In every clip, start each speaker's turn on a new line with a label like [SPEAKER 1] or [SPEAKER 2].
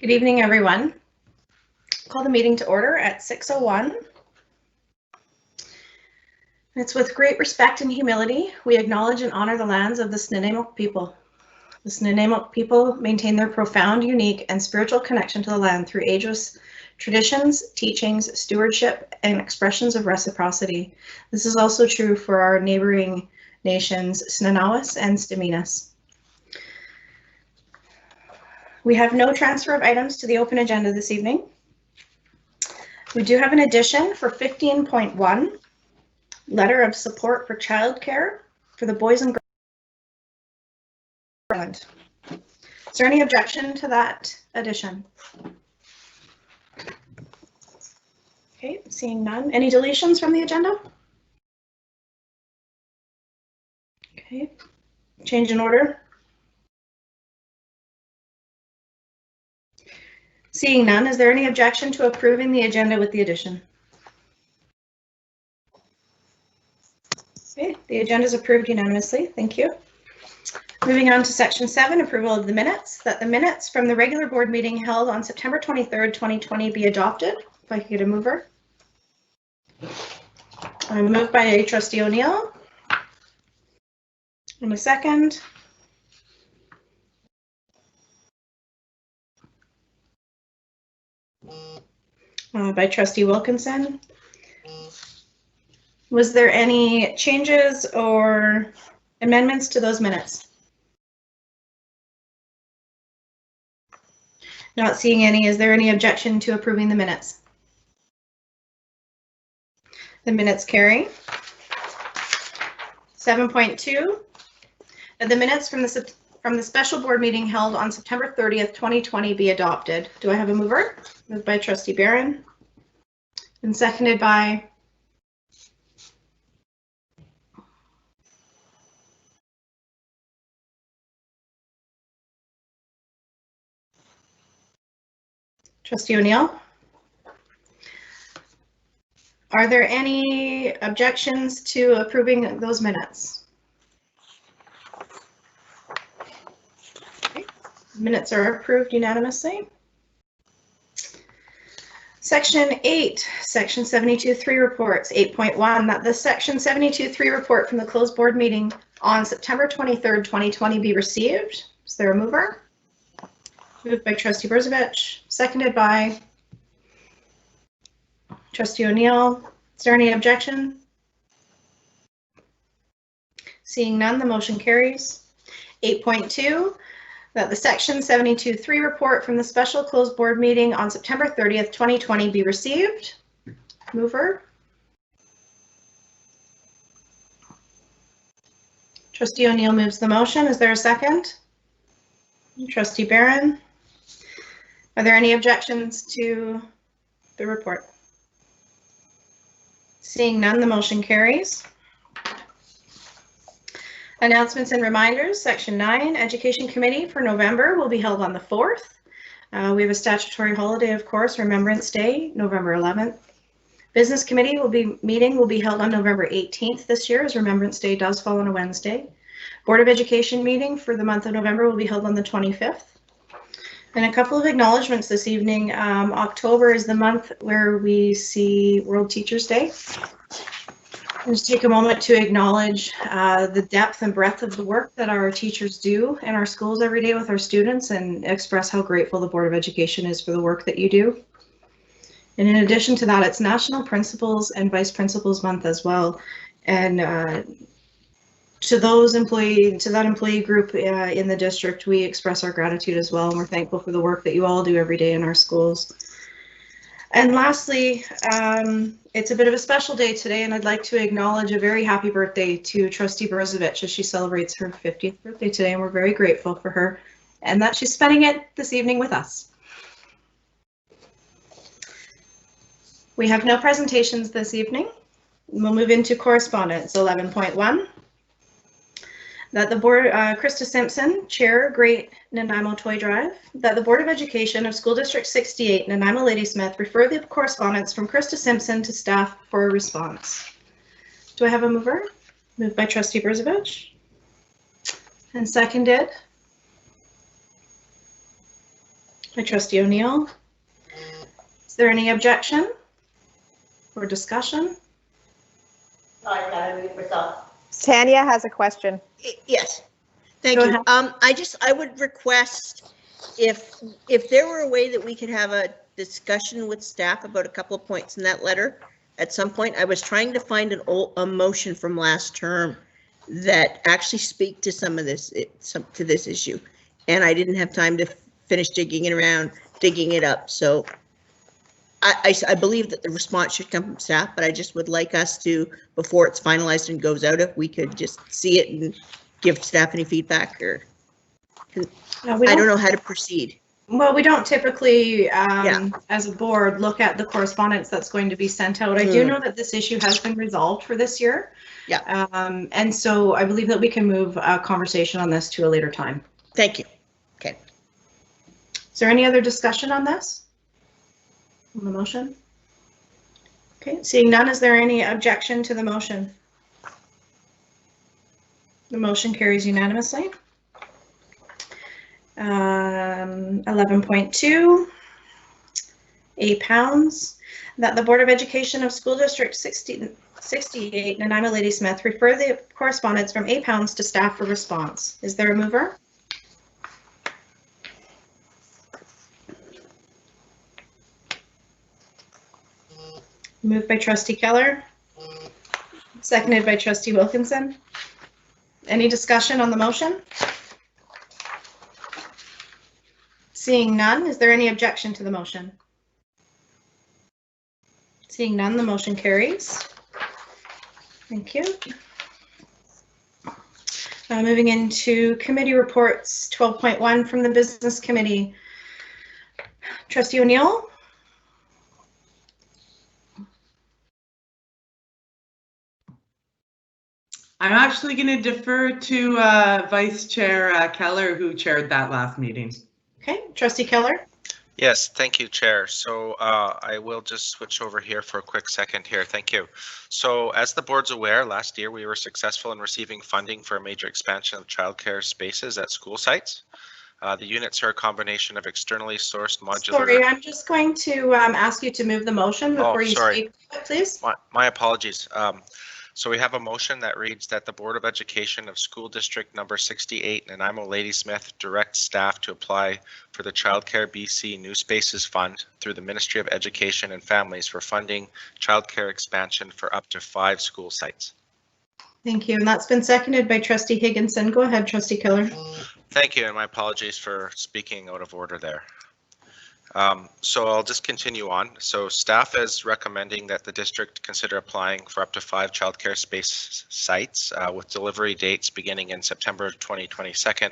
[SPEAKER 1] Good evening, everyone. Call the meeting to order at 6:01. It's with great respect and humility we acknowledge and honor the lands of the Snuneymuxw people. The Snuneymuxw people maintain their profound, unique, and spiritual connection to the land through ageless traditions, teachings, stewardship, and expressions of reciprocity. This is also true for our neighboring nations, Snuneymuxw and Stiminas. We have no transfer of items to the open agenda this evening. We do have an addition for 15.1, letter of support for childcare for the boys and girls. Is there any objection to that addition? Okay, seeing none. Any deletions from the agenda? Okay, change in order. Seeing none, is there any objection to approving the agenda with the addition? Okay, the agenda is approved unanimously. Thank you. Moving on to section 7, approval of the minutes. That the minutes from the regular board meeting held on September 23rd, 2020 be adopted. If I could get a mover. Moved by Trustee O'Neill. And a second. By Trustee Wilkinson. Was there any changes or amendments to those minutes? Not seeing any. Is there any objection to approving the minutes? The minutes carry. 7.2. The minutes from the special board meeting held on September 30th, 2020 be adopted. Do I have a mover? Moved by Trustee Barron and seconded by Trustee O'Neill. Are there any objections to approving those minutes? Okay. Minutes are approved unanimously. Section 8, Section 72.3 reports, 8.1, that the Section 72.3 report from the closed board meeting on September 23rd, 2020 be received. Is there a mover? Moved by Trustee Brzezowicz, seconded by Trustee O'Neill. Is there any objection? Seeing none, the motion carries. 8.2, that the Section 72.3 report from the special closed board meeting on September 30th, 2020 be received. Mover. Trustee O'Neill moves the motion. Is there a second? Trustee Barron. Are there any objections to the report? Seeing none, the motion carries. Announcements and reminders, Section 9, Education Committee for November will be held on the 4th. We have a statutory holiday, of course, Remembrance Day, November 11th. Business Committee will be held on November 18th this year, as Remembrance Day does fall on a Wednesday. Board of Education meeting for the month of November will be held on the 25th. And a couple of acknowledgements this evening. October is the month where we see World Teachers Day. Just take a moment to acknowledge the depth and breadth of the work that our teachers do in our schools every day with our students and express how grateful the Board of Education is for the work that you do. And in addition to that, it's National Principals and Vice Principals Month as well. And to that employee group in the district, we express our gratitude as well. And we're thankful for the work that you all do every day in our schools. And lastly, it's a bit of a special day today, and I'd like to acknowledge a very happy birthday to Trustee Brzezowicz as she celebrates her 50th birthday today, and we're very grateful for her and that she's spending it this evening with us. We have no presentations this evening. We'll move into correspondence. 11.1. That the board, Krista Simpson, Chair, Great Nanaimo Toy Drive, that the Board of Education of School District 68, Nanaimo Ladysmith, refer the correspondence from Krista Simpson to staff for a response. Do I have a mover? Moved by Trustee Brzezowicz and seconded by Trustee O'Neill. Is there any objection or discussion?
[SPEAKER 2] Tanya has a question.
[SPEAKER 3] Yes, thank
[SPEAKER 1] Go
[SPEAKER 3] you.
[SPEAKER 1] ahead.
[SPEAKER 3] I would request if there were a way that we could have a discussion with staff about a couple of points in that letter at some point. I was trying to find a motion from last term that actually speak to some of this, to this issue. And I didn't have time to finish digging it up. So I believe that the response should come from staff, but I just would like us to, before it's finalized and goes out, if we could just see it and give staff any feedback, or I don't know how to proceed.
[SPEAKER 1] Well, we don't typically, as a board, look at the correspondence that's going to be sent out. I do know that this issue has been resolved for this year.
[SPEAKER 3] Yeah.
[SPEAKER 1] And so I believe that we can move a conversation on this to a later time.
[SPEAKER 3] Thank you. Okay.
[SPEAKER 1] Is there any other discussion on this? On the motion? Okay, seeing none, is there any objection to the motion? The motion carries unanimously. 11.2, £8, that the Board of Education of School District 68, Nanaimo Ladysmith, refer the correspondence from £8 to staff for response. Is there a mover? Moved by Trustee Keller, seconded by Trustee Wilkinson. Any discussion on the motion? Seeing none, is there any objection to the motion? Seeing none, the motion carries. Thank you. Moving into committee reports, 12.1 from the Business Committee. Trustee O'Neill?
[SPEAKER 4] I'm actually going to defer to Vice Chair Keller, who chaired that last meeting.
[SPEAKER 1] Okay, Trustee Keller.
[SPEAKER 5] Yes, thank you, Chair. So I will just switch over here for a quick second here. Thank you. So as the board's aware, last year we were successful in receiving funding for a major expansion of childcare spaces at school sites. The units are a combination of externally sourced modular.
[SPEAKER 1] Sorry, I'm just going to ask you to move the motion before you speak, please.
[SPEAKER 5] My apologies. So we have a motion that reads that the Board of Education of School District number 68, Nanaimo Ladysmith, directs staff to apply for the Childcare BC New Spaces Fund through the Ministry of Education and Families for funding childcare expansion for up to 5 school sites.
[SPEAKER 1] Thank you, and that's been seconded by Trustee Higginson. Go ahead, Trustee Keller.
[SPEAKER 5] Thank you, and my apologies for speaking out of order there. So I'll just continue on. So staff is recommending that the district consider applying for up to 5 childcare space sites with delivery dates beginning in September 2022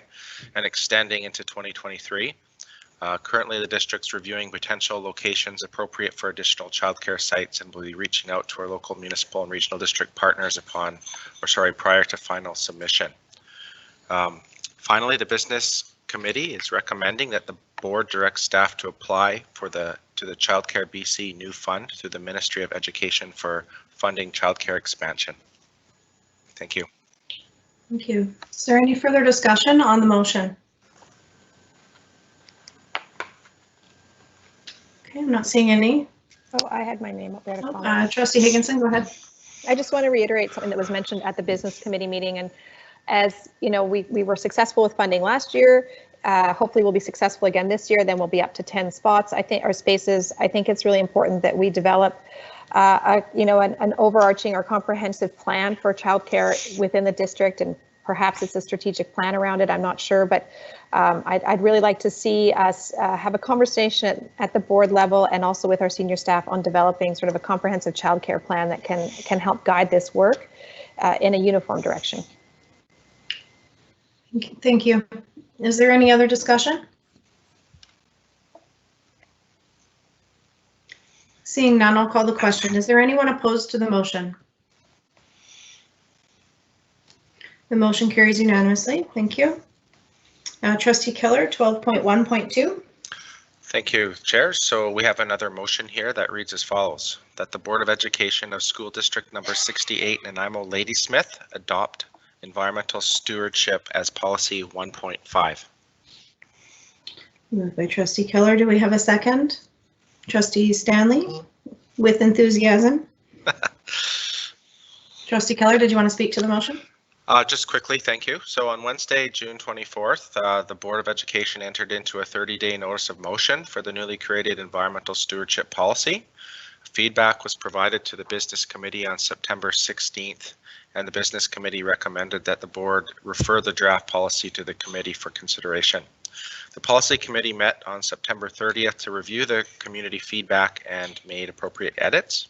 [SPEAKER 5] and extending into 2023. Currently, the district's reviewing potential locations appropriate for additional childcare sites and will be reaching out to our local municipal and regional district partners prior to final submission. Finally, the Business Committee is recommending that the board directs staff to apply to the Childcare BC new fund through the Ministry of Education for funding childcare expansion. Thank you.
[SPEAKER 1] Thank you. Is there any further discussion on the motion? Okay, I'm not seeing any.
[SPEAKER 2] Oh, I had my name up there to comment.
[SPEAKER 1] Trustee Higginson, go ahead.
[SPEAKER 2] I just want to reiterate something that was mentioned at the Business Committee meeting, and as you know, we were successful with funding last year. Hopefully we'll be successful again this year, then we'll be up to 10 spots. I think our spaces, I think it's really important that we develop an overarching or comprehensive plan for childcare within the district, and perhaps it's a strategic plan around it, I'm not sure, but I'd really like to see us have a conversation at the board level and also with our senior staff on developing sort of a comprehensive childcare plan that can help guide this work in a uniform direction.
[SPEAKER 1] Thank you. Is there any other discussion? Seeing none, I'll call the question. Is there anyone opposed to the motion? The motion carries unanimously. Thank you. Trustee Keller, 12.1.2.
[SPEAKER 5] Thank you, Chair. So we have another motion here that reads as follows: that the Board of Education of School District number 68, Nanaimo Ladysmith, adopt environmental stewardship as policy 1.5.
[SPEAKER 1] Moved by trustee Keller. Do we have a second? Trustee Stanley, with enthusiasm. Trustee Keller, did you want to speak to the motion?
[SPEAKER 5] Just quickly, thank you. So on Wednesday, June 24th, the Board of Education entered into a 30-day notice of motion for the newly created environmental stewardship policy. Feedback was provided to the Business Committee on September 16th, and the Business Committee recommended that the board refer the draft policy to the committee for consideration. The Policy Committee met on September 30th to review the community feedback and made appropriate edits.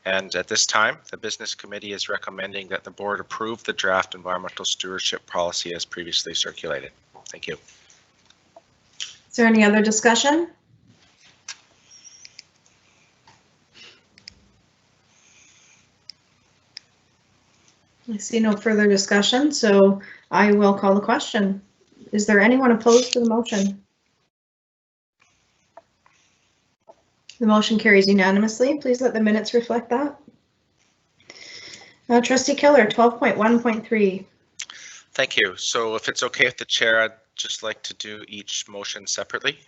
[SPEAKER 5] And at this time, the Business Committee is recommending that the board approve the draft environmental stewardship policy as previously circulated. Thank you.
[SPEAKER 1] Is there any other discussion? I see no further discussion, so I will call the question. Is there anyone opposed to the motion? The motion carries unanimously. Please let the minutes reflect that. Trustee Keller, 12.1.3.
[SPEAKER 5] Thank you. So if it's okay with the chair, I'd just like to do each motion separately.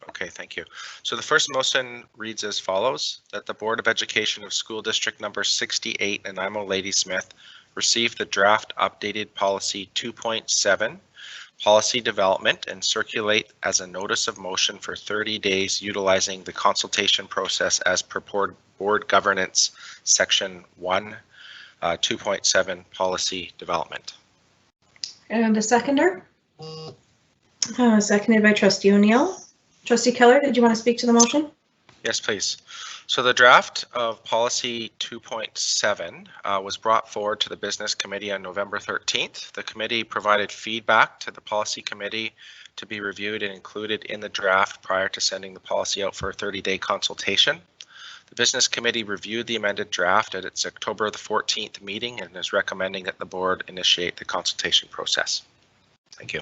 [SPEAKER 5] Okay, thank you. So the first motion reads as follows, that the Board of Education of School District number 68 Nanaimo Ladysmith receive the draft updated policy 2.7 policy development and circulate as a notice of motion for 30 days utilizing the consultation process as per board governance section 1 2.7 policy development.
[SPEAKER 1] And a seconder? Seconded by trustee O'Neill. Trustee Keller, did you want to speak to the motion?
[SPEAKER 5] Yes, please. So the draft of policy 2.7 was brought forward to the Business Committee on November 13th. The committee provided feedback to the Policy Committee to be reviewed and included in the draft prior to sending the policy out for a 30-day consultation. The Business Committee reviewed the amended draft at its October the 14th meeting and is recommending that the board initiate the consultation process. Thank you.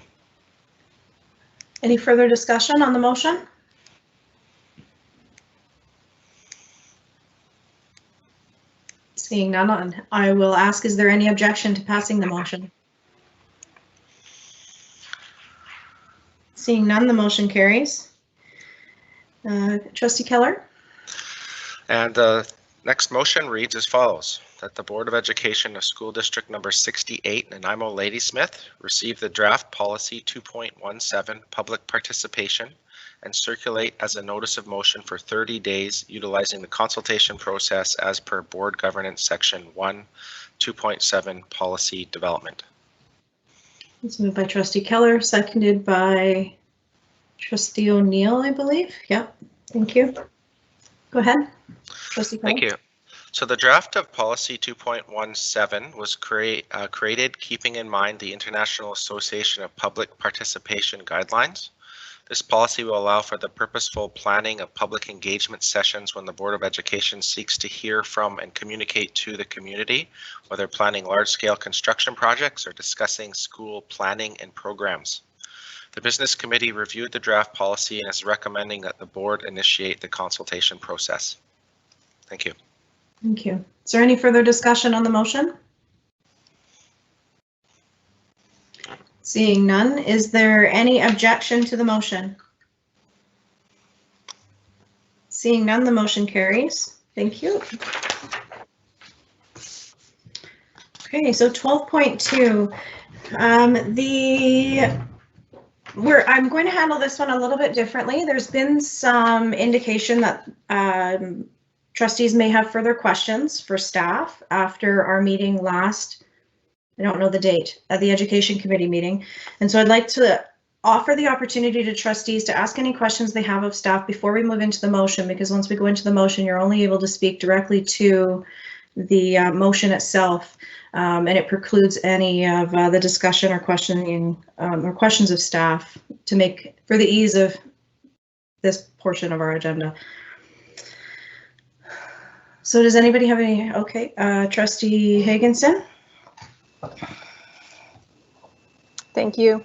[SPEAKER 1] Any further discussion on the motion? Seeing none, I will ask, is there any objection to passing the motion? Seeing none, the motion carries. Trustee Keller?
[SPEAKER 5] And the next motion reads as follows, that the Board of Education of School District number 68 Nanaimo Ladysmith receive the draft policy 2.17 public participation and circulate as a notice of motion for 30 days utilizing the consultation process as per board governance section 1 2.7 policy development.
[SPEAKER 1] It's moved by trustee Keller, seconded by trustee O'Neill, I believe. Yep, thank you. Go ahead. Trustee Keller.
[SPEAKER 5] Thank you. So the draft of policy 2.17 was created keeping in mind the International Association of Public Participation guidelines. This policy will allow for the purposeful planning of public engagement sessions when the Board of Education seeks to hear from and communicate to the community, whether planning large-scale construction projects or discussing school planning and programs. The Business Committee reviewed the draft policy and is recommending that the board initiate the consultation process. Thank you.
[SPEAKER 1] Thank you. Is there any further discussion on the motion? Seeing none, is there any objection to the motion? Seeing none, the motion carries. Thank you. Okay, so 12.2. I'm going to handle this one a little bit differently. There's been some indication that trustees may have further questions for staff after our meeting last, I don't know the date, at the Education Committee meeting. And so I'd like to offer the opportunity to trustees to ask any questions they have of staff before we move into the motion, because once we go into the motion, you're only able to speak directly to the motion itself, and it precludes any of the discussion or questioning or questions of staff to make for the ease of this portion of our agenda. So does anybody have any? Okay, Trustee Higginson.
[SPEAKER 2] Thank you.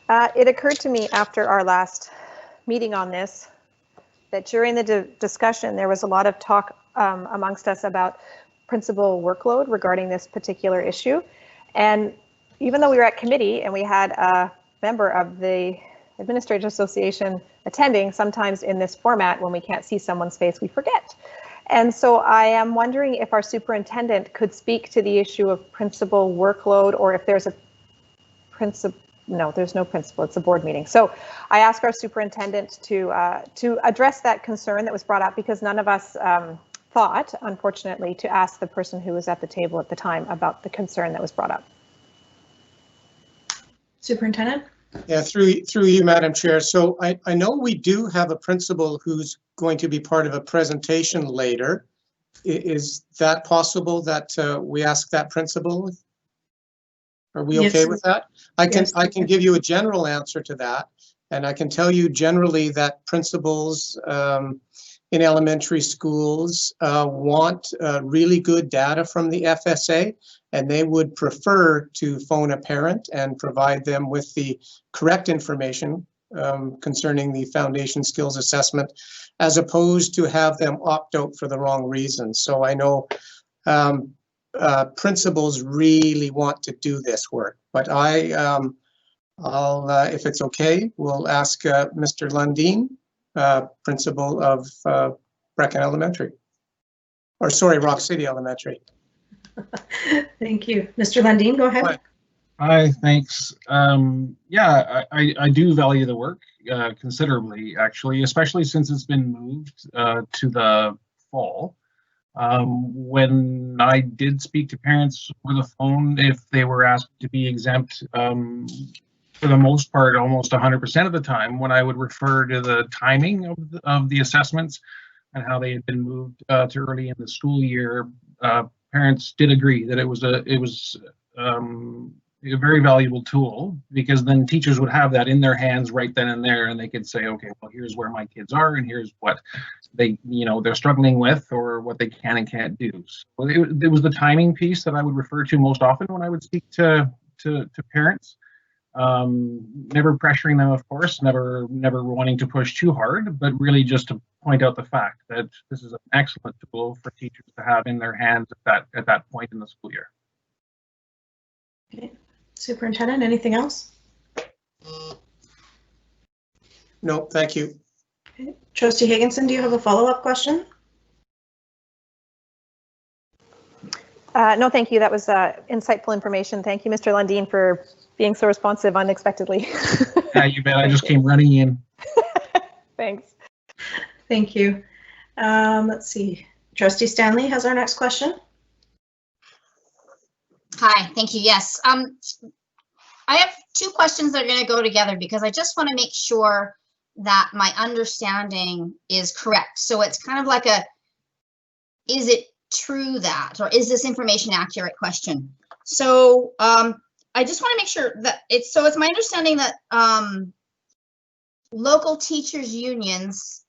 [SPEAKER 2] It occurred to me after our last meeting on this that during the discussion there was a lot of talk amongst us about principal workload regarding this particular issue. And even though we were at committee and we had a member of the Administrators Association attending, sometimes in this format, when we can't see someone's face, we forget. And so I am wondering if our superintendent could speak to the issue of principal workload, or if there's a principal. No, there's no principal, it's a board meeting. So I asked our superintendent to address that concern that was brought up, because none of us thought, unfortunately, to ask the person who was at the table at the time about the concern that was brought up.
[SPEAKER 1] Superintendent?
[SPEAKER 6] Yeah, through you, Madam Chair. So I know we do have a principal who's going to be part of a presentation later. Is that possible that we ask that principal? Are we okay with that? I can give you a general answer to that. And I can tell you generally that principals in elementary schools want really good data from the FSA, and they would prefer to phone a parent and provide them with the correct information concerning the foundation skills assessment, as opposed to have them opt out for the wrong reasons. So I know principals really want to do this work, but I'll, if it's okay, we'll ask Mr. Lundeen, principal of Brecken Elementary, or sorry, Rock City Elementary.
[SPEAKER 1] Thank you. Mr. Lundeen, go ahead.
[SPEAKER 7] Hi, thanks. Yeah, I do value the work considerably, actually, especially since it's been moved to the fall. When I did speak to parents over the phone, if they were asked to be exempt, for the most part, almost 100% of the time, when I would refer to the timing of the assessments and how they had been moved to early in the school year, parents did agree that it was a very valuable tool, because then teachers would have that in their hands right then and there, and they could say, okay, well, here's where my kids are, and here's what they're struggling with, or what they can and can't do. So it was the timing piece that I would refer to most often when I would speak to parents. Never pressuring them, of course, never wanting to push too hard, but really just to point out the fact that this is an excellent tool for teachers to have in their hands at that point in the school year.
[SPEAKER 1] Okay. Superintendent, anything else?
[SPEAKER 6] No, thank you.
[SPEAKER 1] Okay. Trustee Higginson, do you have a follow-up question?
[SPEAKER 2] No, thank you. That was insightful information. Thank you, Mr. Lundeen, for being so responsive unexpectedly.
[SPEAKER 7] Yeah, you bet. I just came running in.
[SPEAKER 2] Thanks.
[SPEAKER 1] Thank you. Let's see. Trustee Stanley has our next question.
[SPEAKER 8] Hi, thank you. Yes. I have two questions that are going to go together, because I just want to make sure that my understanding is correct. So it's kind of like is it true that, or is this information accurate question? So I just want to make sure that it's my understanding that local teachers unions,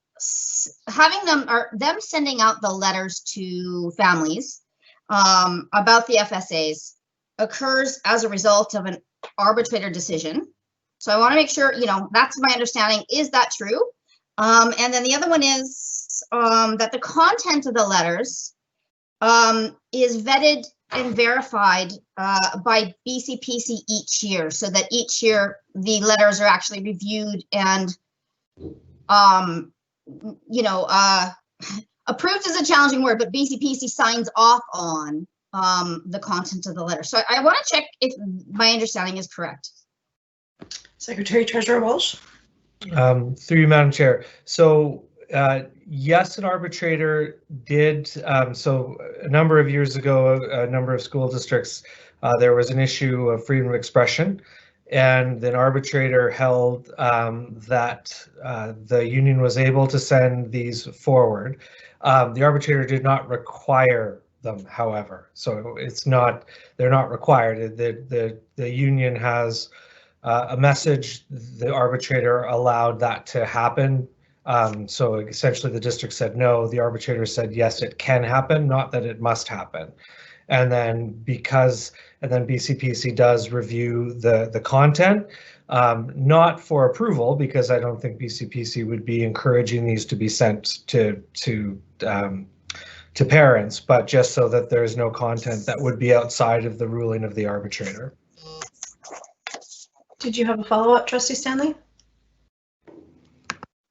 [SPEAKER 8] having them sending out the letters to families about the FSAs occurs as a result of an arbitrator decision. So I want to make sure, that's my understanding. Is that true? And then the other one is that the content of the letters is vetted and verified by BCPC each year, so that each year the letters are actually reviewed and, approved is a challenging word, but BCPC signs off on the content of the letter. So I want to check if my understanding is correct.
[SPEAKER 1] Secretary Treasurer Walsh.
[SPEAKER 9] Through you, Madam Chair. So yes, an arbitrator did. So a number of years ago, a number of school districts, there was an issue of freedom of expression, and an arbitrator held that the union was able to send these forward. The arbitrator did not require them, however, so they're not required. The union has a message. The arbitrator allowed that to happen. So essentially the district said no, the arbitrator said yes, it can happen, not that it must happen. And then BCPC does review the content, not for approval, because I don't think BCPC would be encouraging these to be sent to parents, but just so that there is no content that would be outside of the ruling of the arbitrator.
[SPEAKER 1] Did you have a follow-up, Trustee Stanley?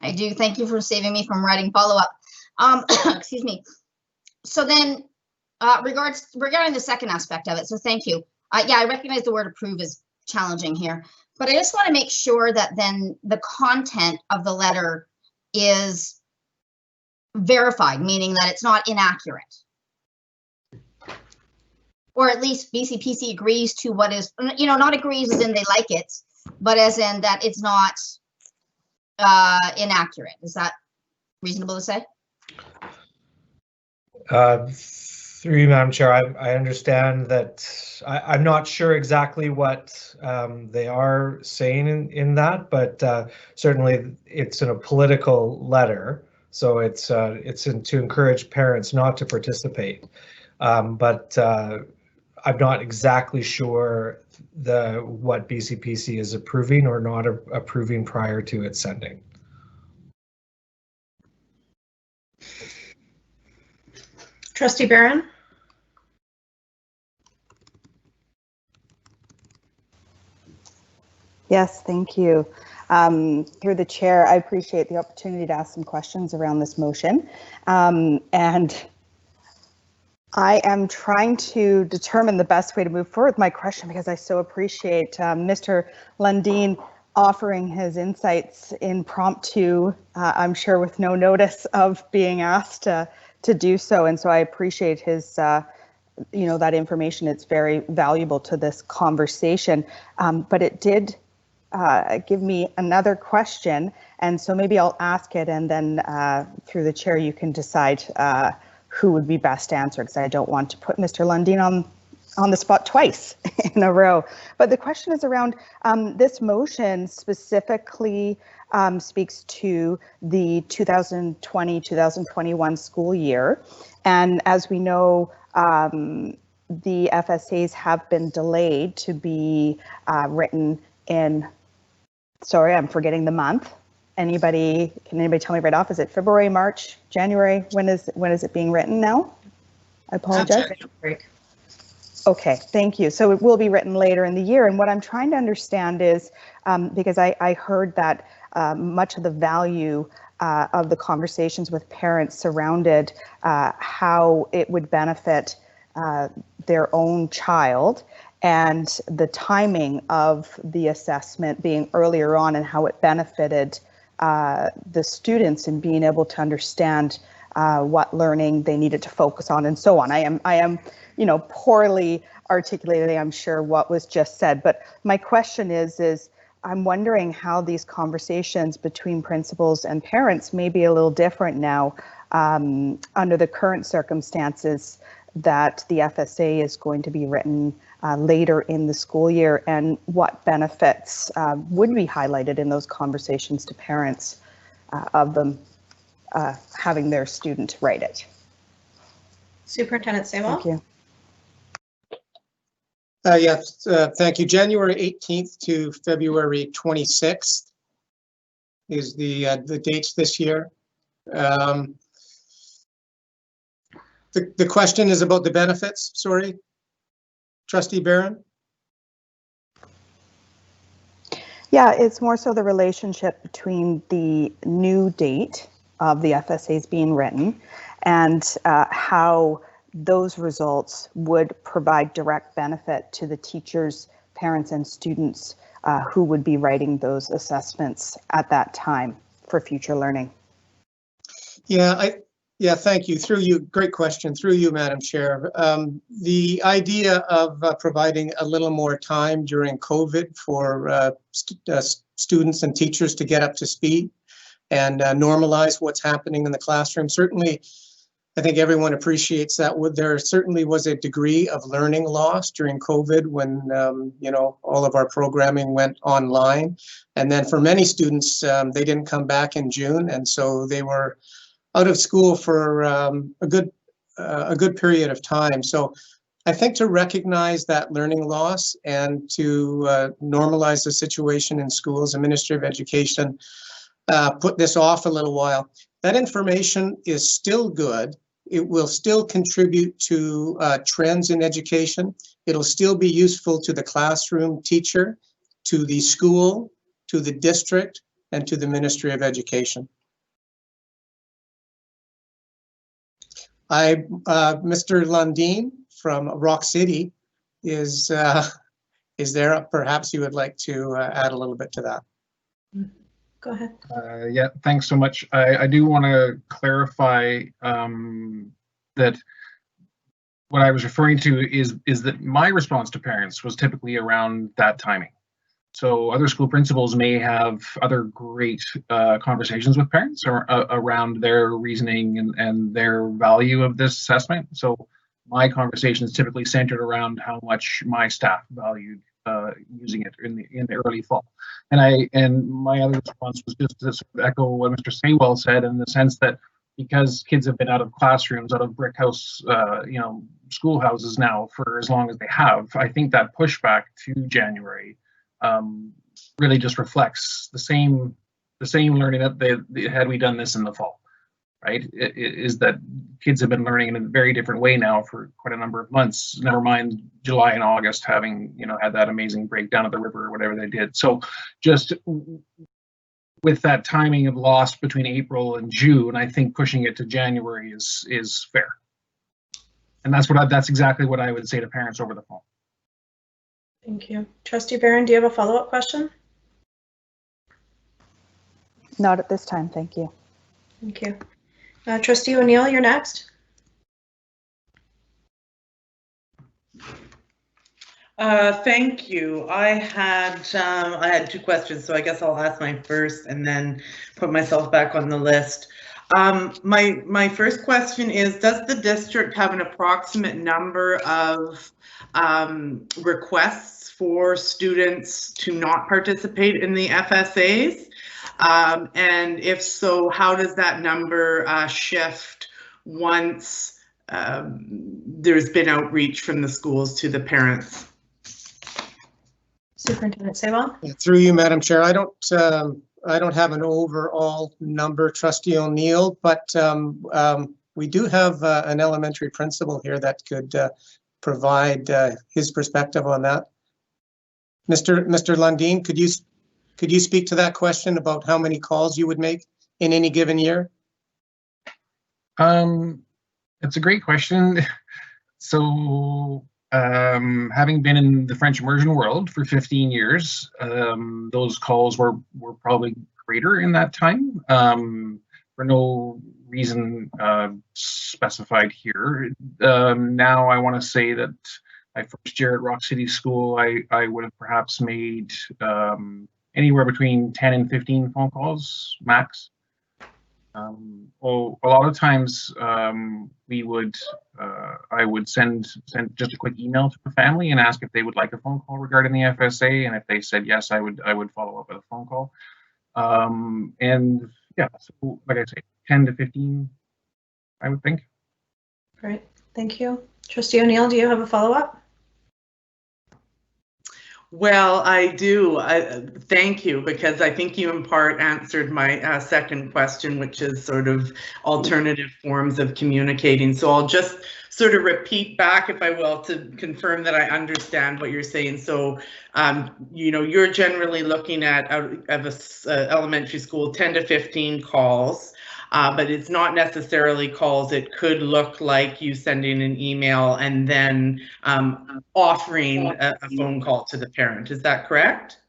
[SPEAKER 8] I do. Thank you for saving me from writing follow-up. Excuse me. So then, regarding the second aspect of it, so thank you. Yeah, I recognize the word approve is challenging here, but I just want to make sure that then the content of the letter is verified, meaning that it's not inaccurate. Or at least BCPC agrees to what is, not agrees as in they like it, but as in that it's not inaccurate. Is that reasonable to say?
[SPEAKER 9] Through you, Madam Chair, I understand that I'm not sure exactly what they are saying in that, but certainly it's in a political letter, so it's to encourage parents not to participate. But I'm not exactly sure what BCPC is approving or not approving prior to its sending.
[SPEAKER 1] Trustee Barron?
[SPEAKER 10] Yes, thank you. Through the chair, I appreciate the opportunity to ask some questions around this motion. And I am trying to determine the best way to move forward with my question because I so appreciate Mr. Lundin offering his insights impromptu, I'm sure with no notice of being asked to do so. And so I appreciate his, that information. It's very valuable to this conversation. But it did give me another question. And so maybe I'll ask it and then through the chair, you can decide who would be best to answer, because I don't want to put Mr. Lundin on the spot twice in a row. But the question is around this motion specifically speaks to the 2020-2021 school year. And as we know, the FSAs have been delayed to be written in, sorry, I'm forgetting the month. Can anybody tell me right off? Is it February, March, January? When is it being written now? I apologize. Okay, thank you. So it will be written later in the year. And what I'm trying to understand is, because I heard that much of the value of the conversations with parents surrounded how it would benefit their own child, and the timing of the assessment being earlier on and how it benefited the students in being able to understand what learning they needed to focus on and so on. I am, poorly articulating, I'm sure, what was just said, but my question is I'm wondering how these conversations between principals and parents may be a little different now under the current circumstances that the FSA is going to be written later in the school year, and what benefits would be highlighted in those conversations to parents of them having their student write it.
[SPEAKER 1] Superintendent Sewell?
[SPEAKER 10] Thank you.
[SPEAKER 6] Yes, thank you. January 18th to February 26th is the dates this year. The question is about the benefits, sorry. Trustee Barron?
[SPEAKER 10] Yeah, it's more so the relationship between the new date of the FSAs being written and how those results would provide direct benefit to the teachers, parents, and students who would be writing those assessments at that time for future learning.
[SPEAKER 6] Yeah, thank you. Through you, great question. Through you, Madam Chair. The idea of providing a little more time during COVID for students and teachers to get up to speed and normalize what's happening in the classroom. Certainly, I think everyone appreciates that. There certainly was a degree of learning loss during COVID when, all of our programming went online. And then for many students, they didn't come back in June. And so they were out of school for a good period of time. So I think to recognize that learning loss and to normalize the situation in schools, the Ministry of Education put this off a little while. That information is still good. It will still contribute to trends in education. It'll still be useful to the classroom teacher, to the school, to the district, and to the Ministry of Education. Mr. Lundeen from Rock City is there. Perhaps you would like to add a little bit to that.
[SPEAKER 1] Go ahead.
[SPEAKER 7] Yeah, thanks so much. I do want to clarify that what I was referring to is that my response to parents was typically around that timing. So other school principals may have other great conversations with parents around their reasoning and their value of this assessment. So my conversation is typically centered around how much my staff valued using it in the early fall. And my other response was just to sort of echo what Mr. Saywell said, in the sense that because kids have been out of classrooms, out of brick house, schoolhouses now for as long as they have, I think that pushback to January really just reflects the same learning that they had we done this in the fall, right? Is that kids have been learning in a very different way now for quite a number of months, never mind July and August having, had that amazing breakdown of the river or whatever they did. So just with that timing of lost between April and June, I think pushing it to January is fair. And that's exactly what I would say to parents over the phone.
[SPEAKER 1] Thank you. Trustee Barron, do you have a follow-up question?
[SPEAKER 10] Not at this time, thank you.
[SPEAKER 1] Thank you. Trustee O'Neill, you're next.
[SPEAKER 4] Thank you. I had two questions, so I guess I'll ask mine first and then put myself back on the list. My first question is, does the district have an approximate number of requests for students to not participate in the FSAs? And if so, how does that number shift once there's been outreach from the schools to the parents?
[SPEAKER 1] Superintendent Saywell.
[SPEAKER 6] Through you, Madam Chair. I don't have an overall number, Trustee O'Neill, but we do have an elementary principal here that could provide his perspective on that. Mr. Lundeen, could you speak to that question about how many calls you would make in any given year?
[SPEAKER 7] It's a great question. So having been in the French immersion world for 15 years, those calls were probably greater in that time, for no reason specified here. Now I want to say that my first year at Rock City School, I would have perhaps made anywhere between 10 and 15 phone calls max. A lot of times I would send just a quick email to the family and ask if they would like a phone call regarding the FSA, and if they said yes, I would follow up with a phone call. And yeah, so like I say, 10 to 15, I would think.
[SPEAKER 1] Great, thank you. Trustee O'Neill, do you have a follow-up?
[SPEAKER 4] Well, I do. Thank you, because I think you in part answered my second question, which is sort of alternative forms of communicating. So I'll just sort of repeat back, if I will, to confirm that I understand what you're saying. So, you're generally looking at out of a elementary school 10 to 15 calls. But it's not necessarily calls. It could look like you sending an email and then offering a phone call to the parent. Is that correct?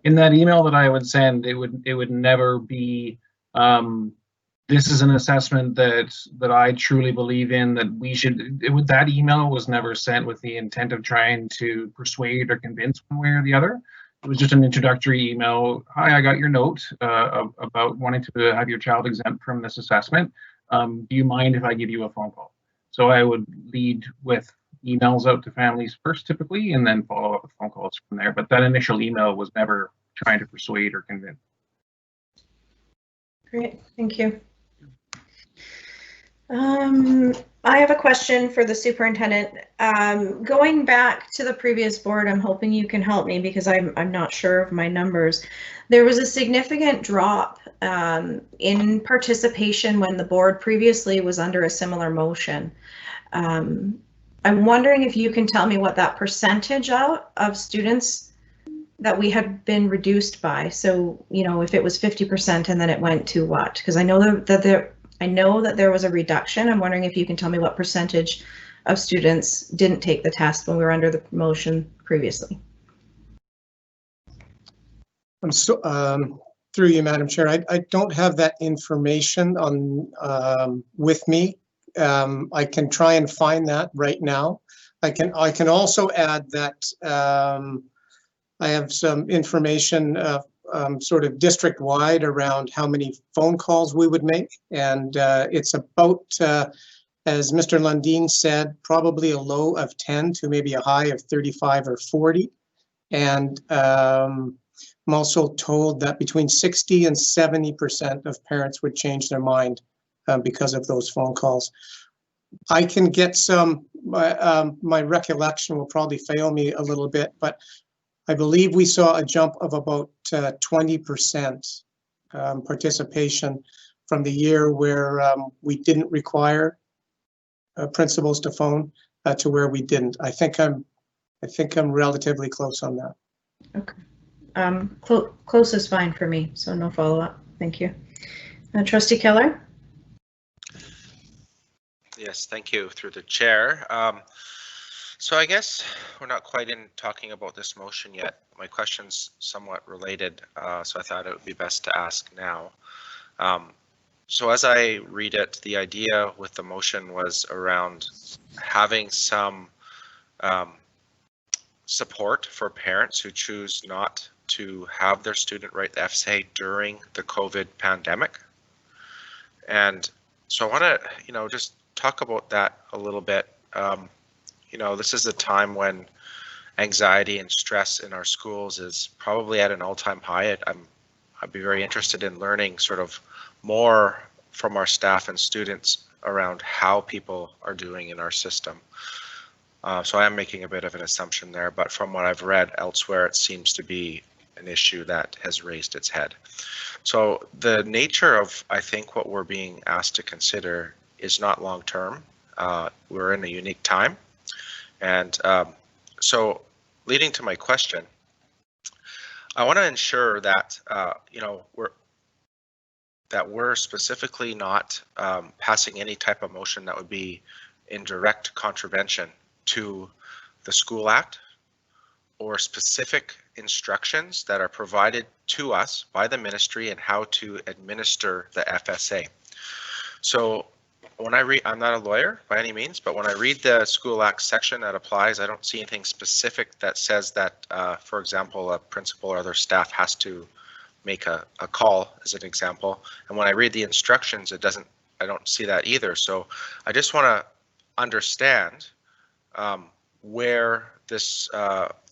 [SPEAKER 7] In that email that I would send, it would never be, this is an assessment that I truly believe in, that we should, that email was never sent with the intent of trying to persuade or convince one way or the other. It was just an introductory email. Hi, I got your note about wanting to have your child exempt from this assessment. Do you mind if I give you a phone call? So I would lead with emails out to families first, typically, and then follow up with phone calls from there. But that initial email was never trying to persuade or convince.
[SPEAKER 1] Great, thank you. I have a question for the superintendent. Going back to the previous board, I'm hoping you can help me because I'm not sure of my numbers. There was a significant drop in participation when the board previously was under a similar motion. I'm wondering if you can tell me what that percentage of students that we had been reduced by. So, you know, if it was 50% and then it went to what? Because I know that there was a reduction. I'm wondering if you can tell me what percentage of students didn't take the test when we were under the promotion previously.
[SPEAKER 6] I'm so, through you, Madam Chair, I don't have that information on with me. I can try and find that right now. I can also add that I have some information sort of district-wide around how many phone calls we would make, and it's about, as Mr. Lundin said, probably a low of 10 to maybe a high of 35 or 40. And I'm also told that between 60 and 70% of parents would change their mind because of those phone calls. I can get some, my recollection will probably fail me a little bit, but I believe we saw a jump of about 20% participation from the year where we didn't require principals to phone to where we didn't. I think I'm relatively close on that.
[SPEAKER 1] Okay. Close is fine for me, so no follow-up. Thank you. Trustee Keller?
[SPEAKER 5] Yes, thank you, through the chair. So I guess we're not quite in talking about this motion yet. My question's somewhat related, so I thought it would be best to ask now. So as I read it, the idea with the motion was around having some support for parents who choose not to have their student write the FSA during the COVID pandemic. And so I want to, just talk about that a little bit. This is a time when anxiety and stress in our schools is probably at an all-time high. I'd be very interested in learning sort of more from our staff and students around how people are doing in our system. So I am making a bit of an assumption there, but from what I've read elsewhere, it seems to be an issue that has raised its head. So the nature of, I think, what we're being asked to consider is not long-term. We're in a unique time. And so leading to my question, I want to ensure that, we're specifically not passing any type of motion that would be in direct contravention to the School Act or specific instructions that are provided to us by the ministry and how to administer the FSA. So when I read, I'm not a lawyer by any means, but when I read the School Act section that applies, I don't see anything specific that says that, for example, a principal or other staff has to make a call, as an example. And when I read the instructions, I don't see that either. So I just want to understand where this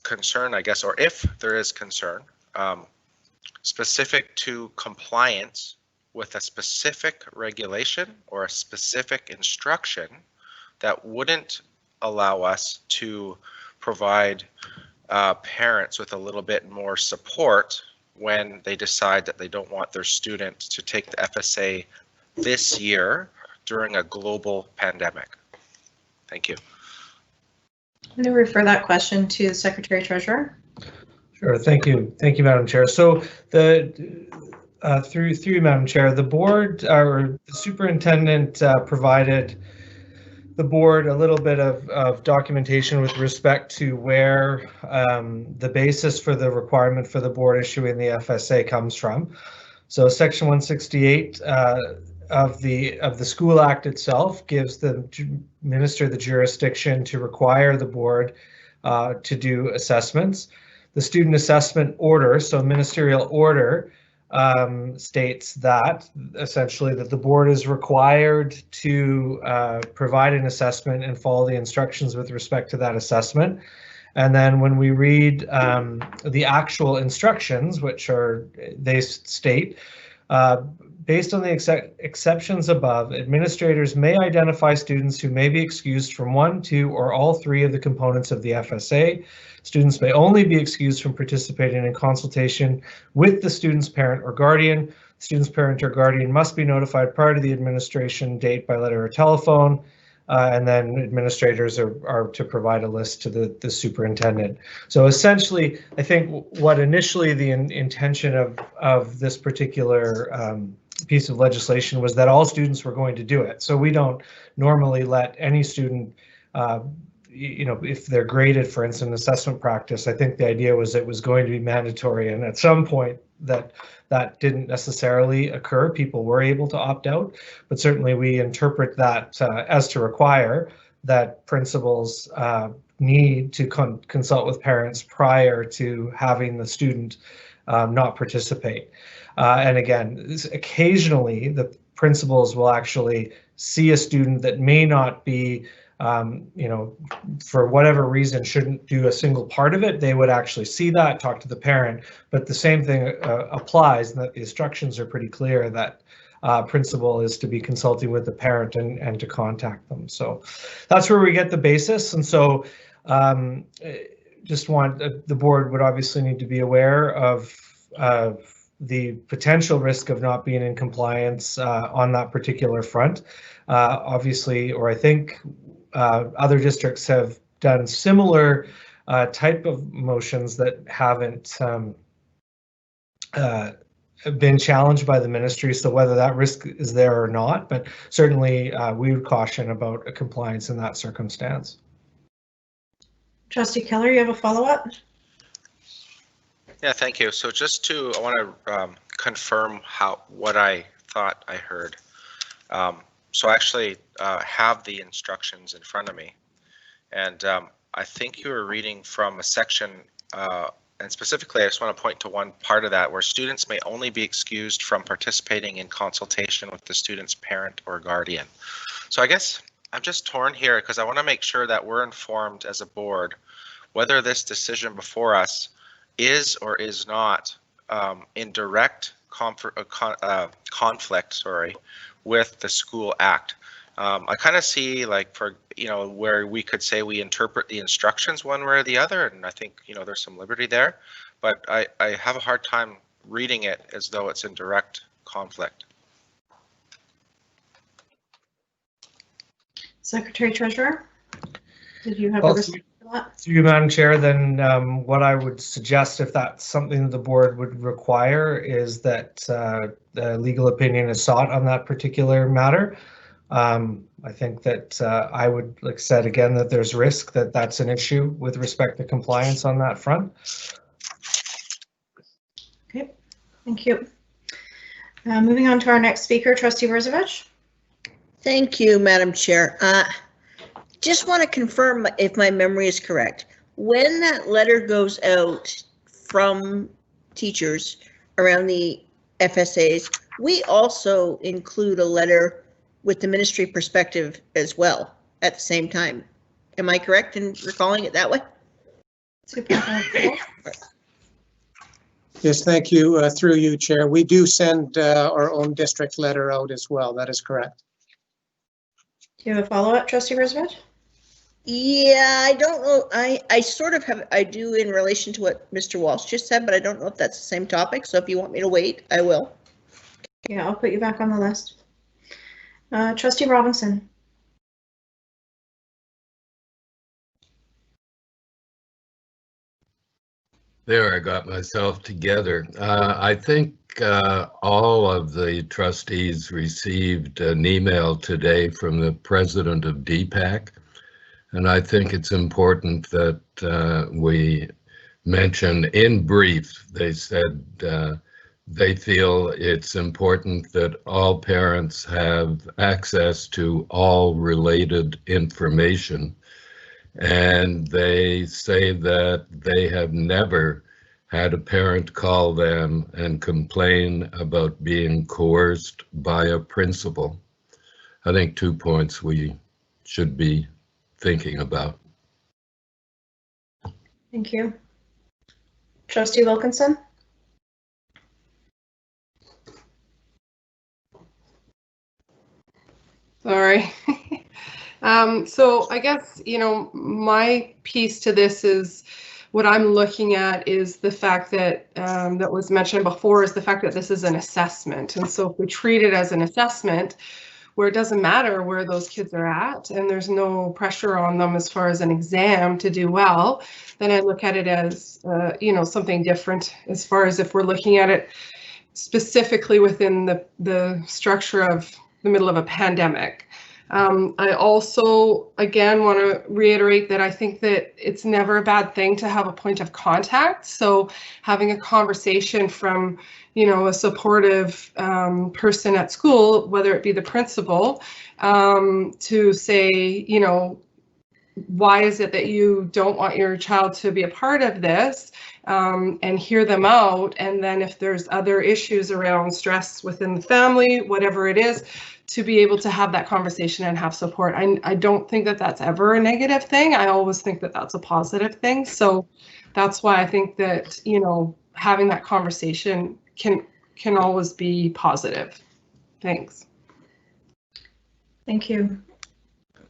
[SPEAKER 5] concern, I guess, or if there is concern, specific to compliance with a specific regulation or a specific instruction that wouldn't allow us to provide parents with a little bit more support when they decide that they don't want their student to take the FSA this year during a global pandemic. Thank you.
[SPEAKER 1] I'm going to refer that question to the Secretary Treasurer.
[SPEAKER 9] Sure, thank you, Madam Chair. So through you, Madam Chair, the board or the superintendent provided the board a little bit of documentation with respect to where the basis for the requirement for the board issuing the FSA comes from. So Section 168 of the School Act itself gives the minister the jurisdiction to require the board to do assessments. The student assessment order, so ministerial order, states that essentially that the board is required to provide an assessment and follow the instructions with respect to that assessment. And then when we read the actual instructions, which are, they state, based on the exceptions above, administrators may identify students who may be excused from one, two, or all three of the components of the FSA. Students may only be excused from participating in consultation with the student's parent or guardian. Student's parent or guardian must be notified prior to the administration date by letter or telephone. and then administrators are to provide a list to the superintendent. So essentially, I think what initially the intention of this particular piece of legislation was that all students were going to do it. So we don't normally let any student, if they're graded, for instance, assessment practice. I think the idea was it was going to be mandatory, and at some point that didn't necessarily occur. People were able to opt out, but certainly we interpret that as to require that principals need to consult with parents prior to having the student not participate. And again, occasionally the principals will actually see a student that may not be, for whatever reason, shouldn't do a single part of it. They would actually see that, talk to the parent, but the same thing applies, and that the instructions are pretty clear that principal is to be consulting with the parent and to contact them. So that's where we get the basis. And so just want the board would obviously need to be aware of the potential risk of not being in compliance on that particular front. Obviously, or I think other districts have done similar type of motions that haven't been challenged by the ministry. So whether that risk is there or not, but certainly we would caution about a compliance in that circumstance.
[SPEAKER 1] Trustee Keller, you have a follow-up?
[SPEAKER 5] Yeah, thank you. So just I want to confirm what I thought I heard. So I actually have the instructions in front of me, and I think you were reading from a section, and specifically I just want to point to one part of that where students may only be excused from participating in consultation with the student's parent or guardian. So I guess I'm just torn here because I want to make sure that we're informed as a board whether this decision before us is or is not in direct conflict, with the school act. I kind of see, like, where we could say we interpret the instructions one way or the other, and I think there's some liberty there, but I have a hard time reading it as though it's in direct conflict.
[SPEAKER 1] Secretary Treasurer, did you have a response to that?
[SPEAKER 9] Through you, Madam Chair, then what I would suggest, if that's something the board would require, is that the legal opinion is sought on that particular matter. I think that I would, like I said again, that there's risk that that's an issue with respect to compliance on that front.
[SPEAKER 1] Okay, thank you. Moving on to our next speaker, Trustee Verzovich.
[SPEAKER 3] Thank you, Madam Chair. Just want to confirm if my memory is correct. When that letter goes out from teachers around the FSAs, we also include a letter with the ministry perspective as well at the same time. Am I correct in recalling it that way?
[SPEAKER 6] Yes, thank you. Through you, Chair. We do send our own district letter out as well. That is correct.
[SPEAKER 1] Do you have a follow-up, Trustee Verzovich?
[SPEAKER 3] Yeah, I don't know. I sort of have, I do in relation to what Mr. Walsh just said, but I don't know if that's the same topic. So if you want me to wait, I will.
[SPEAKER 1] Yeah, I'll put you back on the list. Trustee Robinson.
[SPEAKER 11] There, I got myself together. I think all of the trustees received an email today from the president of DPAC, and I think it's important that we mention in brief, they said they feel it's important that all parents have access to all related information. And they say that they have never had a parent call them and complain about being coerced by a principal. I think 2 points we should be thinking about.
[SPEAKER 1] Thank you. Trustee Wilkinson.
[SPEAKER 12] Sorry. So I guess, my piece to this is what I'm looking at is the fact that that was mentioned before is the fact that this is an assessment. And so if we treat it as an assessment, where it doesn't matter where those kids are at and there's no pressure on them as far as an exam to do well, then I look at it as, you know, something different as far as if we're looking at it specifically within the structure of the middle of a pandemic. I also, again, want to reiterate that I think that it's never a bad thing to have a point of contact. So having a conversation from, you know, a supportive person at school, whether it be the principal, to say, you know, why is it that you don't want your child to be a part of this, and hear them out. And then if there's other issues around stress within the family, whatever it is, to be able to have that conversation and have support. I don't think that that's ever a negative thing. I always think that that's a positive thing. So that's why I think that, you know, having that conversation can always be positive. Thanks.
[SPEAKER 1] Thank you.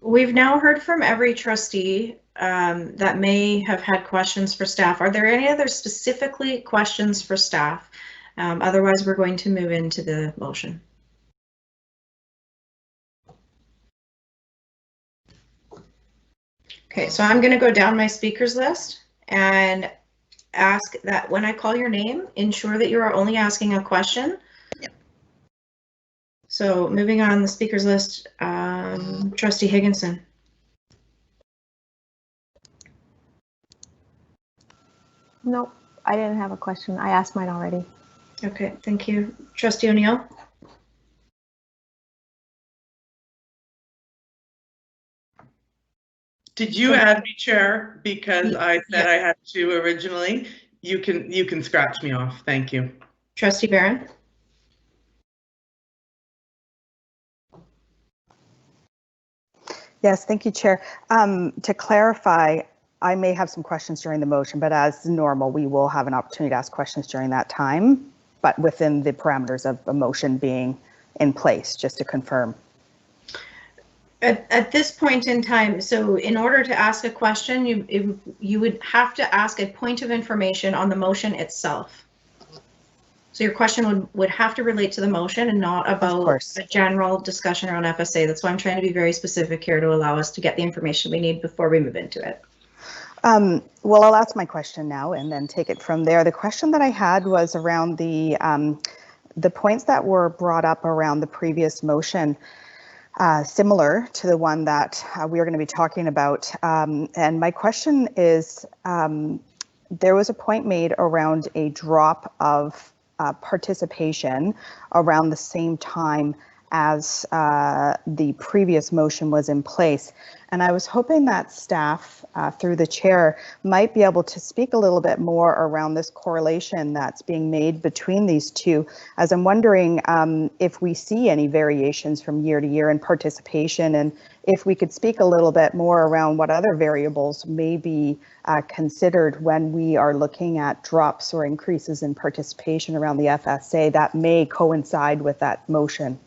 [SPEAKER 1] We've now heard from every trustee that may have had questions for staff. Are there any other specifically questions for staff? Otherwise, we're going to move into the motion. Okay, so I'm going to go down my speakers list and ask that when I call your name, ensure that you are only asking a question.
[SPEAKER 3] Yep.
[SPEAKER 1] So moving on the speakers list, Trustee Higginson.
[SPEAKER 2] Nope, I didn't have a question. I asked mine already.
[SPEAKER 1] Okay, thank you. Trustee O'Neill.
[SPEAKER 4] Did you add me chair because I said I had to originally? You can scratch me off. Thank you.
[SPEAKER 1] Trustee Barron.
[SPEAKER 10] Yes, thank you, Chair. To clarify, I may have some questions during the motion, but as normal, we will have an opportunity to ask questions during that time, but within the parameters of a motion being in place, just to confirm.
[SPEAKER 1] At this point in time, so in order to ask a question, you would have to ask a point of information on the motion itself. So your question would have to relate to the motion and not about a general discussion around FSA. That's why I'm trying to be very specific here to allow us to get the information we need before we move into it.
[SPEAKER 10] Well, I'll ask my question now and then take it from there. The question that I had was around the points that were brought up around the previous motion. Similar to the one that we are going to be talking about. And my question is, there was a point made around a drop of participation around the same time as the previous motion was in place. And I was hoping that staff, through the chair, might be able to speak a little bit more around this correlation that's being made between these two, as I'm wondering if we see any variations from year to year in participation, and if we could speak a little bit more around what other variables may be considered when we are looking at drops or increases in participation around the FSA that may coincide with that motion.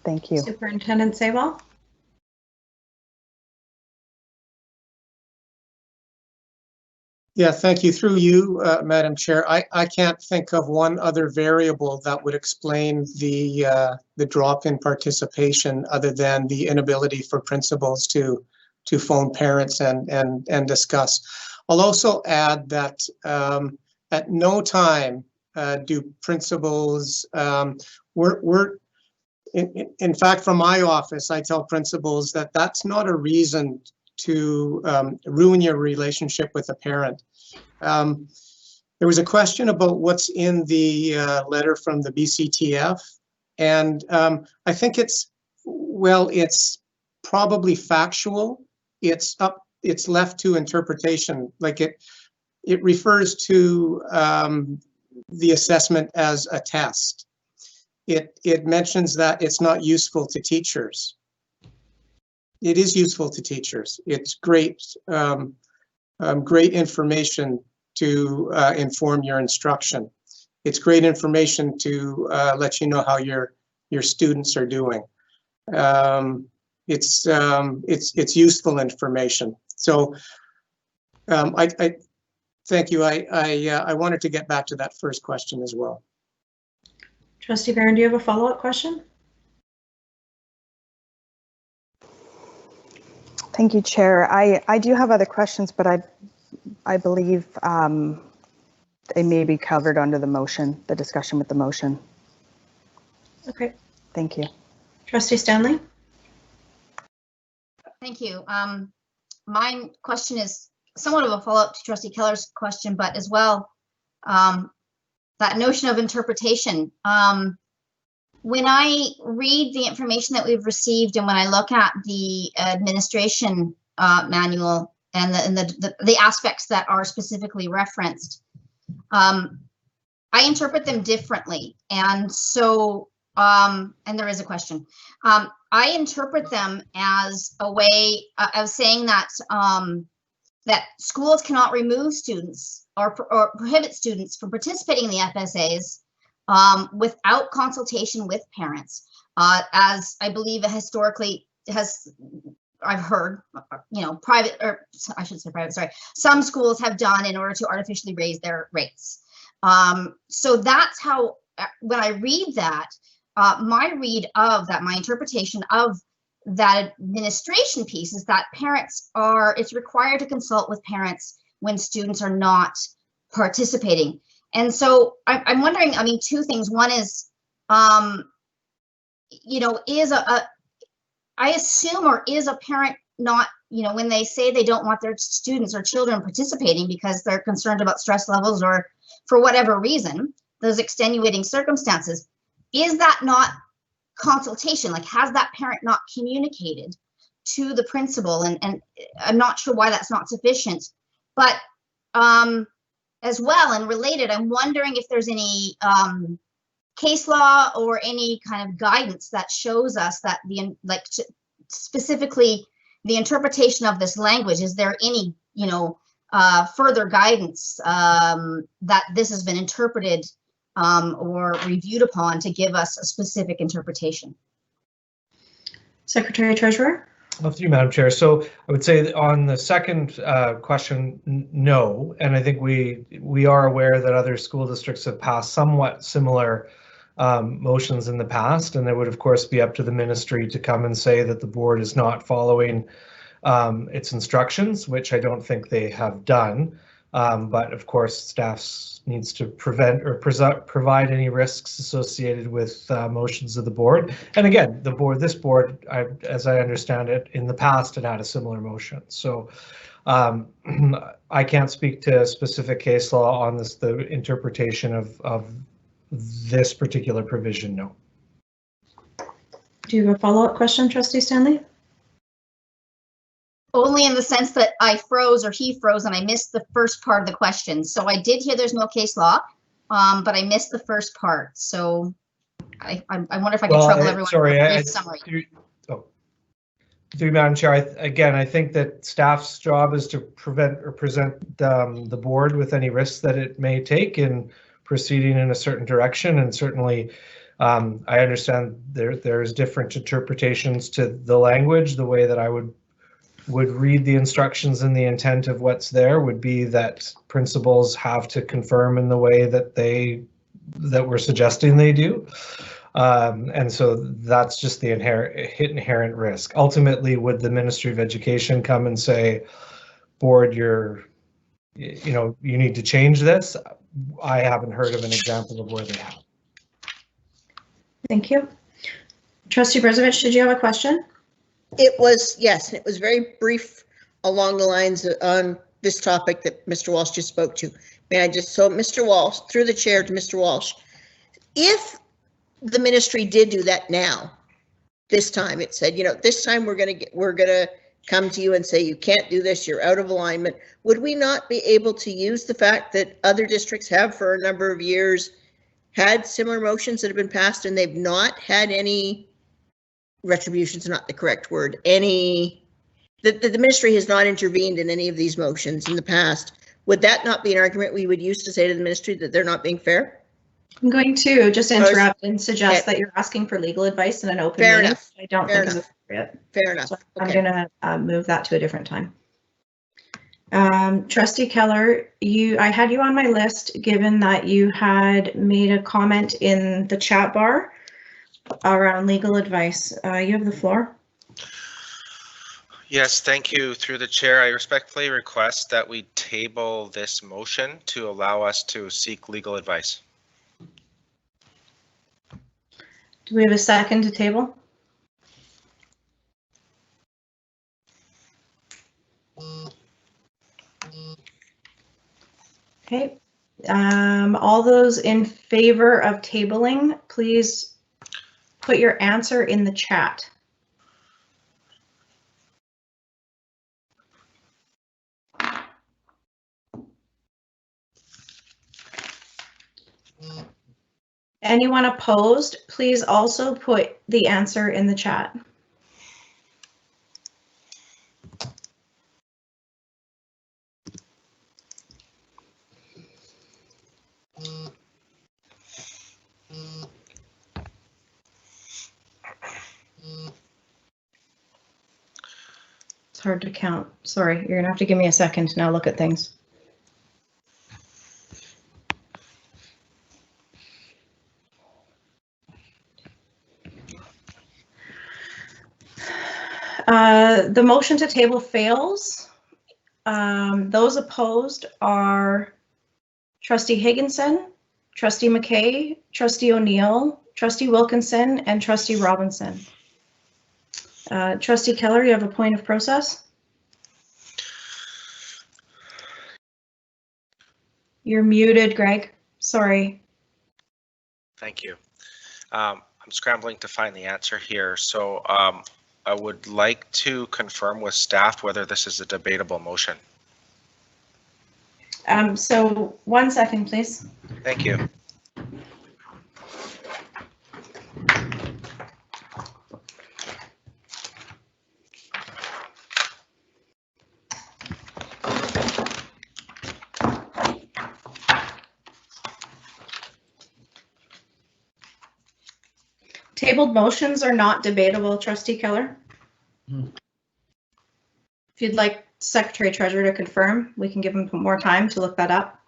[SPEAKER 10] Thank you.
[SPEAKER 1] Superintendent Sable.
[SPEAKER 6] Yeah, thank you. Through you, Madam Chair, I can't think of one other variable that would explain the drop in participation other than the inability for principals to phone parents and discuss. I'll also add that at no time do principals, in fact, from my office, I tell principals that that's not a reason to ruin your relationship with a parent. There was a question about what's in the letter from the BCTF, and I think it's probably factual. It's left to interpretation. Like it refers to the assessment as a test. It mentions that it's not useful to teachers. It is useful to teachers. It's great, great information to inform your instruction. It's great information to let you know how your students are doing. It's useful information. So I thank you. I wanted to get back to that first question as well.
[SPEAKER 1] Trustee Barron, do you have a follow-up question?
[SPEAKER 10] Thank you, Chair. I do have other questions, but I believe they may be covered under the motion, the discussion with the motion.
[SPEAKER 1] Okay.
[SPEAKER 10] Thank you.
[SPEAKER 1] Trustee Stanley?
[SPEAKER 8] Thank you. My question is somewhat of a follow-up to Trustee Keller's question, but as well, that notion of interpretation. When I read the information that we've received and when I look at the administration manual and the aspects that are specifically referenced, I interpret them differently. And so, and there is a question. I interpret them as a way of saying that that schools cannot remove students or prohibit students from participating in the FSAs without consultation with parents, as I believe historically I've heard, private, or I should say private, sorry, some schools have done in order to artificially raise their rates. So that's how, when I read that, my read of that, my interpretation of that administration piece is that it's required to consult with parents when students are not participating. And so I'm wondering, I mean, two things. One is, I assume, or is a parent not, when they say they don't want their students or children participating because they're concerned about stress levels or for whatever reason, those extenuating circumstances, is that not consultation? Like, has that parent not communicated to the principal? And I'm not sure why that's not sufficient, but as well, and related, I'm wondering if there's any case law or any kind of guidance that shows us that specifically the interpretation of this language. Is there any, further guidance that this has been interpreted or reviewed upon to give us a specific interpretation?
[SPEAKER 1] Secretary Treasurer?
[SPEAKER 9] Through you, Madam Chair. So I would say on the second question, no. And I think we are aware that other school districts have passed somewhat similar motions in the past, and it would of course be up to the ministry to come and say that the board is not following its instructions, which I don't think they have done. But of course, staff needs to prevent or provide any risks associated with motions of the board. And again, this board, as I understand it, in the past had a similar motion. So I can't speak to specific case law on the interpretation of this particular provision, no.
[SPEAKER 1] Do you have a follow-up question, Trustee Stanley?
[SPEAKER 8] Only in the sense that I froze, or he froze, and I missed the first part of the question. So I did hear there's no case law, but I missed the first part. So I wonder if I could trouble everyone with a brief summary.
[SPEAKER 9] Through Madam Chair, I think that staff's job is to prevent or present the board with any risks that it may take in proceeding in a certain direction. And certainly, I understand there's different interpretations to the language. The way that I would read the instructions and the intent of what's there would be that principals have to confirm in the way that we're suggesting they do. And so that's just the inherent risk. Ultimately, would the Ministry of Education come and say, board, you need to change this? I haven't heard of an example of where they have.
[SPEAKER 1] Thank you. Trustee Brezovich, did you have a question?
[SPEAKER 3] It was, yes, it was very brief along the lines on this topic that Mr. Walsh just spoke to. May I just, so Mr. Walsh, through the chair to Mr. Walsh, if the ministry did do that now, this time it said, this time we're gonna come to you and say, you can't do this, you're out of alignment, would we not be able to use the fact that other districts have for a number of years had similar motions that have been passed and they've not had any retribution's not the correct word. The ministry has not intervened in any of these motions in the past. Would that not be an argument we would use to say to the ministry that they're not being fair?
[SPEAKER 1] I'm going to just interrupt and suggest that you're asking for legal advice in an open meeting.
[SPEAKER 3] Enough.
[SPEAKER 1] I don't think is appropriate.
[SPEAKER 3] Fair enough.
[SPEAKER 1] So I'm going to move that to a different time. Trustee Keller, I had you on my list given that you had made a comment in the chat bar around legal advice. You have the floor.
[SPEAKER 5] Yes, thank you. Through the chair, I respectfully request that we table this motion to allow us to seek legal advice.
[SPEAKER 1] Do we have a second to table? Okay. All those in favor of tabling, please put your answer in the chat. Anyone opposed, please also put the answer in the chat. It's hard to count. Sorry, you're gonna have to give me a second to now look at things. The motion to table fails. Those opposed are Trustee Higginson, Trustee McKay, Trustee O'Neill, Trustee Wilkinson, and Trustee Robinson. Trustee Keller, you have a point of process? You're muted, Greg. Sorry.
[SPEAKER 5] Thank you. I'm scrambling to find the answer here. So I would like to confirm with staff whether this is a debatable motion.
[SPEAKER 1] So 1 second, please.
[SPEAKER 5] Thank you.
[SPEAKER 1] Tabled motions are not debatable, Trustee Keller. If you'd like Secretary Treasurer to confirm, we can give him more time to look that up.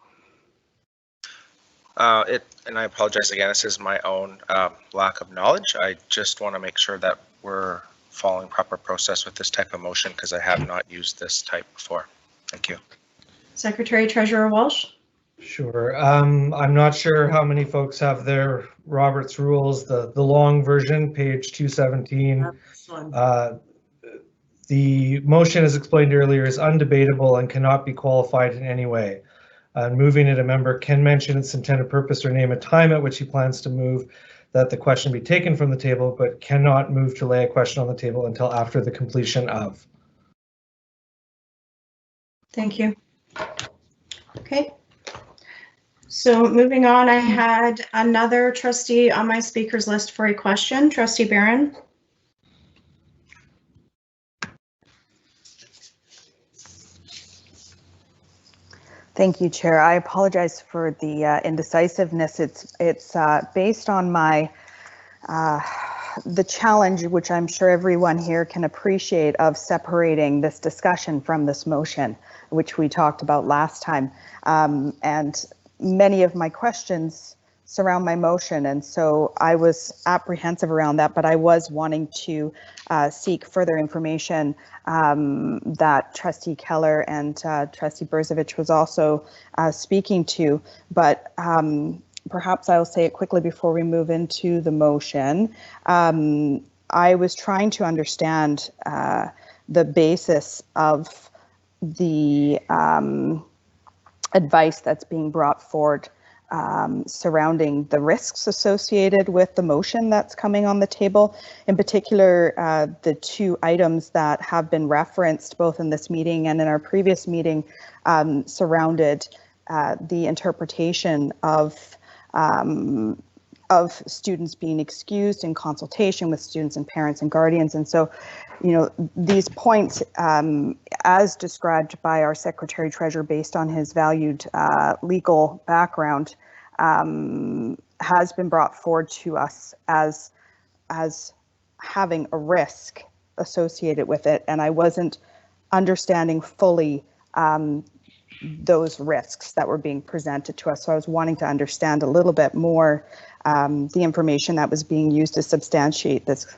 [SPEAKER 5] And I apologize again, this is my own lack of knowledge. I just want to make sure that we're following proper process with this type of motion because I have not used this type before. Thank you.
[SPEAKER 1] Secretary Treasurer Walsh.
[SPEAKER 9] Sure. I'm not sure how many folks have their Robert's Rules, the long version, page 217. The motion, as explained earlier, is undebatable and cannot be qualified in any way. Moving it, a member can mention its intended purpose or name a time at which he plans to move that the question be taken from the table, but cannot move to lay a question on the table until after the completion of.
[SPEAKER 1] Thank you. Okay. So moving on, I had another trustee on my speakers list for a question. Trustee Barron.
[SPEAKER 10] Thank you, Chair. I apologize for the indecisiveness. It's based on my the challenge, which I'm sure everyone here can appreciate, of separating this discussion from this motion, which we talked about last time. And many of my questions surround my motion, and so I was apprehensive around that, but I was wanting to seek further information that Trustee Keller and Trustee Berzovich was also speaking to, but perhaps I'll say it quickly before we move into the motion. I was trying to understand the basis of the advice that's being brought forward surrounding the risks associated with the motion that's coming on the table. In particular, the two items that have been referenced both in this meeting and in our previous meeting surrounded the interpretation of students being excused in consultation with students and parents and guardians. And so, you know, these points, as described by our Secretary Treasurer based on his valued legal background, has been brought forward to us as having a risk associated with it. And I wasn't understanding fully those risks that were being presented to us. So I was wanting to understand a little bit more the information that was being used to substantiate this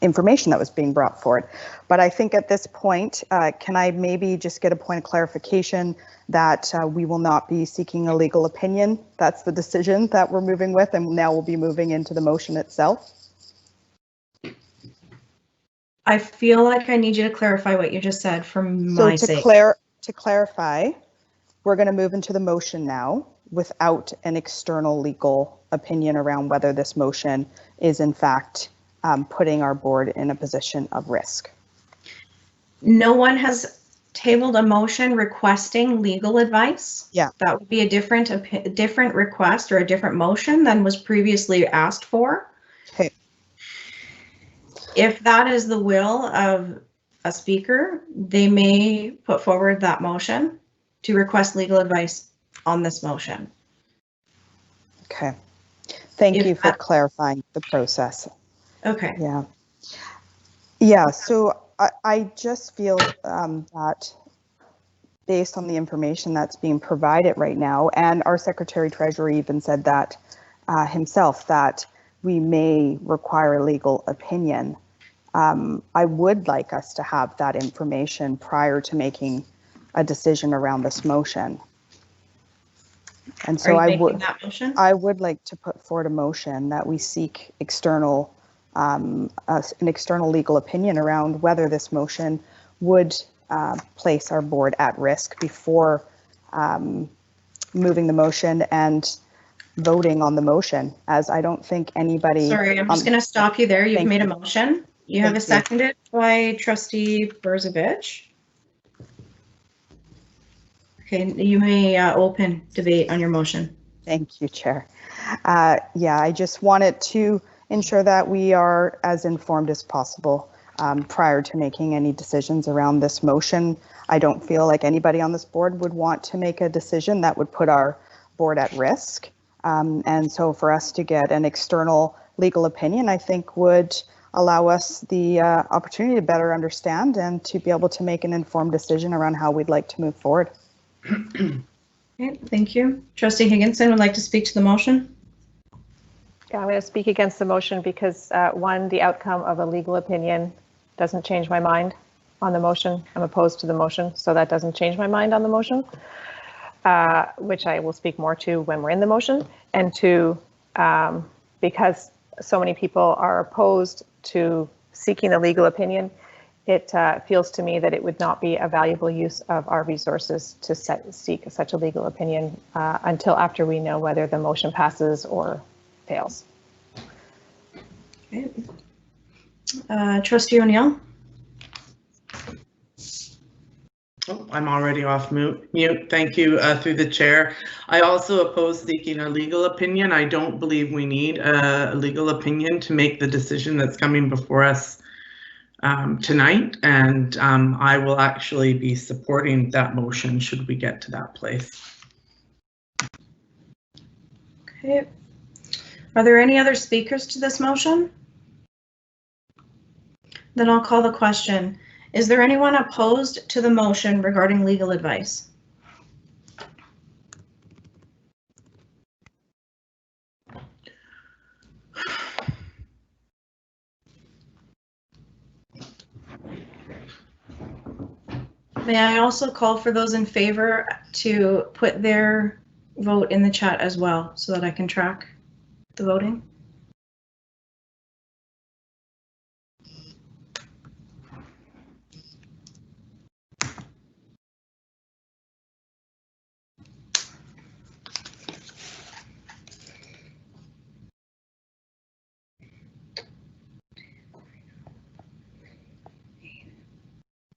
[SPEAKER 10] information that was being brought forward. But I think at this point, can I maybe just get a point of clarification that we will not be seeking a legal opinion? That's the decision that we're moving with, and now we'll be moving into the motion itself.
[SPEAKER 1] I feel like I need you to clarify what you just said for my sake.
[SPEAKER 10] To clarify, we're going to move into the motion now without an external legal opinion around whether this motion is in fact putting our board in a position of risk.
[SPEAKER 1] No one has tabled a motion requesting legal advice.
[SPEAKER 10] Yeah.
[SPEAKER 1] That would be a different request or a different motion than was previously asked for.
[SPEAKER 10] Okay.
[SPEAKER 1] If that is the will of a speaker, they may put forward that motion to request legal advice on this motion.
[SPEAKER 10] Okay. Thank you for clarifying the process.
[SPEAKER 1] Okay.
[SPEAKER 10] Yeah. Yeah, so I just feel that based on the information that's being provided right now, and our Secretary Treasurer even said that himself, that we may require a legal opinion. I would like us to have that information prior to making a decision around this motion. And so I would like to put forward a motion that we seek external, an external legal opinion around whether this motion would place our board at risk before moving the motion and voting on the motion, as I don't think anybody.
[SPEAKER 1] Sorry, I'm just going to stop you there. You've made a motion. You have a
[SPEAKER 10] Thank
[SPEAKER 1] seconded by Trustee Burzovich. Okay, you may open debate on your motion.
[SPEAKER 10] Thank you, Chair. Yeah, I just wanted to ensure that we are as informed as possible prior to making any decisions around this motion. I don't feel like anybody on this board would want to make a decision that would put our board at risk. And so for us to get an external legal opinion, I think would allow us the opportunity to better understand and to be able to make an informed decision around how we'd like to move forward.
[SPEAKER 1] Okay, thank you. Trustee Higginson would like to speak to the motion.
[SPEAKER 2] Yeah, I'm going to speak against the motion because one, the outcome of a legal opinion doesn't change my mind on the motion. I'm opposed to the motion, so that doesn't change my mind on the motion, which I will speak more to when we're in the motion. And two, because so many people are opposed to seeking the legal opinion, it feels to me that it would not be a valuable use of our resources to seek such a legal opinion until after we know whether the motion passes or fails.
[SPEAKER 1] Okay. Trustee O'Neill.
[SPEAKER 4] Oh, I'm already off mute. Thank you, through the chair. I also oppose seeking a legal opinion. I don't believe we need a legal opinion to make the decision that's coming before us tonight, and I will actually be supporting that motion should we get to that place.
[SPEAKER 1] Okay. Are there any other speakers to this motion? Then I'll call the question. Is there anyone opposed to the motion regarding legal advice? May I also call for those in favor to put their vote in the chat as well so that I can track the voting?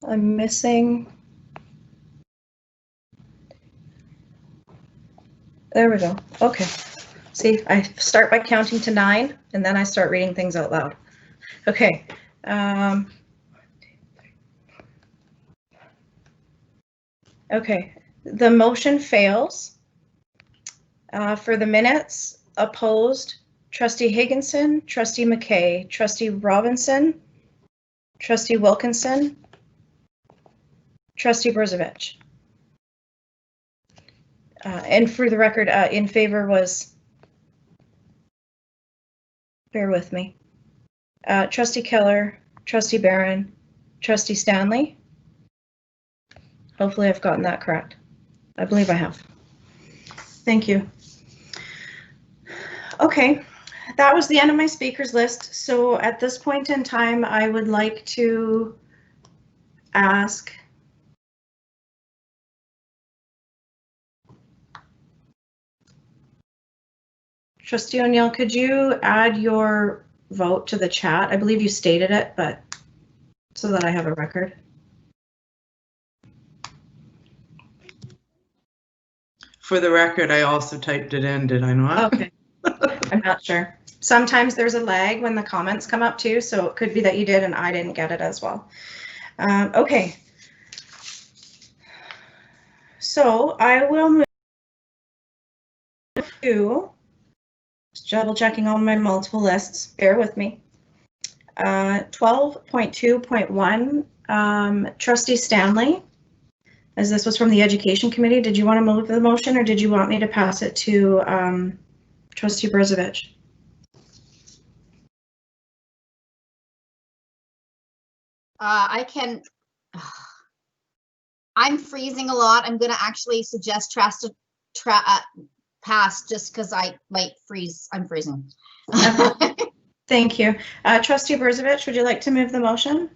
[SPEAKER 1] I'm missing. There we go. Okay. See, I start by counting to 9 and then I start reading things out loud. Okay. Okay. The motion fails. For the minutes, opposed, Trustee Higginson, Trustee McKay, Trustee Robinson, Trustee Wilkinson, Trustee Burzovich. And for the record, in favor was, bear with me, Trustee Keller, Trustee Barron, Trustee Stanley. Hopefully I've gotten that correct. I believe I have. Thank you. Okay, that was the end of my speakers list. So at this point in time, I would like to ask Trustee O'Neill, could you add your vote to the chat? I believe you stated it, but so that I have a record.
[SPEAKER 4] For the record, I also typed it in, did I not?
[SPEAKER 1] Okay. I'm not sure. Sometimes there's a lag when the comments come up too, so it could be that you did and I didn't get it as well. Okay. So I will move to, just double checking all my multiple lists, bear with me. 12.2.1, Trustee Stanley, as this was from the Education Committee, did you want to move the motion or did you want me to pass it to Trustee Brzovic?
[SPEAKER 8] I can, I'm freezing a lot. I'm gonna actually suggest pass just because I might freeze. I'm freezing.
[SPEAKER 1] Thank you. Trustee Brzovic, would you like to move the motion?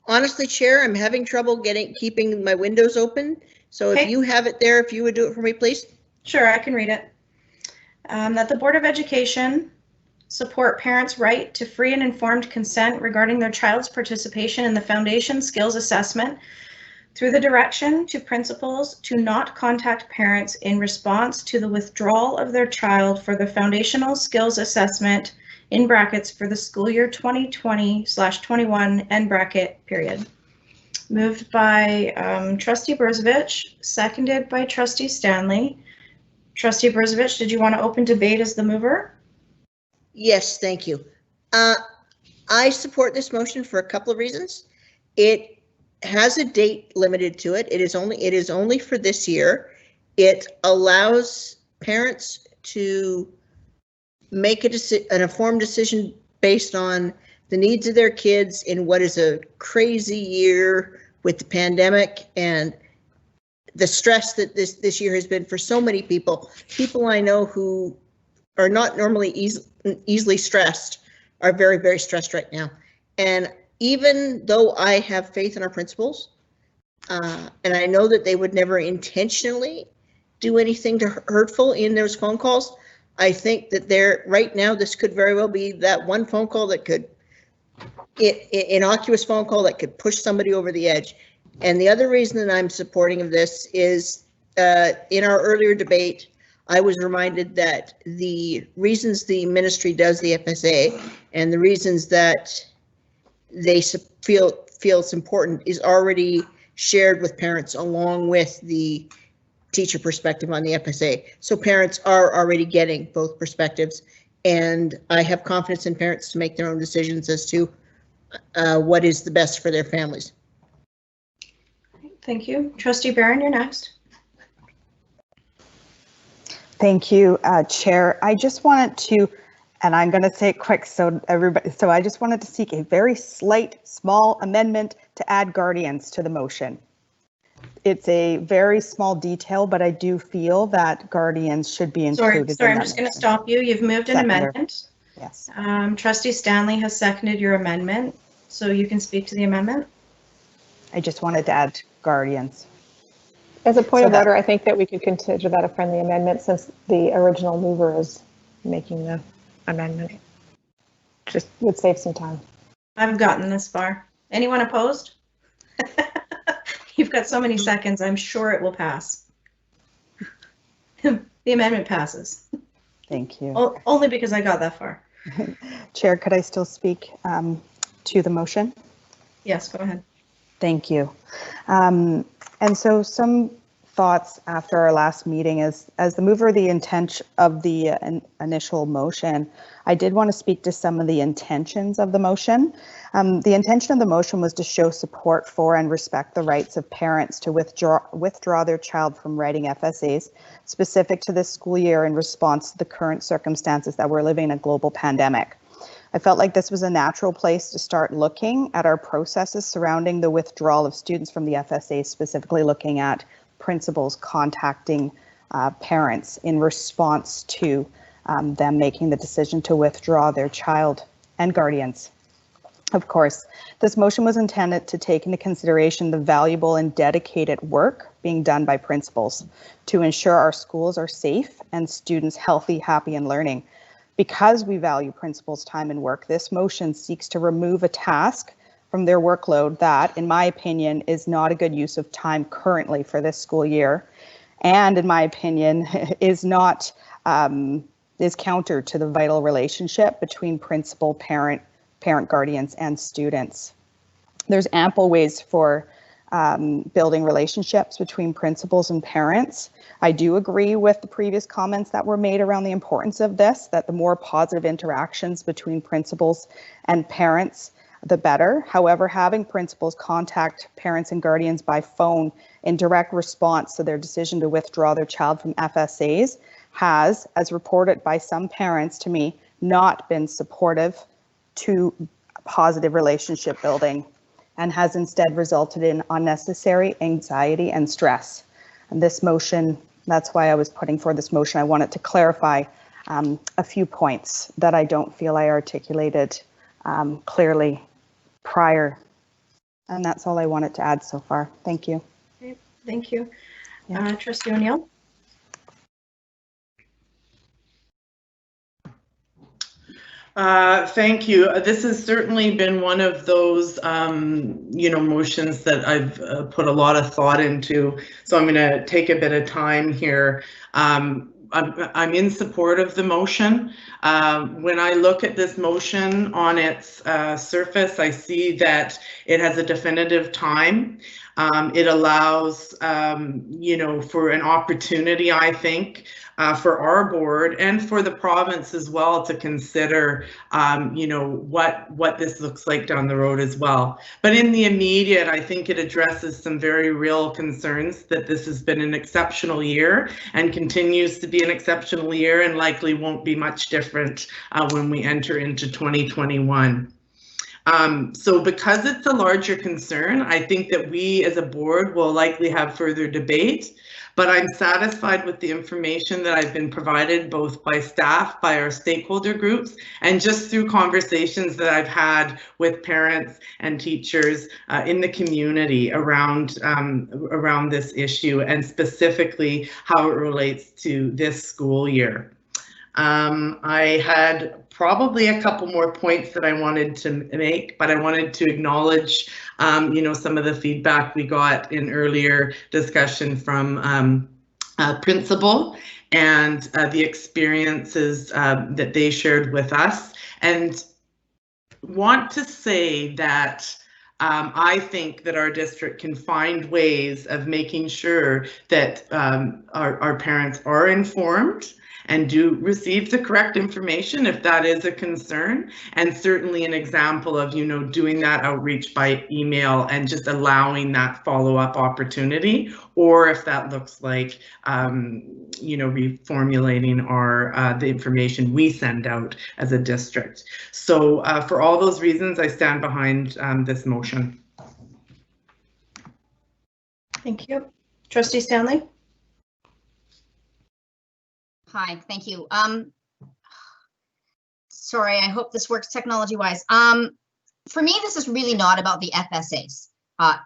[SPEAKER 3] Honestly, Chair, I'm having trouble keeping my windows open. So
[SPEAKER 1] Okay.
[SPEAKER 3] if you have it there, if you would do it for me, please.
[SPEAKER 1] Sure, I can read it. That the Board of Education support parents' right to free and informed consent regarding their child's participation in the Foundation Skills Assessment through the direction to principals to not contact parents in response to the withdrawal of their child for the Foundational Skills Assessment in brackets for the school year 2020/21 end bracket period. Moved by Trustee Brzovic, seconded by Trustee Stanley. Trustee Brzovic, did you want to open debate as the mover?
[SPEAKER 3] Yes, thank you. I support this motion for a couple of reasons. It has a date limited to it. It is only for this year. It allows parents to make an informed decision based on the needs of their kids in what is a crazy year with the pandemic and the stress that this year has been for so many people. People I know who are not normally easily stressed are very, very stressed right now. And even though I have faith in our principals, and I know that they would never intentionally do anything hurtful in those phone calls, I think that right now this could very well be that one phone call that could, innocuous phone call that could push somebody over the edge. And the other reason that I'm supporting of this is in our earlier debate, I was reminded that the reasons the ministry does the FSA and the reasons that they feel it's important is already shared with parents along with the teacher perspective on the FSA. So parents are already getting both perspectives, and I have confidence in parents to make their own decisions as to what is the best for their families.
[SPEAKER 1] Thank you. Trustee Barron, you're next.
[SPEAKER 10] Thank you, Chair. I just wanted to, and I'm going to say it quick so everybody, so I just wanted to seek a very slight, small amendment to add guardians to the motion. It's a very small detail, but I do feel that guardians should be included.
[SPEAKER 1] Sorry, I'm just going to stop you. You've moved an amendment.
[SPEAKER 10] Yes.
[SPEAKER 1] Trustee Stanley has seconded your amendment, so you can speak to the amendment.
[SPEAKER 10] I just wanted to add guardians.
[SPEAKER 2] As a point of order, I think that we could consider that a friendly amendment since the original mover is making the amendment. Just would save some time.
[SPEAKER 1] I've gotten this far. Anyone opposed? You've got so many seconds. I'm sure it will pass. The amendment passes.
[SPEAKER 10] Thank you.
[SPEAKER 1] Only because I got that far.
[SPEAKER 10] Chair, could I still speak to the motion?
[SPEAKER 1] Yes, go ahead.
[SPEAKER 10] Thank you. And so some thoughts after our last meeting as the mover of the intent of the initial motion, I did want to speak to some of the intentions of the motion. The intention of the motion was to show support for and respect the rights of parents to withdraw their child from writing FSAs specific to this school year in response to the current circumstances that we're living in a global pandemic. I felt like this was a natural place to start looking at our processes surrounding the withdrawal of students from the FSA, specifically looking at principals contacting parents in response to them making the decision to withdraw their child and guardians. Of course, this motion was intended to take into consideration the valuable and dedicated work being done by principals to ensure our schools are safe and students healthy, happy, and learning. Because we value principals' time and work, this motion seeks to remove a task from their workload that, in my opinion, is not a good use of time currently for this school year, and in my opinion, is counter to the vital relationship between principal, parent, guardians, and students. There's ample ways for building relationships between principals and parents. I do agree with the previous comments that were made around the importance of this, that the more positive interactions between principals and parents, the better. However, having principals contact parents and guardians by phone in direct response to their decision to withdraw their child from FSAs has, as reported by some parents to me, not been supportive to positive relationship building, and has instead resulted in unnecessary anxiety and stress. And this motion, that's why I was putting forward this motion. I wanted to clarify a few points that I don't feel I articulated clearly prior. And that's all I wanted to add so far. Thank you.
[SPEAKER 1] Okay, thank you. Trustee O'Neill?
[SPEAKER 4] Thank you. This has certainly been one of those, motions that I've put a lot of thought into. So I'm going to take a bit of time here. I'm in support of the motion. When I look at this motion on its surface, I see that it has a definitive time. It allows, for an opportunity, I think, for our board and for the province as well to consider, what this looks like down the road as well. But in the immediate, I think it addresses some very real concerns that this has been an exceptional year and continues to be an exceptional year and likely won't be much different when we enter into 2021. So because it's a larger concern, I think that we as a board will likely have further debate, but I'm satisfied with the information that I've been provided both by staff, by our stakeholder groups, and just through conversations that I've had with parents and teachers in the community around this issue and specifically how it relates to this school year. I had probably a couple more points that I wanted to make, but I wanted to acknowledge, some of the feedback we got in earlier discussion from principal and the experiences that they shared with us, and want to say that I think that our district can find ways of making sure that our parents are informed and do receive the correct information if that is a concern, and certainly an example of, doing that outreach by email and just allowing that follow-up opportunity, or if that looks like, reformulating the information we send out as a district. So for all those reasons, I stand behind this motion.
[SPEAKER 1] Thank you. Trustee Stanley?
[SPEAKER 8] Hi, thank you. Sorry, I hope this works technology-wise. For me, this is really not about the FSAs.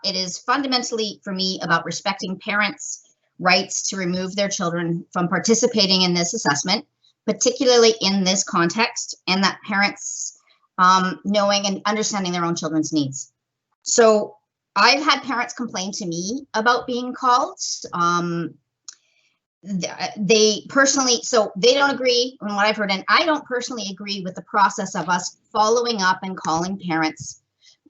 [SPEAKER 8] It is fundamentally, for me, about respecting parents' rights to remove their children from participating in this assessment, particularly in this context, and that parents knowing and understanding their own children's needs. So I've had parents complain to me about being called. They personally, so they don't agree on what I've heard, and I don't personally agree with the process of us following up and calling parents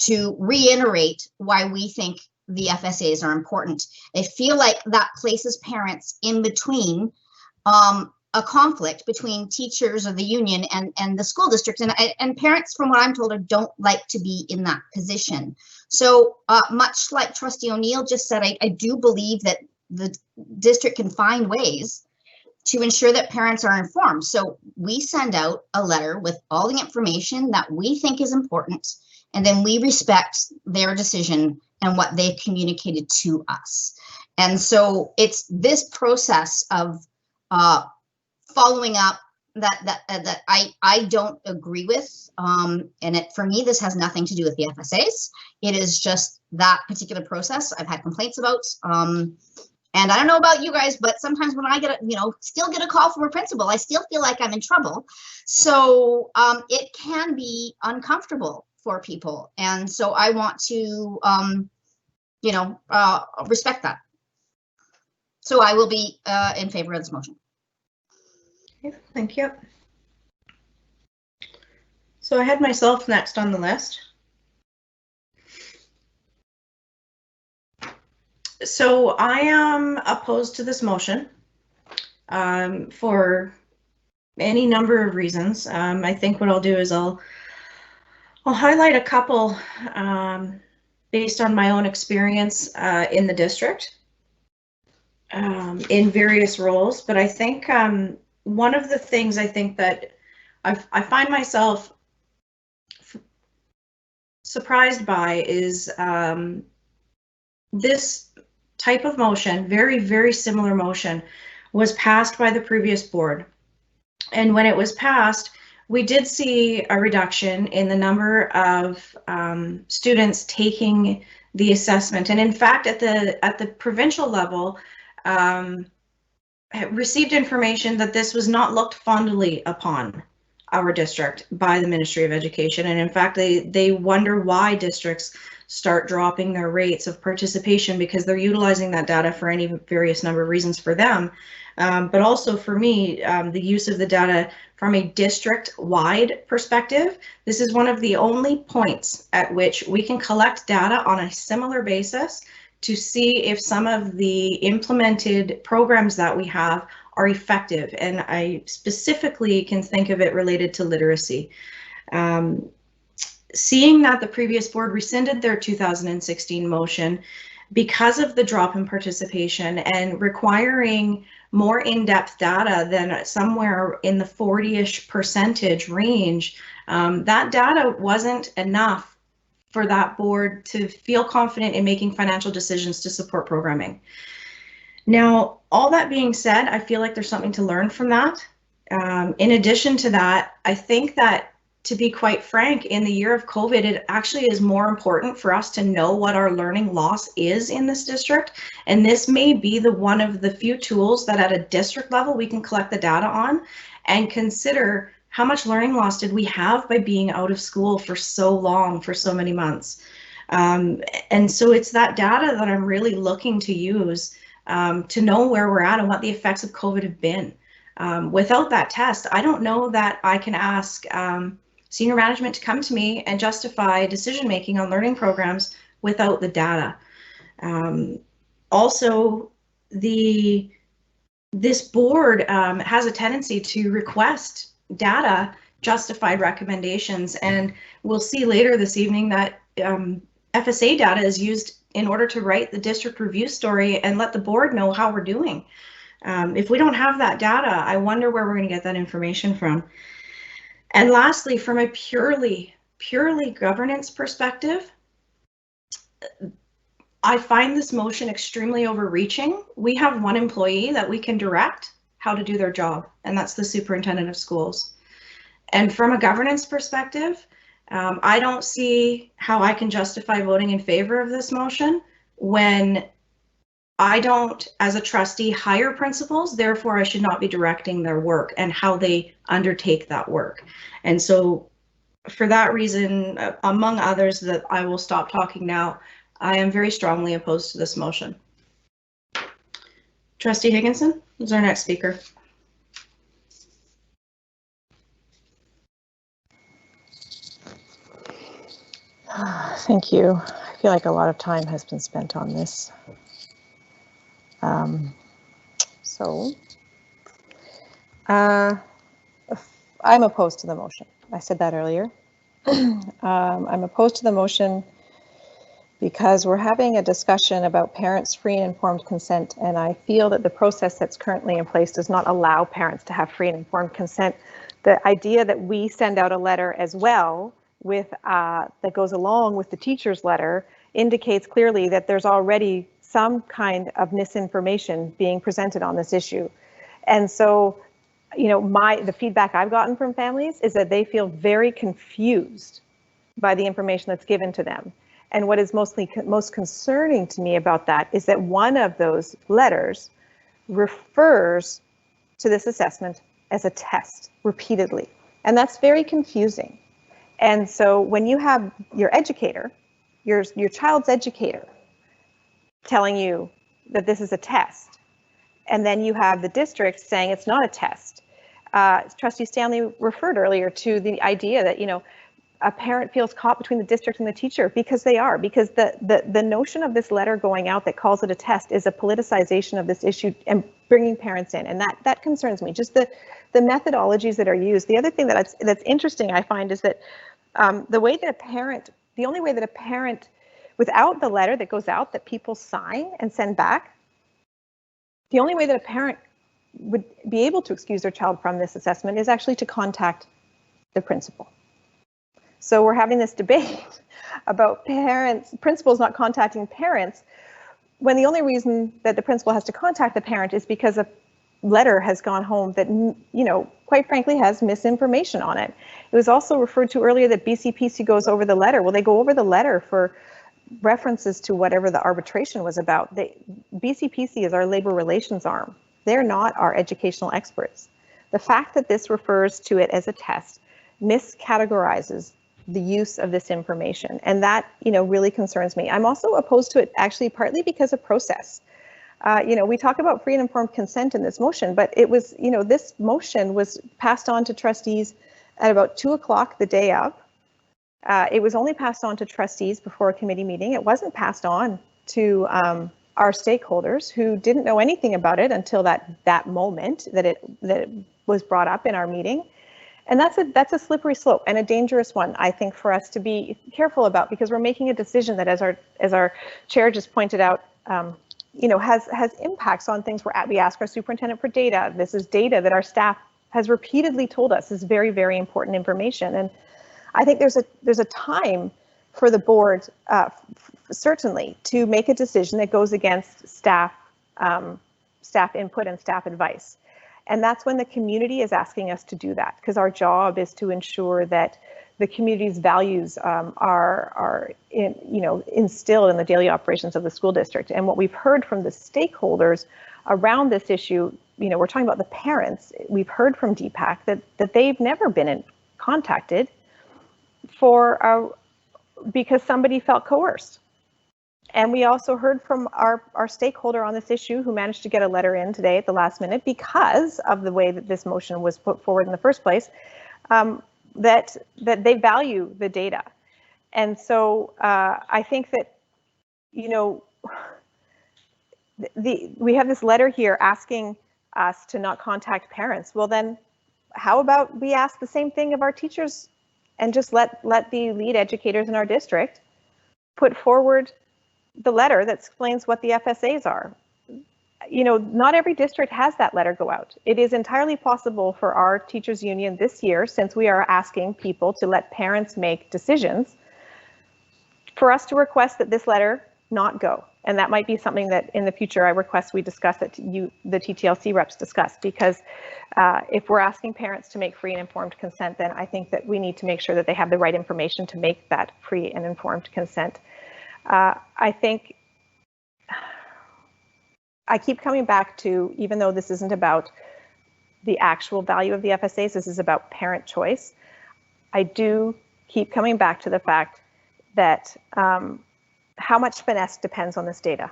[SPEAKER 8] to reiterate why we think the FSAs are important. I feel like that places parents in between a conflict between teachers of the union and the school districts, and parents, from what I'm told, don't like to be in that position. So much like Trustee O'Neill just said, I do believe that the district can find ways to ensure that parents are informed. So we send out a letter with all the information that we think is important, and then we respect their decision and what they communicated to us. And so it's this process of following up that I don't agree with. And for me, this has nothing to do with the FSAs. It is just that particular process I've had complaints about. And I don't know about you guys, but sometimes when I still get a call from a principal, I still feel like I'm in trouble. So it can be uncomfortable for people. And so I want to, respect that. So I will be in favor of this motion.
[SPEAKER 1] Okay, thank you. So I had myself next on the list. So I am opposed to this motion for any number of reasons. I think what I'll do is I'll highlight a couple based on my own experience in the district in various roles. But I think one of the things I think that I find myself surprised by is this type of motion, very, very similar motion, was passed by the previous board. And when it was passed, we did see a reduction in the number of students taking the assessment. And in fact, at the provincial level, received information that this was not looked fondly upon our district by the Ministry of Education. And in fact, they wonder why districts start dropping their rates of participation, because they're utilizing that data for any various number of reasons for them. But also for me, the use of the data from a district-wide perspective, this is one of the only points at which we can collect data on a similar basis to see if some of the implemented programs that we have are effective. And I specifically can think of it related to literacy. Seeing that the previous board rescinded their 2016 motion because of the drop in participation and requiring more in-depth data than somewhere in the 40-ish% range, that data wasn't enough for that board to feel confident in making financial decisions to support programming. Now, all that being said, I feel like there's something to learn from that. In addition to that, I think that, to be quite frank, in the year of COVID, it actually is more important for us to know what our learning loss is in this district. And this may be one of the few tools that at a district level we can collect the data on and consider how much learning loss did we have by being out of school for so long, for so many months. And so it's that data that I'm really looking to use to know where we're at and what the effects of COVID have been. Without that test, I don't know that I can ask senior management to come to me and justify decision-making on learning programs without the data. Also, this board has a tendency to request data justified recommendations, and we'll see later this evening that FSA data is used in order to write the district review story and let the board know how we're doing. If we don't have that data, I wonder where we're going to get that information from. And lastly, from a purely governance perspective, I find this motion extremely overreaching. We have one employee that we can direct how to do their job, and that's the superintendent of schools. And from a governance perspective, I don't see how I can justify voting in favor of this motion when I don't, as a trustee, hire principals, therefore I should not be directing their work and how they undertake that work. And so for that reason, among others that I will stop talking now, I am very strongly opposed to this motion. Trustee Higginson is our next speaker.
[SPEAKER 2] Thank you. I feel like a lot of time has been spent on this. I'm opposed to the motion. I said that earlier. I'm opposed to the motion because we're having a discussion about parents' free and informed consent, and I feel that the process that's currently in place does not allow parents to have free and informed consent. The idea that we send out a letter as well with that goes along with the teacher's letter indicates clearly that there's already some kind of misinformation being presented on this issue. And so, you know, the feedback I've gotten from families is that they feel very confused by the information that's given to them. And what is most concerning to me about that is that one of those letters refers to this assessment as a test repeatedly. And that's very confusing. And so when you have your educator, your child's educator, telling you that this is a test, and then you have the district saying it's not a test. Trustee Stanley referred earlier to the idea that, you know, a parent feels caught between the district and the teacher, because they are, because the notion of this letter going out that calls it a test is a politicization of this issue and bringing parents in, and that concerns me. Just the methodologies that are used. The other thing that's interesting, I find, is that the only way that a parent, without the letter that goes out that people sign and send back, the only way that a parent would be able to excuse their child from this assessment is actually to contact the principal. So we're having this debate about principals not contacting parents, when the only reason that the principal has to contact the parent is because a letter has gone home that, you know, quite frankly, has misinformation on it. It was also referred to earlier that BCPC goes over the letter. Well, they go over the letter for references to whatever the arbitration was about. BCPC is our labor relations arm. They're not our educational experts. The fact that this refers to it as a test miscategorizes the use of this information, and that, you know, really concerns me. I'm also opposed to it, actually, partly because of process. You know, we talk about free and informed consent in this motion, but it was, you know, this motion was passed on to trustees at about 2 o'clock the day of. It was only passed on to trustees before a committee meeting. It wasn't passed on to our stakeholders, who didn't know anything about it until that moment that it was brought up in our meeting. And that's a slippery slope and a dangerous one, I think, for us to be careful about, because we're making a decision that, as our chair just pointed out, you know, has impacts on things. We ask our superintendent for data. This is data that our staff has repeatedly told us is very, very important information. And I think there's a time for the board, certainly, to make a decision that goes against staff input and staff advice. And that's when the community is asking us to do that, because our job is to ensure that the community's values are instilled in the daily operations of the school district. And what we've heard from the stakeholders around this issue, you know, we're talking about the parents. We've heard from DPAC that they've never been contacted because somebody felt coerced. And we also heard from our stakeholder on this issue, who managed to get a letter in today at the last minute because of the way that this motion was put forward in the first place, that they value the data. And so I think that, you know, we have this letter here asking us to not contact parents. Well, then how about we ask the same thing of our teachers, and just let the lead educators in our district put forward the letter that explains what the FSAs are. You know, not every district has that letter go out. It is entirely possible for our teachers union this year, since we are asking people to let parents make decisions, for us to request that this letter not go. And that might be something that in the future I request we discuss, that the TTLC reps discuss, because if we're asking parents to make free and informed consent, then I think that we need to make sure that they have the right information to make that free and informed consent. I think I keep coming back to, even though this isn't about the actual value of the FSAs, this is about parent choice. I do keep coming back to the fact that how much finesse depends on this data.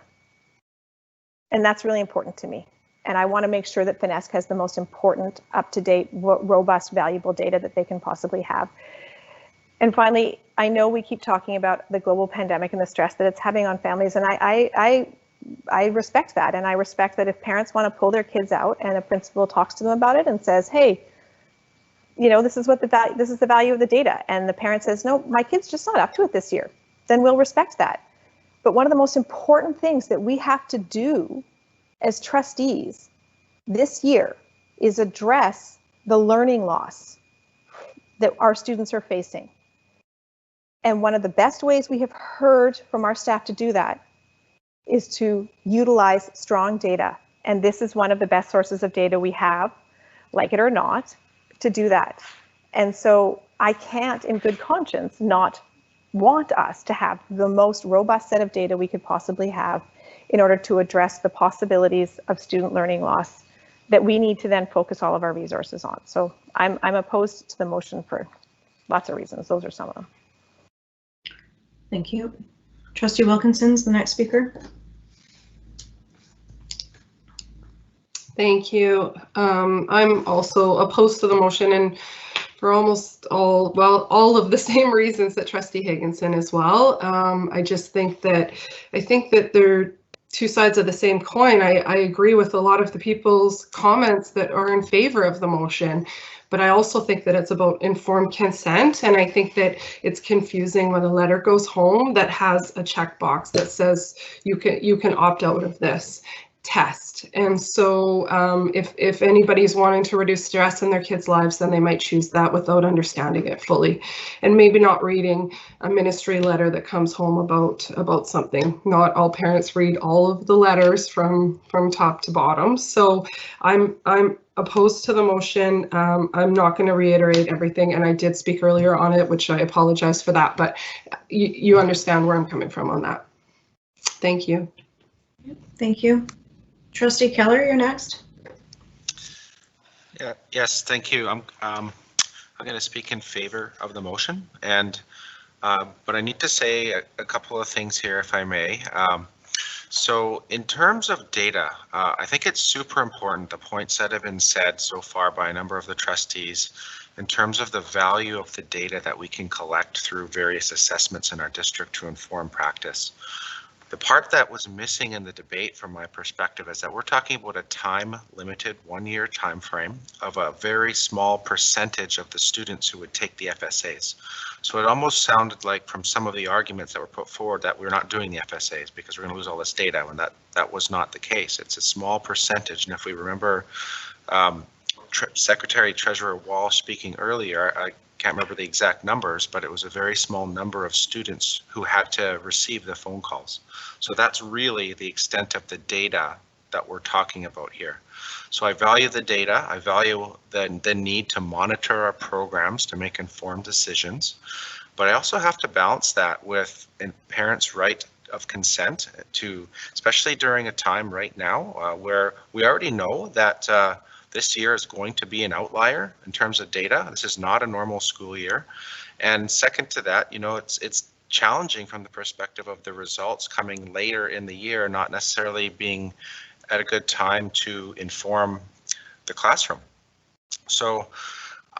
[SPEAKER 2] And that's really important to me. And I want to make sure that finesse has the most important, up-to-date, robust, valuable data that they can possibly have. And finally, I know we keep talking about the global pandemic and the stress that it's having on families, and I respect that. And I respect that if parents want to pull their kids out and a principal talks to them about it and says, hey, you know, this is the value of the data, and the parent says, no, my kid's just not up to it this year, then we'll respect that. But one of the most important things that we have to do as trustees this year is address the learning loss that our students are facing. And one of the best ways we have heard from our staff to do that is to utilize strong data. And this is one of the best sources of data we have, like it or not, to do that. And so I can't in good conscience not want us to have the most robust set of data we could possibly have in order to address the possibilities of student learning loss that we need to then focus all of our resources on. So I'm opposed to the motion for lots of reasons. Those are some of them.
[SPEAKER 1] Thank you. Trustee Wilkinson's the next speaker.
[SPEAKER 12] Thank you. I'm also opposed to the motion, and for almost all of the same reasons that Trustee Higginson as well. I think that they're two sides of the same coin. I agree with a lot of the people's comments that are in favor of the motion, but I also think that it's about informed consent, and I think that it's confusing when a letter goes home that has a checkbox that says you can opt out of this test. And so if anybody's wanting to reduce stress in their kids' lives, then they might choose that without understanding it fully, and maybe not reading a ministry letter that comes home about something. Not all parents read all of the letters from top to bottom. So I'm opposed to the motion. I'm not going to reiterate everything, and I did speak earlier on it, which I apologize for that, but you understand where I'm coming from on that. Thank you.
[SPEAKER 1] Thank you. Trustee Keller, you're next.
[SPEAKER 5] Yeah, yes, thank you. I'm going to speak in favor of the motion, and but I need to say a couple of things here, if I may. So in terms of data, I think it's super important, the points that have been said so far by a number of the trustees in terms of the value of the data that we can collect through various assessments in our district to inform practice. The part that was missing in the debate from my perspective is that we're talking about a time-limited 1-year time frame of a very small percentage of the students who would take the FSAs. So it almost sounded like from some of the arguments that were put forward that we're not doing the FSAs because we're going to lose all this data, when that was not the case. It's a small percentage, and if we remember Secretary Treasurer Walsh speaking earlier, I can't remember the exact numbers, but it was a very small number of students who had to receive the phone calls. So that's really the extent of the data that we're talking about here. So I value the data. I value the need to monitor our programs to make informed decisions. But I also have to balance that with parents' right of consent to, especially during a time right now where we already know that this year is going to be an outlier in terms of data. This is not a normal school year. And second to that, you know, it's challenging from the perspective of the results coming later in the year, not necessarily being at a good time to inform the classroom. So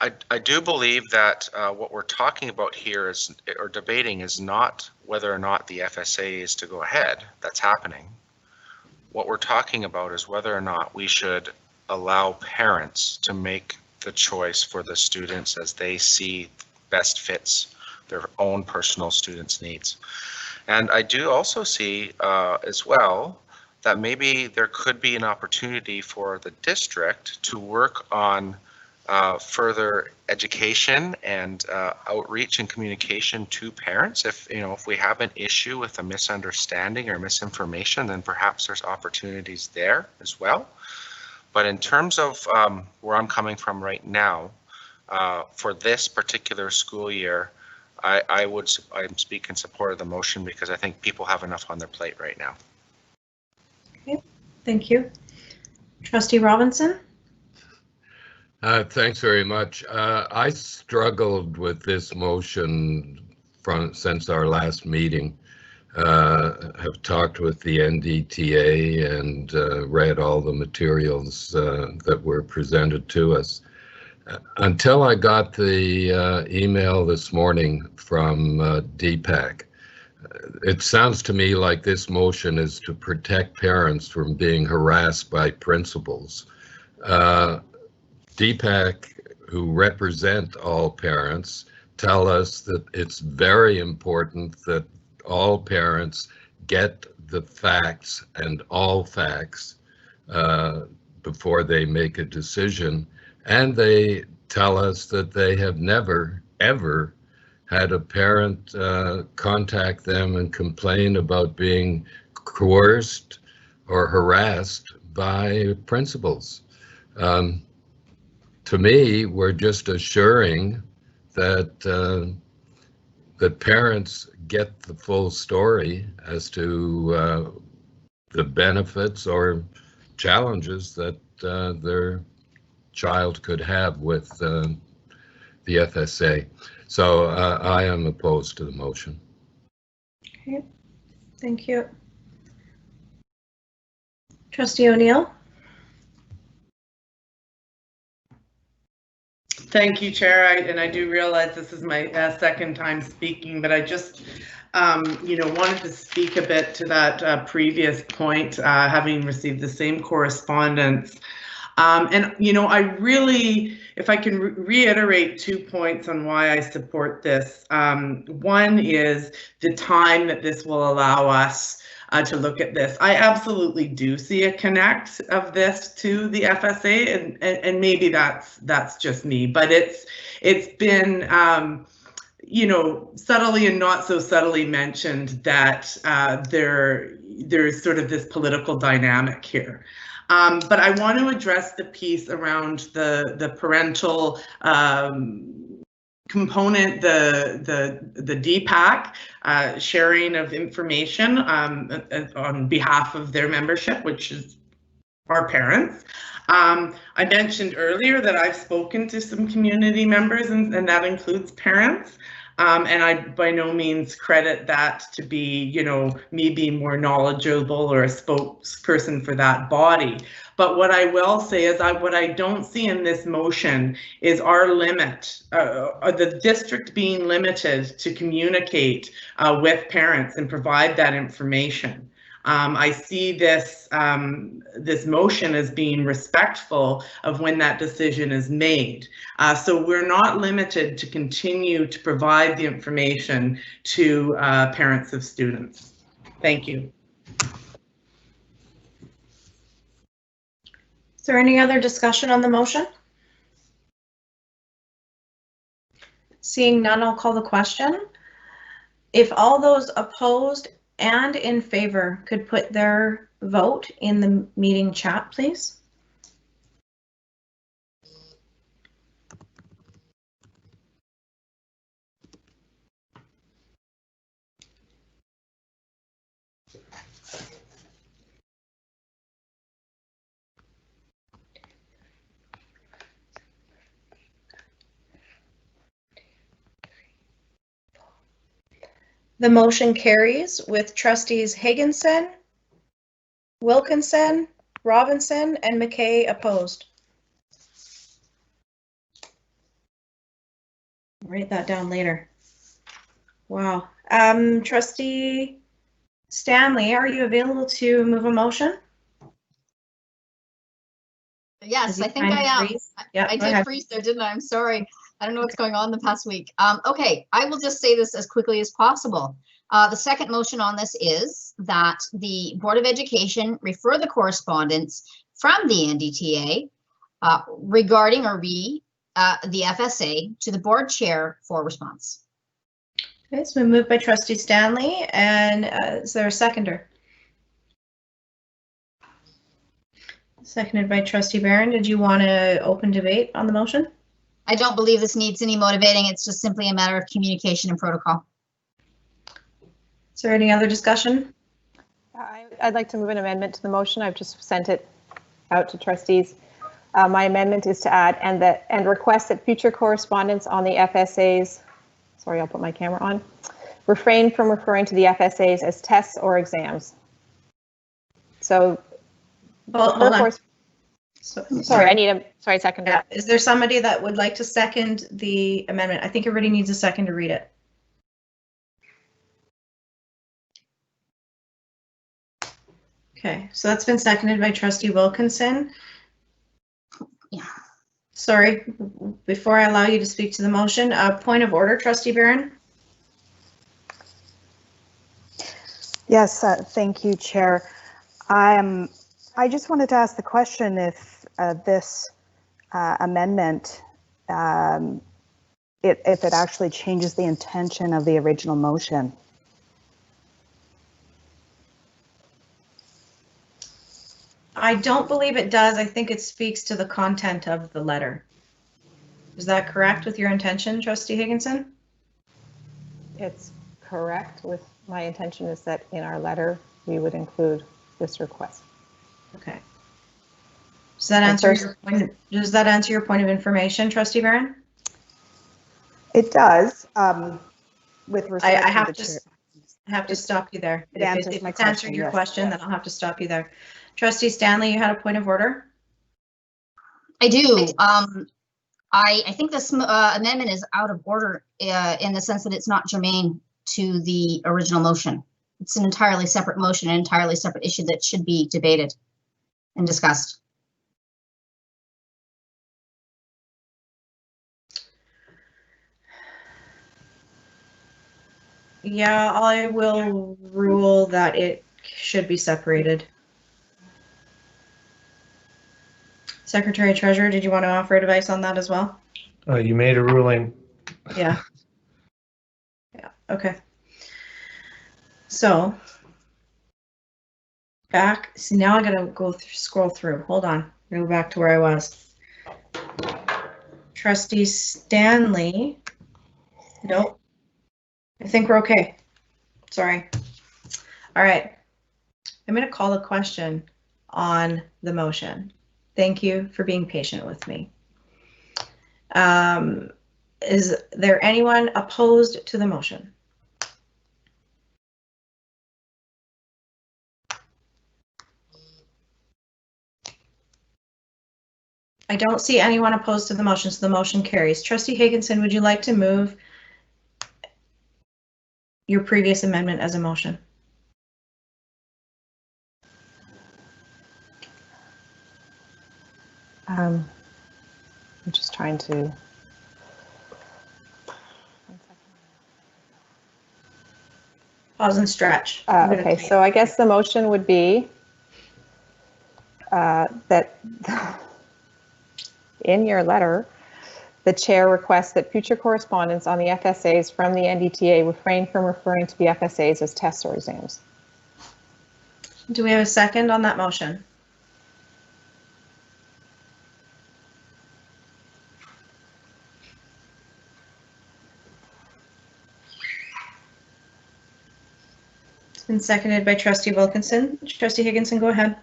[SPEAKER 5] I do believe that what we're talking about here is, or debating, is not whether or not the FSA is to go ahead. That's happening. What we're talking about is whether or not we should allow parents to make the choice for the students as they see best fits their own personal students' needs. And I do also see as well that maybe there could be an opportunity for the district to work on further education and outreach and communication to parents. If we have an issue with a misunderstanding or misinformation, then perhaps there's opportunities there as well. But in terms of where I'm coming from right now, for this particular school year, I'm speaking in support of the motion because I think people have enough on their plate right now.
[SPEAKER 1] Okay, thank you. Trustee Robinson?
[SPEAKER 11] Thanks very much. I struggled with this motion since our last meeting. Have talked with the NDTA and read all the materials that were presented to us. Until I got the email this morning from DPAC, it sounds to me like this motion is to protect parents from being harassed by principals. DPAC, who represent all parents, tell us that it's very important that all parents get the facts and all facts before they make a decision. And they tell us that they have never, ever had a parent contact them and complain about being coerced or harassed by principals. To me, we're just assuring that that parents get the full story as to the benefits or challenges that their child could have with the FSA. So I am opposed to the motion.
[SPEAKER 1] Okay, thank you. Trustee O'Neill?
[SPEAKER 4] Thank you, Chair. And I do realize this is my second time speaking, but I just, wanted to speak a bit to that previous point, having received the same correspondence. I really, if I can reiterate 2 points on why I support this. One is the time that this will allow us to look at this. I absolutely do see a connect of this to the FSA, and maybe that's just me, but it's been subtly and not so subtly mentioned that there's sort of this political dynamic here. But I want to address the piece around the parental component, the DPAC sharing of information on behalf of their membership, which is our parents. I mentioned earlier that I've spoken to some community members, and that includes parents. And I by no means credit that to be, me being more knowledgeable or a spokesperson for that body. But what I will say is what I don't see in this motion is our limit, the district being limited to communicate with parents and provide that information. I see this motion as being respectful of when that decision is made. So we're not limited to continue to provide the information to parents of students. Thank you.
[SPEAKER 1] Is there any other discussion on the motion? Seeing none, I'll call the question. If all those opposed and in favor could put their vote in the meeting chat, please. The motion carries with trustees Higginson, Wilkinson, Robinson, and McKay opposed. Write that down later. Wow. Trustee Stanley, are you available to move a motion?
[SPEAKER 8] Yes, I think I am.
[SPEAKER 1] Yeah,
[SPEAKER 8] I did freeze there, didn't I? I'm sorry. I don't know what's going on the past week. Okay, I will just say this as quickly as possible. The second motion on this is that the Board of Education refer the correspondence from the NDTA regarding the FSA to the board chair for response.
[SPEAKER 1] Okay, so moved by Trustee Stanley, and is there a seconder? Seconded by Trustee Barron. Did you want to open debate on the motion?
[SPEAKER 8] I don't believe this needs any motivating. It's just simply a matter of communication and protocol.
[SPEAKER 1] Is there any other discussion?
[SPEAKER 2] I'd like to move an amendment to the motion. I've just sent it out to trustees. My amendment is to add and request that future correspondence on the FSAs, sorry, I'll put my camera on, refrain from referring to the FSAs as tests or exams. So,
[SPEAKER 1] hold on.
[SPEAKER 2] Sorry, second.
[SPEAKER 1] Yeah. Is there somebody that would like to second the amendment? I think everybody needs a second to read it. Okay, so that's been seconded by Trustee Wilkinson.
[SPEAKER 8] Yeah.
[SPEAKER 1] Sorry, before I allow you to speak to the motion, point of order, Trustee Barron.
[SPEAKER 10] Yes, thank you, Chair. I just wanted to ask the question if this amendment, if it actually changes the intention of the original motion.
[SPEAKER 1] I don't believe it does. I think it speaks to the content of the letter. Is that correct with your intention, Trustee Higginson?
[SPEAKER 2] It's correct. With my intention is that in our letter, we would include this request.
[SPEAKER 1] Okay. Does that answer your point? Does that answer your point of information, Trustee Barron?
[SPEAKER 10] It does. With respect
[SPEAKER 1] I have
[SPEAKER 10] to the
[SPEAKER 1] to.
[SPEAKER 10] chair.
[SPEAKER 1] I have to stop you there.
[SPEAKER 10] It answers
[SPEAKER 1] If
[SPEAKER 10] my
[SPEAKER 1] it's answering
[SPEAKER 10] question,
[SPEAKER 1] your
[SPEAKER 10] yes.
[SPEAKER 1] question, then I'll have to stop you there. Trustee Stanley, you had a point of order?
[SPEAKER 8] I do. I think this amendment is out of order in the sense that it's not germane to the original motion. It's an entirely separate motion, an entirely separate issue that should be debated and discussed.
[SPEAKER 1] Yeah, I will rule that it should be separated. Secretary Treasurer, did you want to offer advice on that as well?
[SPEAKER 9] You made a ruling.
[SPEAKER 1] Yeah. Yeah, okay. So back, see now I gotta go scroll through. Hold on, go back to where I was. Trustee Stanley. Nope. I think we're okay. Sorry. All right. I'm going to call a question on the motion. Thank you for being patient with me. Is there anyone opposed to the motion? I don't see anyone opposed to the motion, so the motion carries. Trustee Higginson, would you like to move your previous amendment as a motion?
[SPEAKER 2] I'm just trying to.
[SPEAKER 1] Pause and stretch.
[SPEAKER 2] Okay, so I guess the motion would be that in your letter, the chair requests that future correspondence on the FSAs from the NDTA refrain from referring to the FSAs as tests or exams.
[SPEAKER 1] Do we have a second on that motion? It's been seconded by Trustee Wilkinson. Trustee Higginson, go ahead.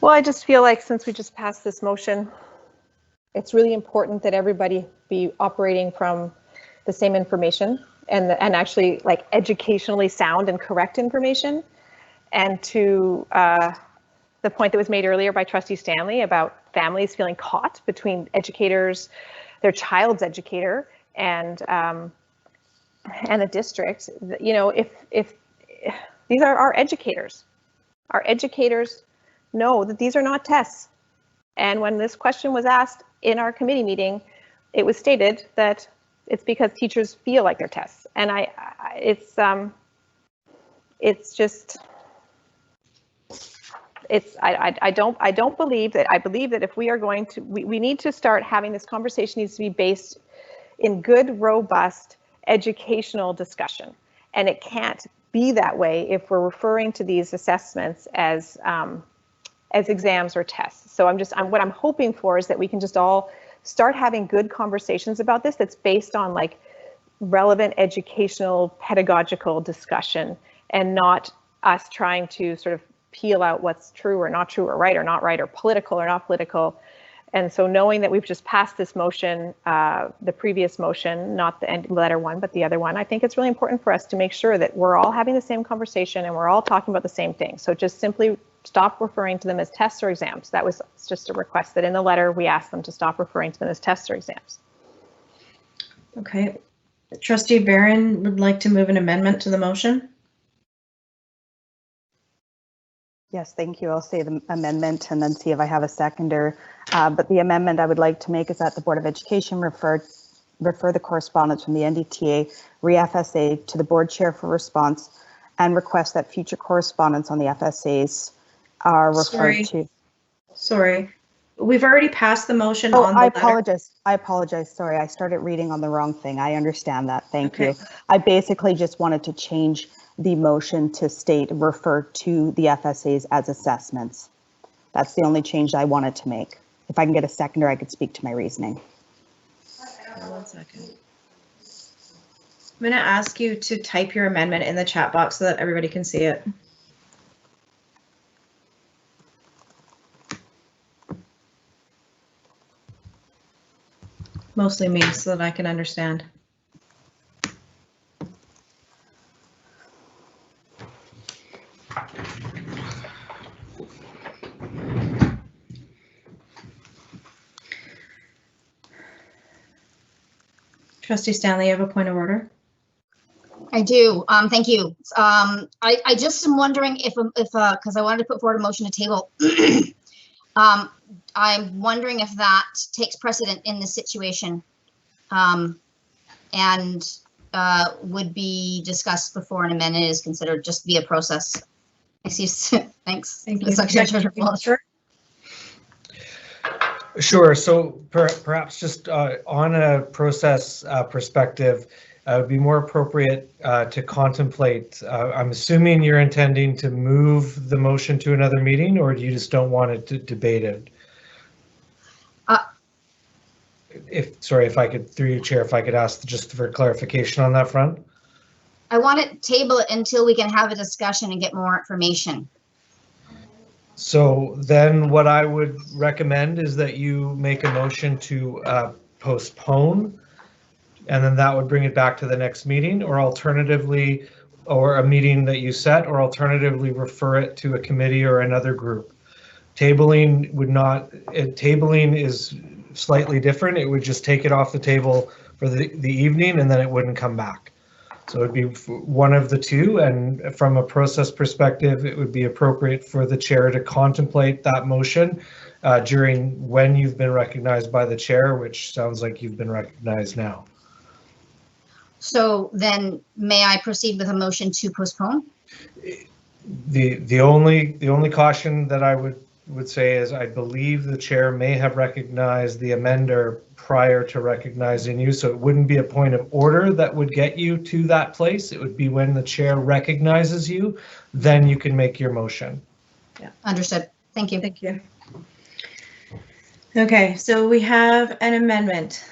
[SPEAKER 2] Well, I just feel like since we just passed this motion, it's really important that everybody be operating from the same information and actually like educationally sound and correct information. And to the point that was made earlier by Trustee Stanley about families feeling caught between educators, their child's educator, and the district. You know, if these are our educators know that these are not tests. And when this question was asked in our committee meeting, it was stated that it's because teachers feel like they're tests. And I don't believe that. I believe that if we are going to, we need to start having this conversation needs to be based in good, robust educational discussion. And it can't be that way if we're referring to these assessments as exams or tests. So what I'm hoping for is that we can just all start having good conversations about this that's based on like relevant educational pedagogical discussion and not us trying to sort of peel out what's true or not true or right or not right or political or not political. And so knowing that we've just passed this motion, the previous motion, not the letter one, but the other one, I think it's really important for us to make sure that we're all having the same conversation and we're all talking about the same thing. So just simply stop referring to them as tests or exams. That was just a request that in the letter we asked them to stop referring to them as tests or exams.
[SPEAKER 1] Okay. Trustee Barron would like to move an amendment to the motion.
[SPEAKER 10] Yes, thank you. I'll say the amendment and then see if I have a seconder. But the amendment I would like to make is that the Board of Education refer the correspondence from the NDTA re-FSA to the board chair for response and request that future correspondence on the FSAs are referred to.
[SPEAKER 1] Sorry, we've already passed the motion
[SPEAKER 10] Oh,
[SPEAKER 1] on the
[SPEAKER 10] I
[SPEAKER 1] letter.
[SPEAKER 10] apologize. I apologize. Sorry, I started reading on the wrong thing. I understand that. Thank you.
[SPEAKER 1] Okay.
[SPEAKER 10] I basically just wanted to change the motion to state refer to the FSAs as assessments. That's the only change I wanted to make. If I can get a seconder, I could speak to my reasoning.
[SPEAKER 1] 1 second. I'm going to ask you to type your amendment in the chat box so that everybody can see it. Mostly me, so that I can understand. Trustee Stanley, you have a point of order?
[SPEAKER 8] I do. Thank you. I just am wondering if because I wanted to put forward a motion to table. I'm wondering if that takes precedent in this situation, and would be discussed before an amendment is considered, just via process. Excuse. Thanks.
[SPEAKER 1] Thank you.
[SPEAKER 8] Secretary Walsh.
[SPEAKER 9] Sure. So perhaps just on a process perspective, it would be more appropriate to contemplate. I'm assuming you're intending to move the motion to another meeting, or do you just don't want it to debate it? If I could, through you, Chair, if I could ask just for clarification on that front.
[SPEAKER 8] I want to table it until we can have a discussion and get more information.
[SPEAKER 9] So then what I would recommend is that you make a motion to postpone, and then that would bring it back to the next meeting, or alternatively, or a meeting that you set, or alternatively refer it to a committee or another group. Tabling would not, tabling is slightly different. It would just take it off the table for the evening, and then it wouldn't come back. So it'd be one of the two, and from a process perspective, it would be appropriate for the chair to contemplate that motion during when you've been recognized by the chair, which sounds like you've been recognized now.
[SPEAKER 8] So then may I proceed with a motion to postpone?
[SPEAKER 9] The only caution that I would say is I believe the chair may have recognized the amender prior to recognizing you, so it wouldn't be a point of order that would get you to that place. It would be when the chair recognizes you, then you can make your motion.
[SPEAKER 8] Yeah, understood. Thank you.
[SPEAKER 1] Thank you. Okay, so we have an amendment.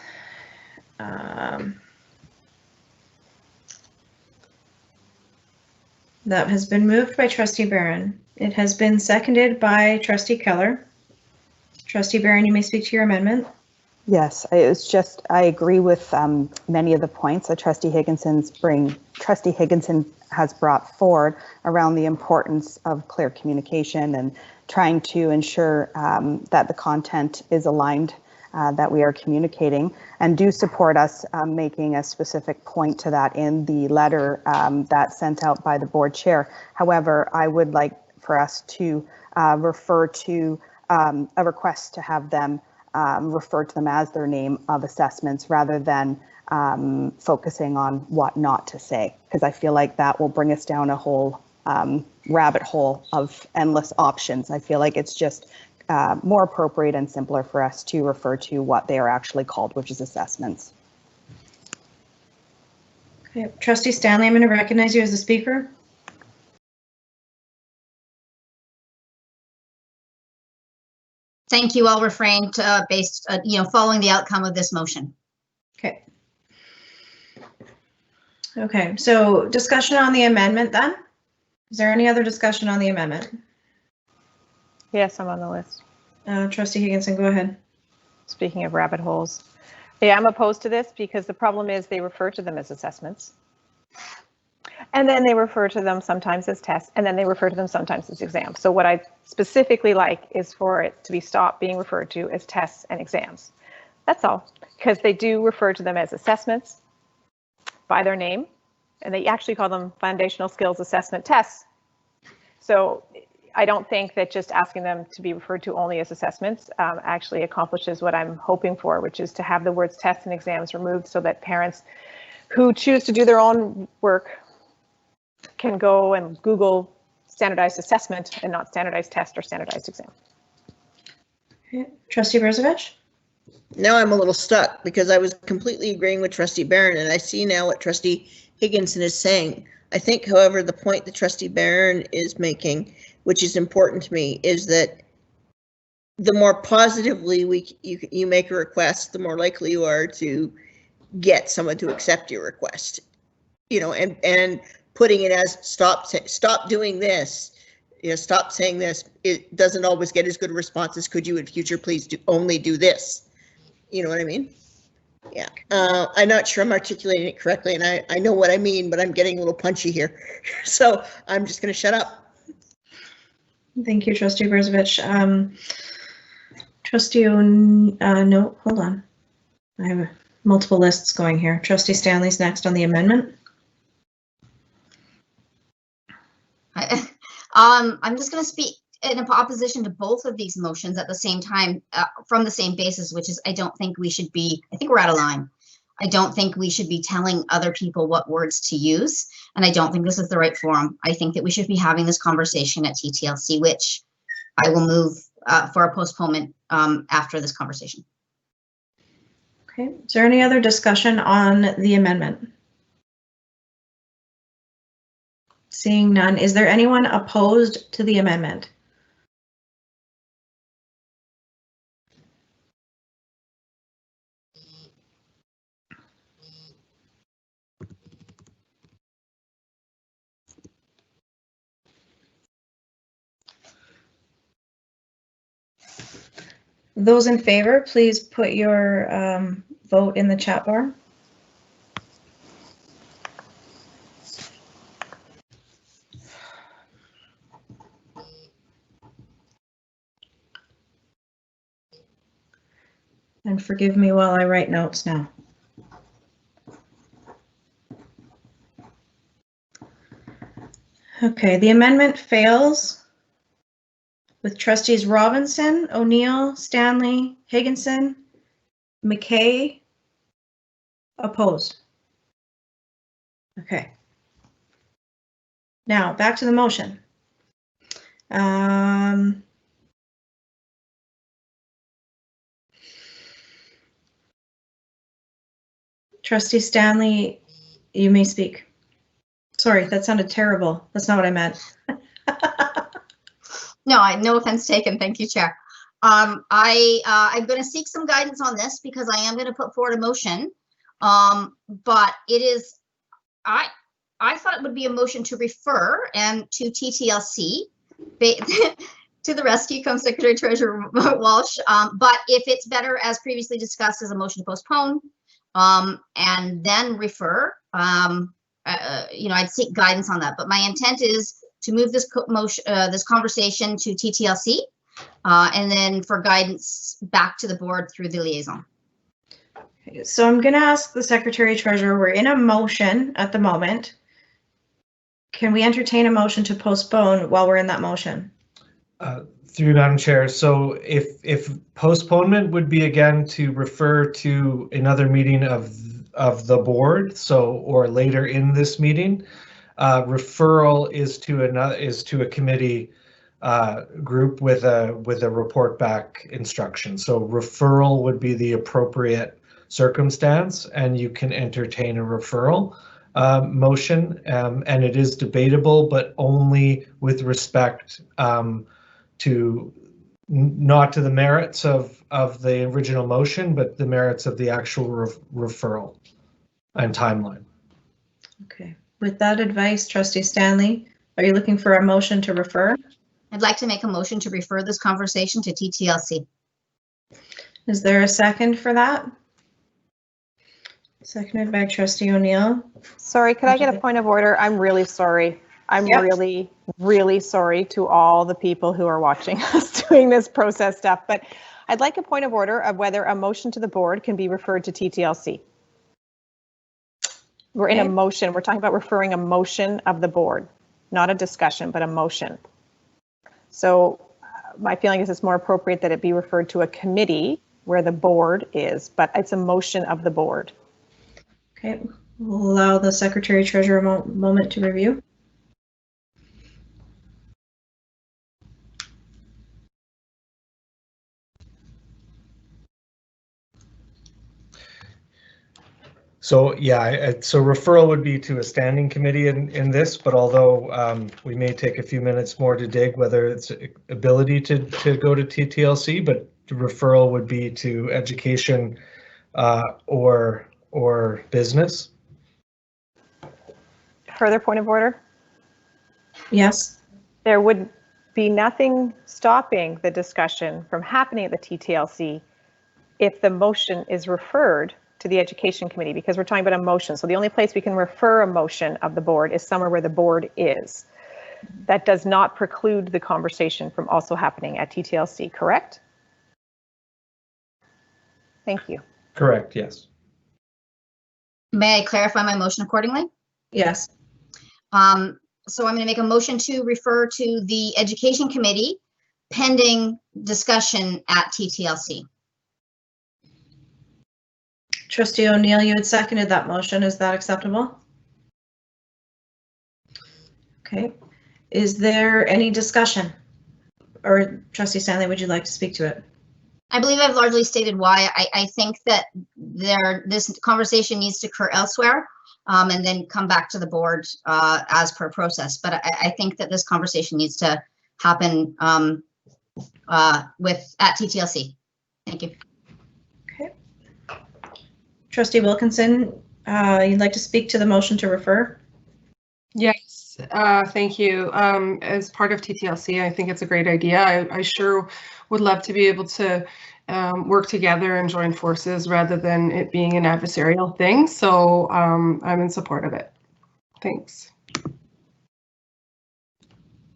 [SPEAKER 1] That has been moved by Trustee Barron. It has been seconded by Trustee Keller. Trustee Barron, you may speak to your amendment.
[SPEAKER 10] Yes, it's just, I agree with many of the points that Trustee Higginson has brought forward around the importance of clear communication and trying to ensure that the content is aligned, that we are communicating, and do support us making a specific point to that in the letter that's sent out by the board chair. However, I would like for us to refer to a request to have them refer to them as their name of assessments rather than focusing on what not to say, because I feel like that will bring us down a whole rabbit hole of endless options. I feel like it's just more appropriate and simpler for us to refer to what they are actually called, which is assessments.
[SPEAKER 1] Okay. Trustee Stanley, I'm going to recognize you as a speaker.
[SPEAKER 8] Thank you. I'll refrain to based, following the outcome of this motion.
[SPEAKER 1] Okay. Okay, so discussion on the amendment then? Is there any other discussion on the amendment?
[SPEAKER 2] Yes, I'm on the list.
[SPEAKER 1] Trustee Higginson, go ahead.
[SPEAKER 2] Speaking of rabbit holes. Yeah, I'm opposed to this because the problem is they refer to them as assessments. And then they refer to them sometimes as tests, and then they refer to them sometimes as exams. So what I specifically like is for it to be stopped being referred to as tests and exams. That's all, because they do refer to them as assessments by their name, and they actually call them foundational skills assessment tests. So I don't think that just asking them to be referred to only as assessments actually accomplishes what I'm hoping for, which is to have the words tests and exams removed so that parents who choose to do their own work can go and Google standardized assessment and not standardized test or standardized exam.
[SPEAKER 1] Okay. Trustee Brzovic?
[SPEAKER 3] Now I'm a little stuck because I was completely agreeing with Trustee Barron, and I see now what Trustee Higginson is saying. I think, however, the point that Trustee Barron is making, which is important to me, is that the more positively you make a request, the more likely you are to get someone to accept your request. You know, and putting it as stop doing this, you know, stop saying this, it doesn't always get as good a response as could you in future please only do this. You know what I mean? Yeah. I'm not sure I'm articulating it correctly, and I know what I mean, but I'm getting a little punchy here. So I'm just going to shut up.
[SPEAKER 1] Thank you, Trustee Brzovic. Trustee no, hold on. I have multiple lists going here. Trustee Stanley's next on the amendment.
[SPEAKER 8] I'm just going to speak in opposition to both of these motions at the same time, from the same basis, which is I don't think we should be, I think we're out of line. I don't think we should be telling other people what words to use, and I don't think this is the right forum. I think that we should be having this conversation at TTLC, which I will move for a postponement after this conversation.
[SPEAKER 1] Okay, is there any other discussion on the amendment? Seeing none, is there anyone opposed to the amendment? Those in favor, please put your vote in the chat bar. And forgive me while I write notes now. Okay, the amendment fails with trustees Robinson, O'Neill, Stanley, Higginson, McKay opposed. Okay. Now back to the motion. Trustee Stanley, you may speak. Sorry, that sounded terrible. That's not what I meant.
[SPEAKER 8] No, no offense taken. Thank you, Chair. I'm going to seek some guidance on this because I am going to put forward a motion. But it is, I thought it would be a motion to refer and to TTLC. To the rescue comes Secretary Treasurer Walsh. But if it's better, as previously discussed, as a motion to postpone and then refer, you know, I'd seek guidance on that. But my intent is to move this motion, this conversation to TTLC, and then for guidance back to the board through the liaison.
[SPEAKER 1] Okay, so I'm going to ask the Secretary Treasurer, we're in a motion at the moment. Can we entertain a motion to postpone while we're in that motion?
[SPEAKER 9] Through Madam Chair, so if postponement would be again to refer to another meeting of the board, so or later in this meeting, referral is to a committee group with a report back instruction. So referral would be the appropriate circumstance, and you can entertain a referral motion, and it is debatable, but only with respect to not to the merits of the original motion, but the merits of the actual referral and timeline.
[SPEAKER 1] Okay, with that advice, Trustee Stanley, are you looking for a motion to refer?
[SPEAKER 8] I'd like to make a motion to refer this conversation to TTLC.
[SPEAKER 1] Is there a second for that? Seconded by Trustee O'Neill.
[SPEAKER 2] Sorry, could I get a point of order? I'm really sorry. I'm really, really sorry to all the people who are watching us doing this process stuff, but I'd like a point of order of whether a motion to the board can be referred to TTLC. We're in a motion. We're talking about referring a motion of the board, not a discussion, but a motion. So my feeling is it's more appropriate that it be referred to a committee where the board is, but it's a motion of the board.
[SPEAKER 1] Okay, we'll allow the Secretary Treasurer a moment to review.
[SPEAKER 9] So yeah, so referral would be to a standing committee in this, but although we may take a few minutes more to dig whether it's ability to go to TTLC, but the referral would be to education or business.
[SPEAKER 2] Further point of order?
[SPEAKER 1] Yes.
[SPEAKER 2] There would be nothing stopping the discussion from happening at the TTLC if the motion is referred to the Education Committee, because we're talking about a motion. So the only place we can refer a motion of the board is somewhere where the board is. That does not preclude the conversation from also happening at TTLC, correct? Thank you.
[SPEAKER 9] Correct, yes.
[SPEAKER 8] May I clarify my motion accordingly?
[SPEAKER 1] Yes.
[SPEAKER 8] So I'm going to make a motion to refer to the Education Committee pending discussion at TTLC.
[SPEAKER 1] Trustee O'Neill, you had seconded that motion. Is that acceptable? Okay. Is there any discussion? Or Trustee Stanley, would you like to speak to it?
[SPEAKER 8] I believe I've largely stated why. I think that this conversation needs to occur elsewhere and then come back to the board as per process. But I think that this conversation needs to happen at TTLC. Thank you.
[SPEAKER 1] Okay. Trustee Wilkinson, you'd like to speak to the motion to refer?
[SPEAKER 12] Yes, thank you. As part of TTLC, I think it's a great idea. I sure would love to be able to work together and join forces rather than it being an adversarial thing. So I'm in support of it. Thanks.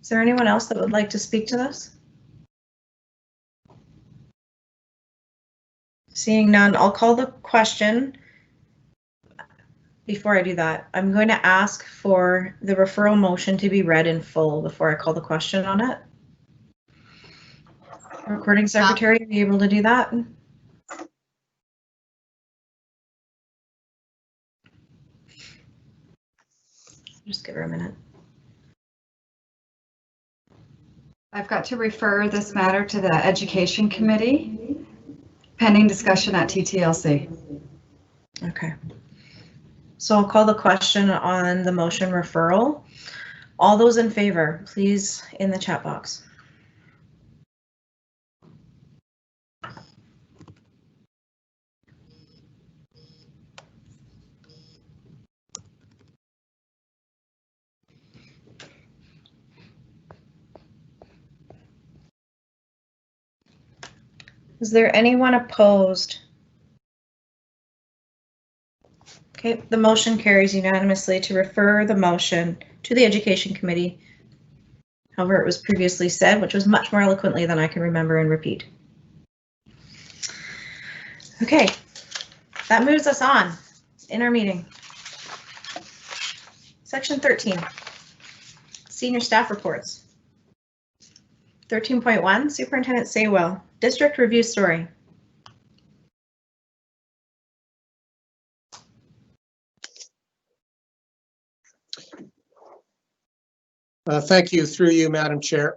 [SPEAKER 1] Is there anyone else that would like to speak to this? Seeing none, I'll call the question. Before I do that, I'm going to ask for the referral motion to be read in full before I call the question on it. Recording secretary, are you able to do that? Just give her a minute.
[SPEAKER 13] I've got to refer this matter to the Education Committee, pending discussion at TTLC.
[SPEAKER 1] Okay. So I'll call the question on the motion referral. All those in favor, please in the chat box. Is there anyone opposed? Okay, the motion carries unanimously to refer the motion to the Education Committee. However, it was previously said, which was much more eloquently than I can remember and repeat. Okay, that moves us on in our meeting. Section 13, senior staff reports. 13.1, Superintendent Saywell, district review story.
[SPEAKER 6] Thank you, through you, Madam Chair.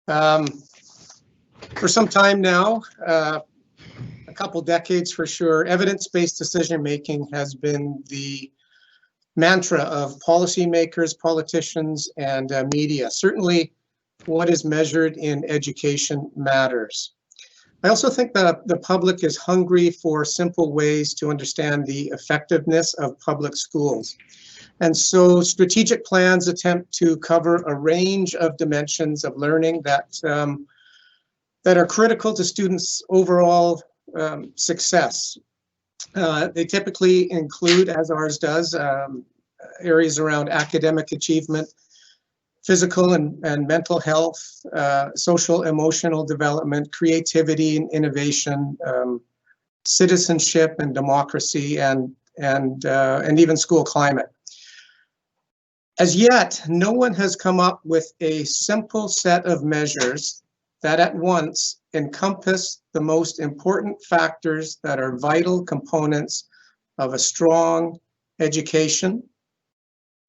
[SPEAKER 6] For some time now, a couple decades for sure, evidence-based decision-making has been the mantra of policymakers, politicians, and media. Certainly, what is measured in education matters. I also think that the public is hungry for simple ways to understand the effectiveness of public schools. And so strategic plans attempt to cover a range of dimensions of learning that are critical to students' overall success. They typically include, as ours does, areas around academic achievement, physical and mental health, social emotional development, creativity and innovation, citizenship and democracy, and even school climate. As yet, no one has come up with a simple set of measures that at once encompass the most important factors that are vital components of a strong education,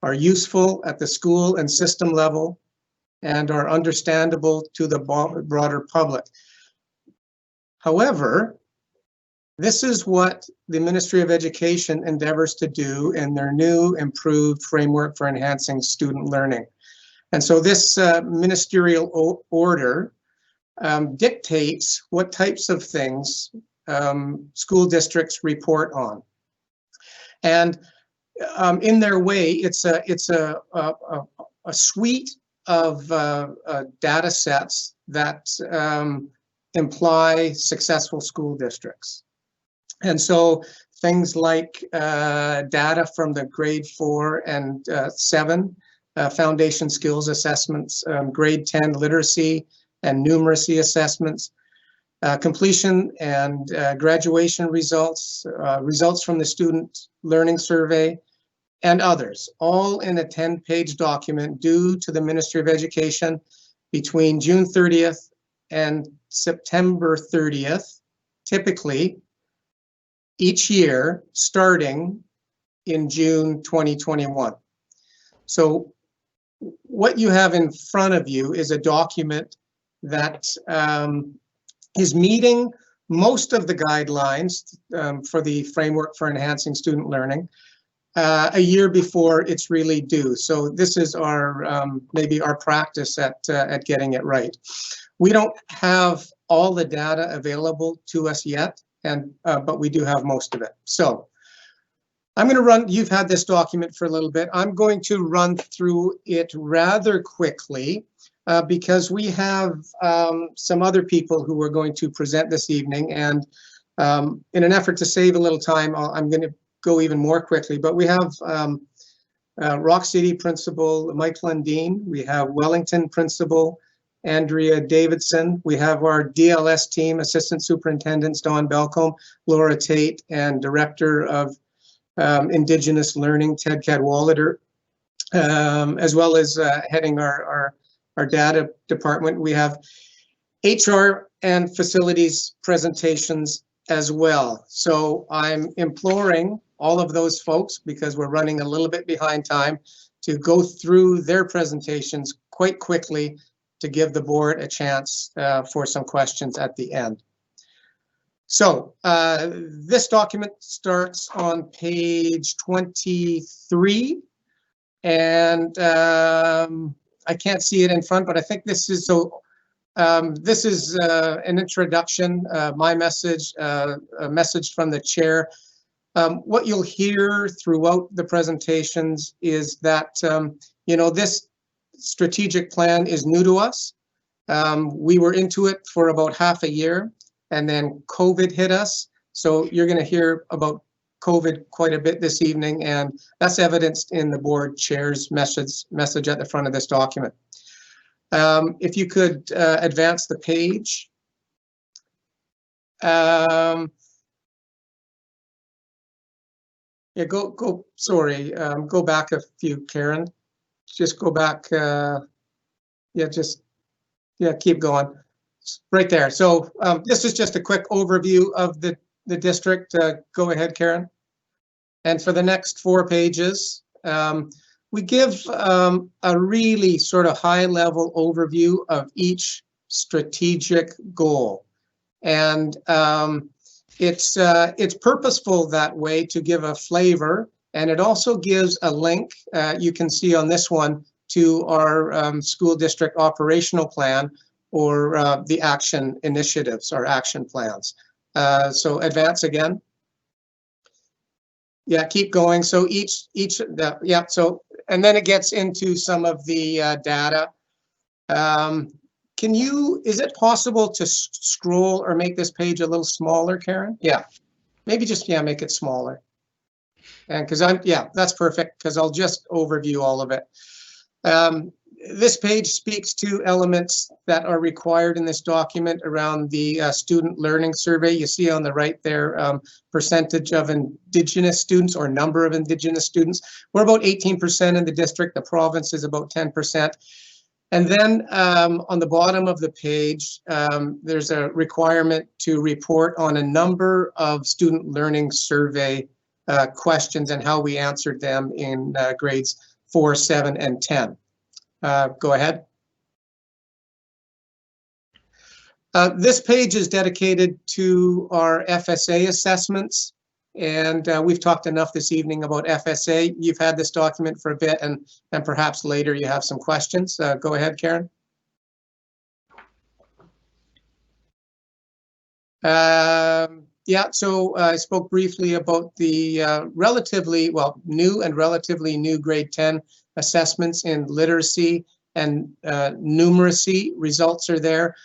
[SPEAKER 6] are useful at the school and system level, and are understandable to the broader public. However, This is what the Ministry of Education endeavors to do in their new improved framework for enhancing student learning. And so this ministerial order dictates what types of things school districts report on. And in their way, it's a suite of data sets that imply successful school districts. And so things like data from the grade 4 and 7 foundation skills assessments, grade 10 literacy and numeracy assessments, completion and graduation results, results from the student learning survey, and others, all in a 10-page document due to the Ministry of Education between June 30th and September 30th, typically each year, starting in June 2021. So what you have in front of you is a document that is meeting most of the guidelines for the framework for enhancing student learning a year before it's really due. So this is our maybe our practice at getting it right. We don't have all the data available to us yet, but we do have most of it. So I'm going to run, you've had this document for a little bit. I'm going to run through it rather quickly because we have some other people who are going to present this evening. And in an effort to save a little time, I'm going to go even more quickly. But we have Rock City Principal Mike Lundeen. We have Wellington Principal Andrea Davidson. We have our DLS team, Assistant Superintendents Don Belcombe, Laura Tate, and Director of Indigenous Learning, Ted Cadwallader, as well as heading our data department. We have HR and facilities presentations as well. So I'm imploring all of those folks, because we're running a little bit behind time, to go through their presentations quite quickly to give the board a chance for some questions at the end. So this document starts on page 23, and I can't see it in front, but I think this is so. This is an introduction, my message, a message from the chair. What you'll hear throughout the presentations is that you know, this strategic plan is new to us. We were into it for about half a year, and then COVID hit us. So you're going to hear about COVID quite a bit this evening, and that's evidenced in the board chair's message at the front of this document. If you could advance the page. Yeah, sorry, go back a few, Karen. Just go back, yeah, keep going. Right there. So this is just a quick overview of the district. Go ahead, Karen. And for the next 4 pages, we give a really sort of high-level overview of each strategic goal. And it's purposeful that way to give a flavor, and it also gives a link, you can see on this one, to our school district operational plan, or the action initiatives or action plans. So advance again. Yeah, keep going. So yeah, so, and then it gets into some of the data. Is it possible to scroll or make this page a little smaller, Karen? Yeah, maybe just, yeah, make it smaller. And yeah, that's perfect, because I'll just overview all of it. This page speaks to elements that are required in this document around the student learning survey. You see on the right there, percentage of Indigenous students, or number of Indigenous students. We're about 18% in the district. The province is about 10%. And then on the bottom of the page, there's a requirement to report on a number of student learning survey questions and how we answered them in grades 4, 7, and 10. Go ahead. This page is dedicated to our FSA assessments, and we've talked enough this evening about FSA. You've had this document for a bit, and perhaps later you have some questions. Go ahead, Karen. Yeah, so I spoke briefly about the new and relatively new grade 10 assessments in literacy and numeracy. Results are there.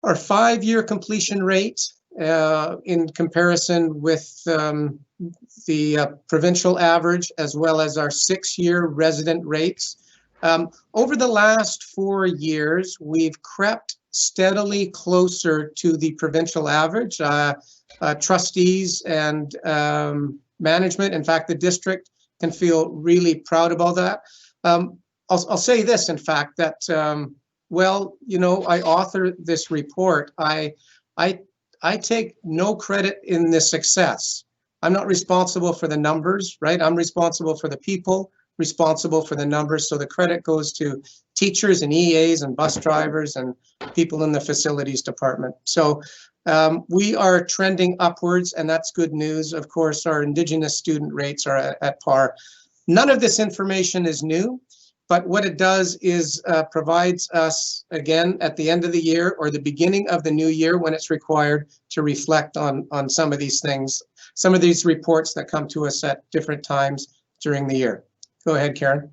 [SPEAKER 6] Our 5-year completion rate in comparison with the provincial average, as well as our 6-year resident rates. Over the last 4 years, we've crept steadily closer to the provincial average. Trustees and management, in fact, the district can feel really proud about that. I'll say this, in fact, that well, you know, I authored this report. I take no credit in this success. I'm not responsible for the numbers, right? I'm responsible for the people, responsible for the numbers. So the credit goes to teachers and EAs and bus drivers and people in the facilities department. So we are trending upwards, and that's good news. Of course, our Indigenous student rates are at par. None of this information is new. But what it does is provides us, again, at the end of the year or the beginning of the new year when it's required to reflect on some of these things, some of these reports that come to us at different times during the year. Go ahead, Karen.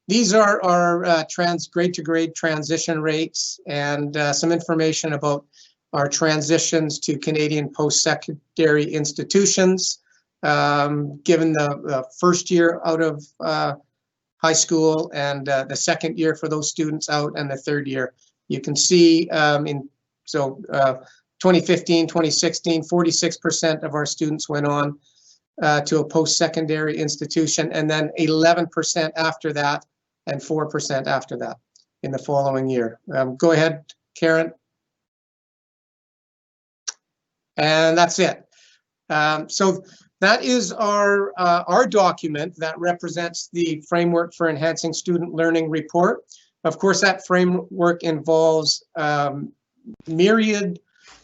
[SPEAKER 6] These are our grade to grade transition rates and some information about our transitions to Canadian post-secondary institutions. Given the first year out of high school and the second year for those students out and the third year. You can see 2015, 2016, 46% of our students went on to a post-secondary institution, and then 11% after that and 4% after that in the following year. Go ahead, Karen. And that's it. So that is our document that represents the Framework for Enhancing Student Learning report. Of course, that framework involves myriad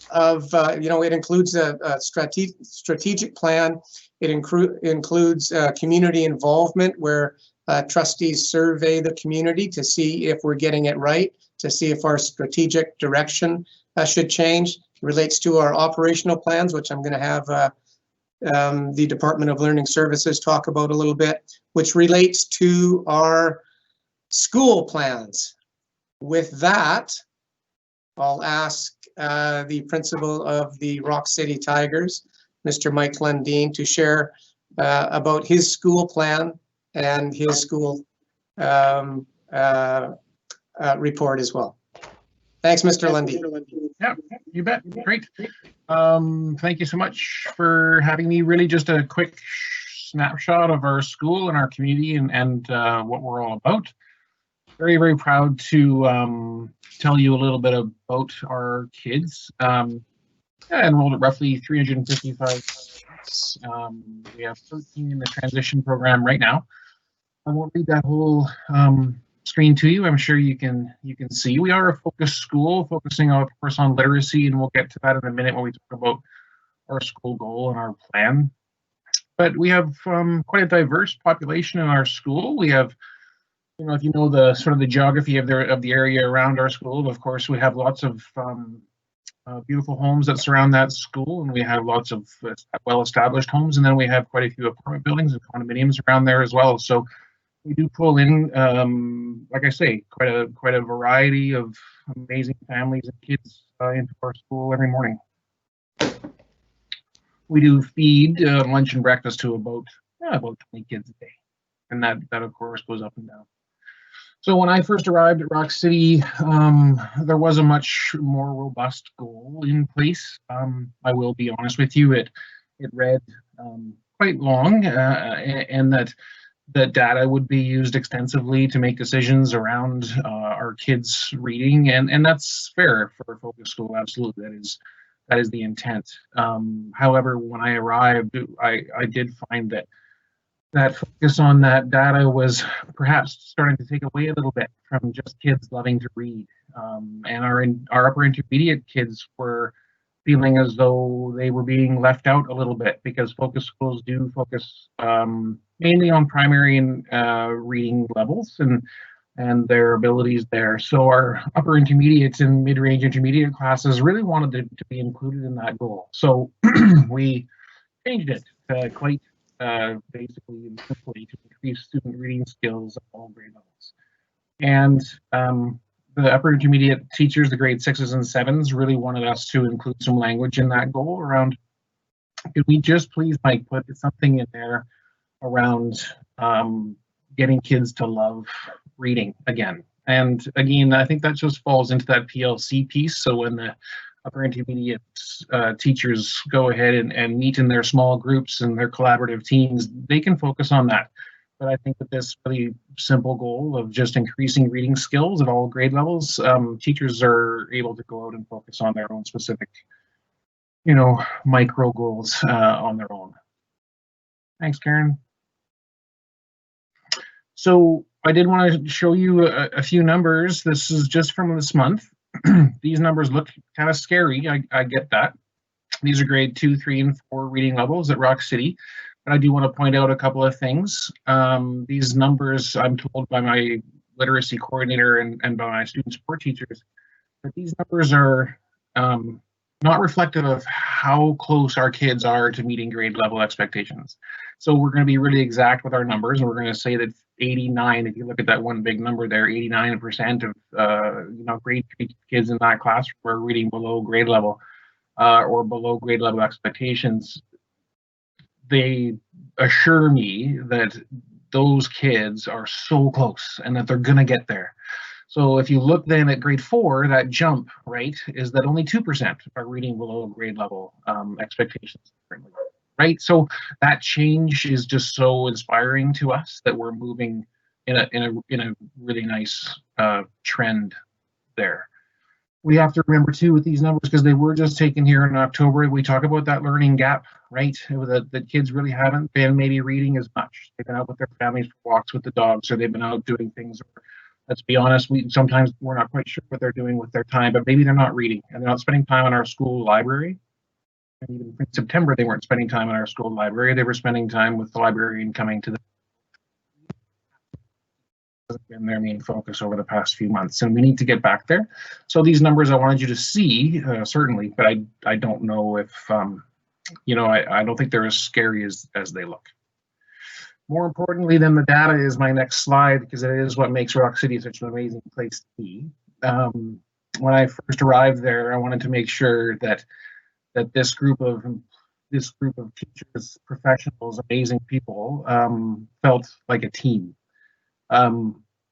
[SPEAKER 6] of, it includes a strategic plan. It includes community involvement, where trustees survey the community to see if we're getting it right, to see if our strategic direction should change. It relates to our operational plans, which I'm going to have the Department of Learning Services talk about a little bit, which relates to our school plans. With that, I'll ask the principal of the Rock City Tigers, Mr. Mike Lundeen, to share about his school plan and his school report as well. Thanks, Mr. Lundeen.
[SPEAKER 7] Yeah, you bet. Great. Thank you so much for having me. Really just a quick snapshot of our school and our community and what we're all about. Very, very proud to tell you a little bit about our kids. Enrolled at roughly 355. We have 13 in the transition program right now. I won't read that whole screen to you. I'm sure you can see we are a focused school, focusing of course on literacy, and we'll get to that in a minute when we talk about our school goal and our plan. But we have quite a diverse population in our school. We have, if you know the sort of the geography of the area around our school, of course we have lots of beautiful homes that surround that school, and we have lots of well-established homes, and then we have quite a few apartment buildings and condominiums around there as well. So we do pull in, like I say, quite a variety of amazing families and kids into our school every morning. We do feed lunch and breakfast to about 20 kids a day, and that of course goes up and down. So when I first arrived at Rock City, there was a much more robust goal in place. I will be honest with you, it read quite long, and that the data would be used extensively to make decisions around our kids' reading, and that's fair for a focus school. Absolutely, that is the intent. However, when I arrived, I did find that that focus on that data was perhaps starting to take away a little bit from just kids loving to read. And our upper intermediate kids were feeling as though they were being left out a little bit, because focus schools do focus mainly on primary and reading levels and their abilities there. So our upper intermediate and mid-range intermediate classes really wanted to be included in that goal. So we changed it to quite basically and simply to increase student reading skills at all grade levels. And the upper intermediate teachers, the grade 6s and 7s, really wanted us to include some language in that goal around, could we just please, Mike, put something in there around getting kids to love reading again. And again, I think that just falls into that PLC piece. So when the upper intermediate teachers go ahead and meet in their small groups and their collaborative teams, they can focus on that. But I think that this really simple goal of just increasing reading skills at all grade levels, teachers are able to go out and focus on their own specific, micro goals on their own. Thanks, Karen. So I did want to show you a few numbers. This is just from this month. These numbers look kind of scary. I get that. These are grade 2, 3, and 4 reading levels at Rock City. But I do want to point out a couple of things. These numbers, I'm told by my literacy coordinator and by my student support teachers, that these numbers are not reflective of how close our kids are to meeting grade level expectations. So we're going to be really exact with our numbers, and we're going to say that 89, if you look at that one big number there, 89% of grade 3 kids in that class were reading below grade level or below grade level expectations. They assure me that those kids are so close and that they're going to get there. So if you look then at grade 4, that jump, right, is that only 2% are reading below grade level expectations, right? So that change is just so inspiring to us that we're moving in a really nice trend there. We have to remember too with these numbers, because they were just taken here in October, we talk about that learning gap, right? That kids really haven't been maybe reading as much. They've been out with their families for walks with the dogs, or they've been out doing things. Let's be honest, sometimes we're not quite sure what they're doing with their time, but maybe they're not reading and they're not spending time in our school library. And even in September, they weren't spending time in our school library. They were spending time with the librarian coming to the been their main focus over the past few months, and we need to get back there. So these numbers I wanted you to see, certainly, but I don't know if, I don't think they're as scary as they look. More importantly than the data is my next slide, because it is what makes Rock City such an amazing place to be. When I first arrived there, I wanted to make sure that this group of teachers, professionals, amazing people felt like a team.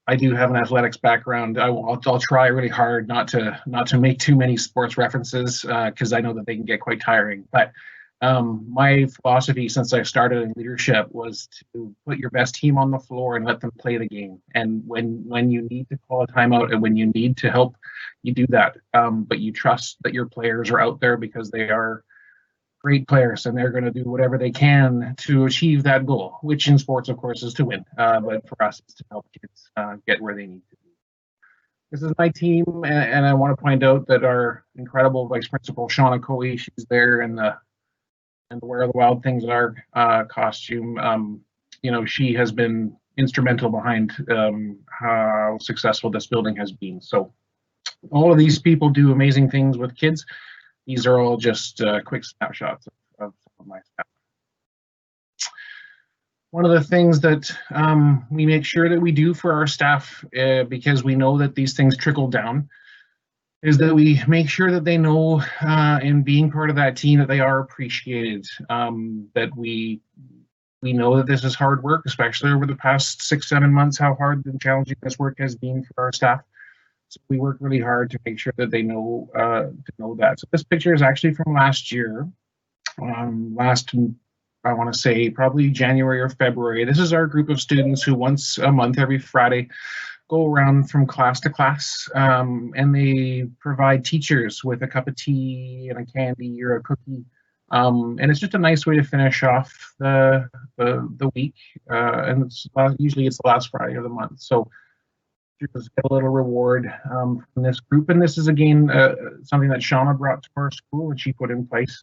[SPEAKER 7] I do have an athletics background. I'll try really hard not to make too many sports references because I know that they can get quite tiring. But my philosophy since I started in leadership was to put your best team on the floor and let them play the game. And when you need to call a timeout and when you need to help, you do that. But you trust that your players are out there because they are great players and they're going to do whatever they can to achieve that goal, which in sports, of course, is to win. But for us, it's to help kids get where they need to be. This is my team, and I want to point out that our incredible vice principal, Shauna Coey, she's there in the Where the Wild Things Are costume. She has been instrumental behind how successful this building has been. So all of these people do amazing things with kids. These are all just quick snapshots of some of my staff. One of the things that we make sure that we do for our staff, because we know that these things trickle down, is that we make sure that they know in being part of that team that they are appreciated, that we know that this is hard work, especially over the past 6-7 months, how hard and challenging this work has been for our staff. So we work really hard to make sure that they know that. So this picture is actually from last year, I want to say probably January or February. This is our group of students who once a month, every Friday, go around from class to class, and they provide teachers with a cup of tea and a candy or a cookie And it's just a nice way to finish off the week. And usually it's the last Friday of the month. So just get a little reward from this group. And this is, again, something that Shauna brought to our school and she put in place.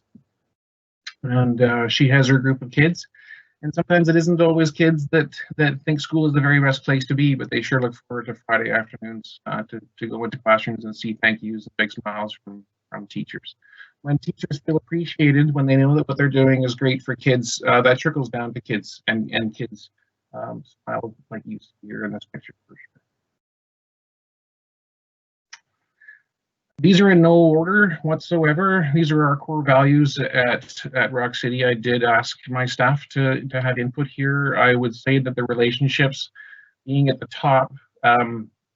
[SPEAKER 7] And she has her group of kids. And sometimes it isn't always kids that think school is the very best place to be, but they sure look forward to Friday afternoons to go into classrooms and see thank yous and big smiles from teachers. When teachers feel appreciated, when they know that what they're doing is great for kids, that trickles down to kids, and kids smile like you see here in this picture for sure. These are in no order whatsoever. These are our core values at Rock City. I did ask my staff to have input here. I would say that the relationships being at the top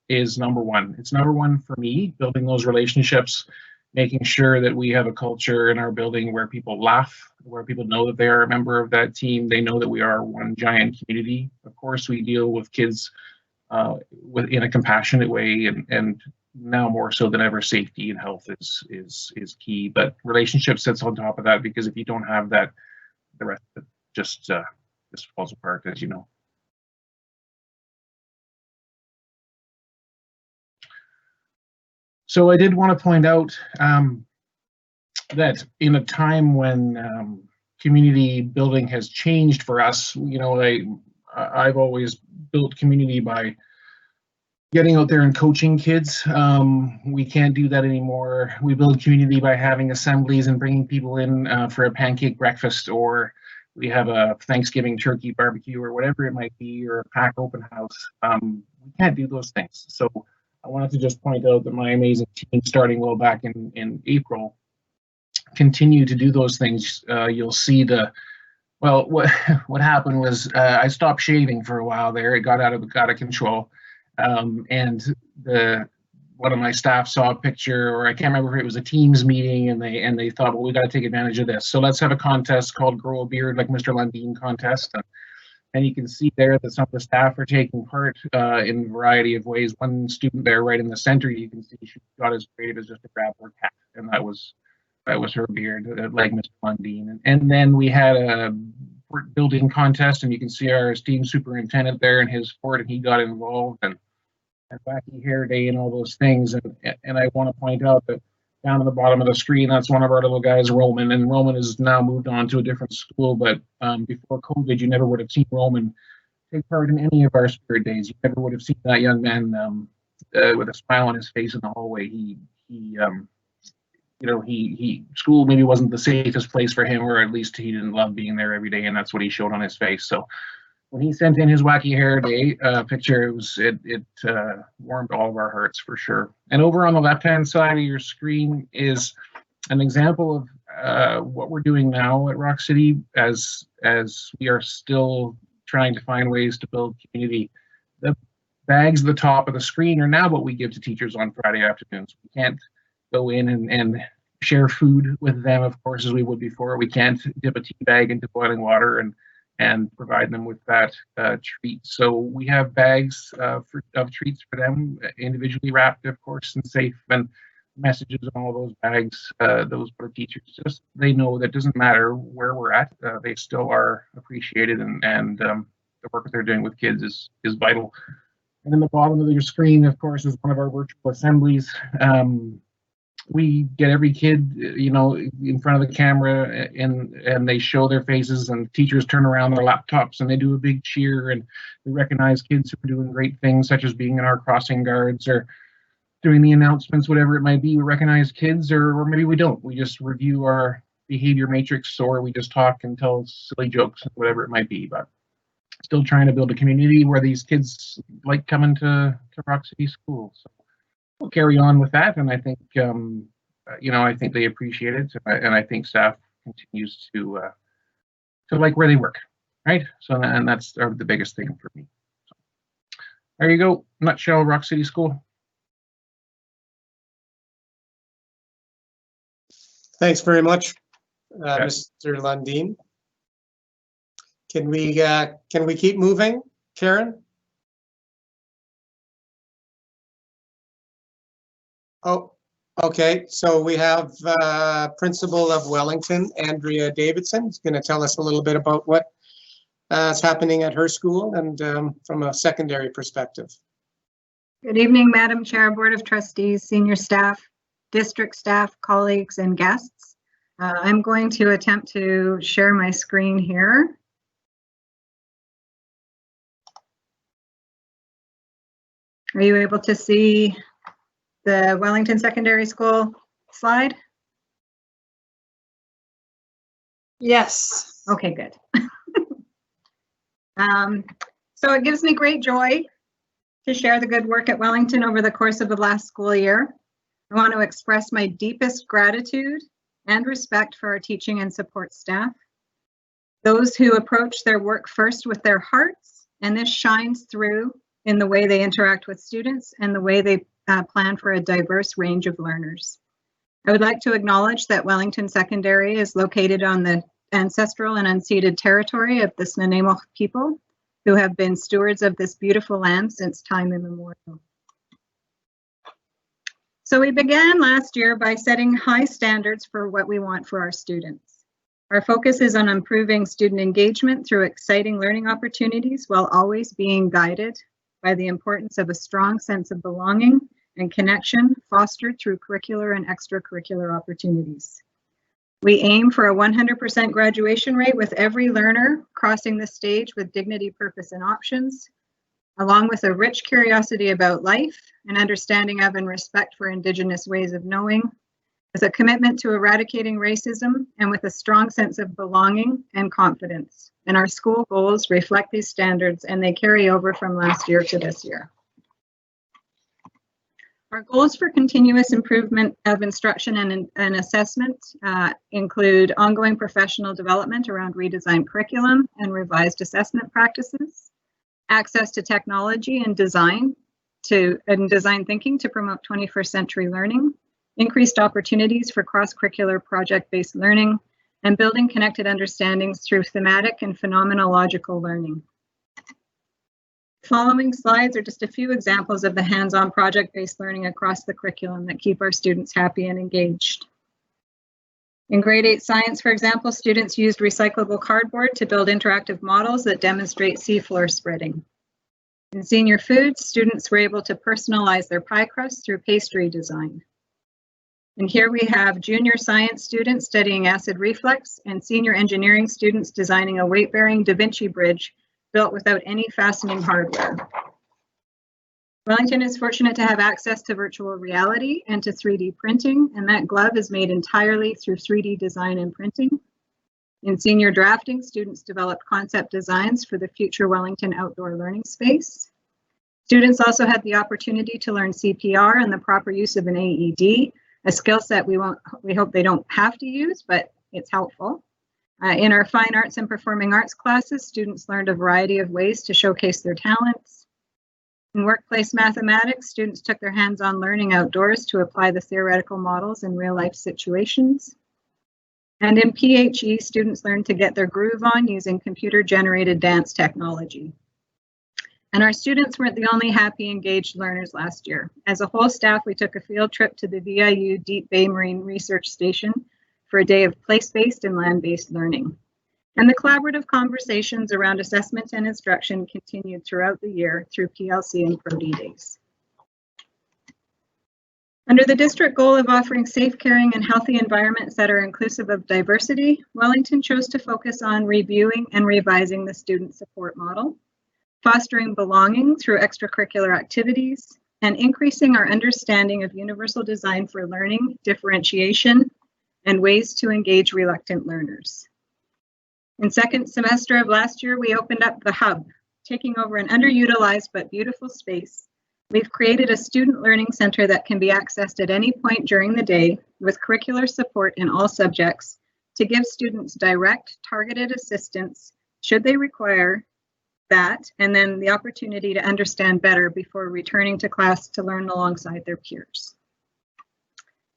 [SPEAKER 7] is number one. It's number one for me, building those relationships, making sure that we have a culture in our building where people laugh, where people know that they are a member of that team. They know that we are one giant community. Of course, we deal with kids in a compassionate way, and now more so than ever, safety and health is key. But relationship sits on top of that, because if you don't have that, the rest of it just falls apart, as you know. So I did want to point out that in a time when community building has changed for us, you know, I've always built community by getting out there and coaching kids. We can't do that anymore. We build community by having assemblies and bringing people in for a pancake breakfast, or we have a Thanksgiving turkey barbecue, or whatever it might be, or a pack open house. We can't do those things. So I wanted to just point out that my amazing team, starting well back in April, continue to do those things. You'll see what happened was I stopped shaving for a while there. It got out of control. And one of my staff saw a picture, or I can't remember if it was a Teams meeting, and they thought, well, we got to take advantage of this. So let's have a contest called Grow a Beard Like Mr. Lundeen contest. And you can see there that some of the staff are taking part in a variety of ways. One student there right in the center, you can see she got as creative as just to grab her cat, and that was her beard, like Mr. Lundeen. And then we had a building contest, and you can see our esteemed superintendent there in his fort, and he got involved, and wacky hair day and all those things. And I want to point out that down at the bottom of the screen, that's one of our little guys, Roman, and Roman has now moved on to a different school. But before COVID, you never would have seen Roman take part in any of our spirit days. You never would have seen that young man with a smile on his face in the hallway. School maybe wasn't the safest place for him, or at least he didn't love being there every day, and that's what he showed on his face. So when he sent in his wacky hair day picture, it warmed all of our hearts for sure. And over on the left-hand side of your screen is an example of what we're doing now at Rock City, as we are still trying to find ways to build community. The bags at the top of the screen are now what we give to teachers on Friday afternoons. We can't go in and share food with them, of course, as we would before. We can't dip a tea bag into boiling water and provide them with that treat. So we have bags of treats for them, individually wrapped, of course, and safe, and messages on all those bags. Those for teachers, just they know that doesn't matter where we're at, they still are appreciated, and the work that they're doing with kids is vital. And in the bottom of your screen, of course, is one of our virtual assemblies. We get every kid, in front of the camera, and they show their faces, and teachers turn around their laptops and they do a big cheer, and we recognize kids who are doing great things, such as being in our crossing guards or doing the announcements, whatever it might be. We recognize kids, or maybe we don't. We just review our behavior matrix, or we just talk and tell silly jokes, whatever it might be. But still trying to build a community where these kids like coming to Rock City School. So we'll carry on with that, and I think I think they appreciate it, and I think staff continues to like where they work, right? So, and that's the biggest thing for me. So, there you go, nutshell, Rock City School.
[SPEAKER 6] Thanks very much, Mr. Lundeen. Can we keep moving, Karen? Oh, Okay, so we have Principal of Wellington, Andrea Davidson, is going to tell us a little bit about what is happening at her school and from a secondary perspective.
[SPEAKER 14] Good evening, Madam Chair, Board of Trustees, senior staff, district staff, colleagues, and guests. I'm going to attempt to share my screen here. Are you able to see the Wellington Secondary School slide?
[SPEAKER 12] Yes.
[SPEAKER 14] Okay, good. So it gives me great joy to share the good work at Wellington over the course of the last school year. I want to express my deepest gratitude and respect for our teaching and support staff, those who approach their work first with their hearts, and this shines through in the way they interact with students and the way they plan for a diverse range of learners. I would like to acknowledge that Wellington Secondary is located on the ancestral and unceded territory of the Snuneymuxw people, who have been stewards of this beautiful land since time immemorial. So we began last year by setting high standards for what we want for our students. Our focus is on improving student engagement through exciting learning opportunities while always being guided by the importance of a strong sense of belonging and connection fostered through curricular and extracurricular opportunities. We aim for a 100% graduation rate with every learner crossing the stage with dignity, purpose, and options, along with a rich curiosity about life, an understanding of and respect for Indigenous ways of knowing, with a commitment to eradicating racism, and with a strong sense of belonging and confidence. And our school goals reflect these standards, and they carry over from last year to this year. Our goals for continuous improvement of instruction and assessment include ongoing professional development around redesigned curriculum and revised assessment practices, access to technology and design thinking to promote 21st century learning, increased opportunities for cross-curricular project-based learning, and building connected understandings through thematic and phenomenological learning. Following slides are just a few examples of the hands-on project-based learning across the curriculum that keep our students happy and engaged. In grade 8 science, for example, students used recyclable cardboard to build interactive models that demonstrate seafloor spreading. In senior foods, students were able to personalize their pie crust through pastry design. And here we have junior science students studying acid reflux and senior engineering students designing a weight-bearing Da Vinci bridge built without any fastening hardware. Wellington is fortunate to have access to virtual reality and to 3D printing, and that glove is made entirely through 3D design and printing. In senior drafting, students developed concept designs for the future Wellington outdoor learning space. Students also had the opportunity to learn CPR and the proper use of an AED, a skill set we hope they don't have to use, but it's helpful. In our fine arts and performing arts classes, students learned a variety of ways to showcase their talents. In workplace mathematics, students took their hands-on learning outdoors to apply the theoretical models in real-life situations. And in PHE, students learned to get their groove on using computer-generated dance technology. And our students weren't the only happy, engaged learners last year. As a whole staff, we took a field trip to the VIU Deep Bay Marine Research Station for a day of place-based and land-based learning. And the collaborative conversations around assessment and instruction continued throughout the year through PLC and Pro-D days. Under the district goal of offering safe, caring, and healthy environments that are inclusive of diversity, Wellington chose to focus on reviewing and revising the student support model, fostering belonging through extracurricular activities, and increasing our understanding of universal design for learning, differentiation, and ways to engage reluctant learners. In second semester of last year, we opened up the Hub, taking over an underutilized but beautiful space. We've created a student learning center that can be accessed at any point during the day with curricular support in all subjects to give students direct, targeted assistance should they require that, and then the opportunity to understand better before returning to class to learn alongside their peers.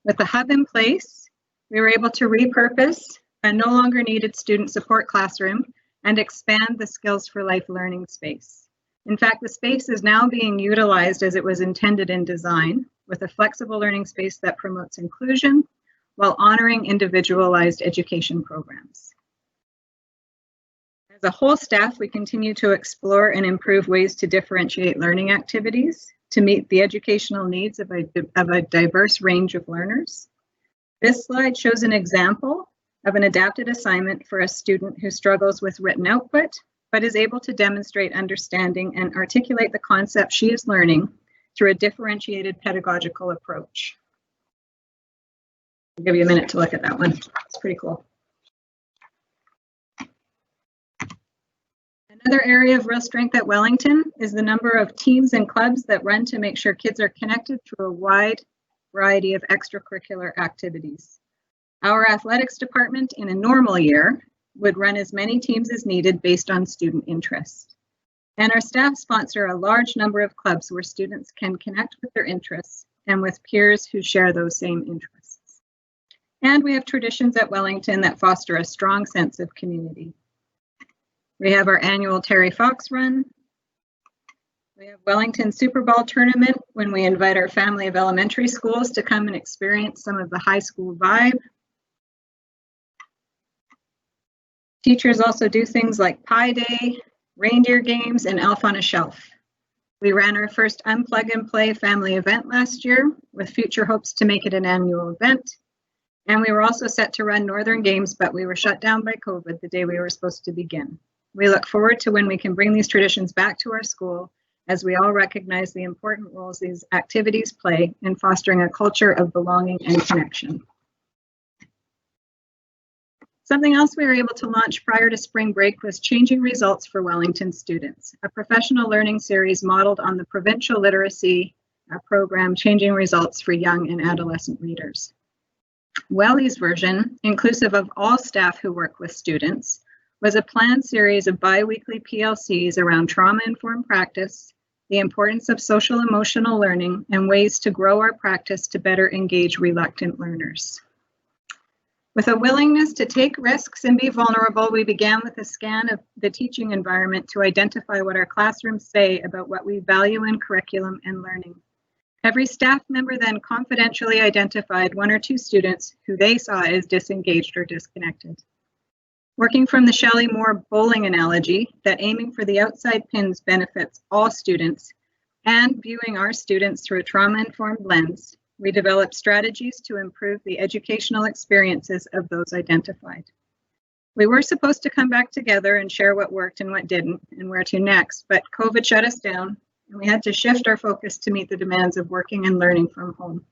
[SPEAKER 14] With the Hub in place, we were able to repurpose a no longer needed student support classroom and expand the Skills for Life learning space. In fact, the space is now being utilized as it was intended in design, with a flexible learning space that promotes inclusion while honoring individualized education programs. As a whole staff, we continue to explore and improve ways to differentiate learning activities to meet the educational needs of a diverse range of learners. This slide shows an example of an adapted assignment for a student who struggles with written output, but is able to demonstrate understanding and articulate the concept she is learning through a differentiated pedagogical approach. I'll give you a minute to look at that one. It's pretty cool. Another area of real strength at Wellington is the number of teams and clubs that run to make sure kids are connected through a wide variety of extracurricular activities. Our athletics department in a normal year would run as many teams as needed based on student interest. And our staff sponsor a large number of clubs where students can connect with their interests and with peers who share those same interests. And we have traditions at Wellington that foster a strong sense of community. We have our annual Terry Fox Run. We have Wellington Super Bowl tournament when we invite our family of elementary schools to come and experience some of the high school vibe. Teachers also do things like Pie Day, reindeer games, and Elf on a Shelf. We ran our first Unplug and Play family event last year with future hopes to make it an annual event. And we were also set to run Northern Games, but we were shut down by COVID the day we were supposed to begin. We look forward to when we can bring these traditions back to our school, as we all recognize the important roles these activities play in fostering a culture of belonging and connection. Something else we were able to launch prior to spring break was Changing Results for Wellington Students, a professional learning series modeled on the provincial literacy program Changing Results for Young and Adolescent Readers. Welly's version, inclusive of all staff who work with students, was a planned series of bi-weekly PLCs around trauma-informed practice, the importance of social-emotional learning, and ways to grow our practice to better engage reluctant learners. With a willingness to take risks and be vulnerable, we began with a scan of the teaching environment to identify what our classrooms say about what we value in curriculum and learning. Every staff member then confidentially identified one or two students who they saw as disengaged or disconnected. Working from the Shelley Moore bowling analogy that aiming for the outside pins benefits all students, and viewing our students through a trauma-informed lens, we developed strategies to improve the educational experiences of those identified. We were supposed to come back together and share what worked and what didn't and where to next, but COVID shut us down and we had to shift our focus to meet the demands of working and learning from home.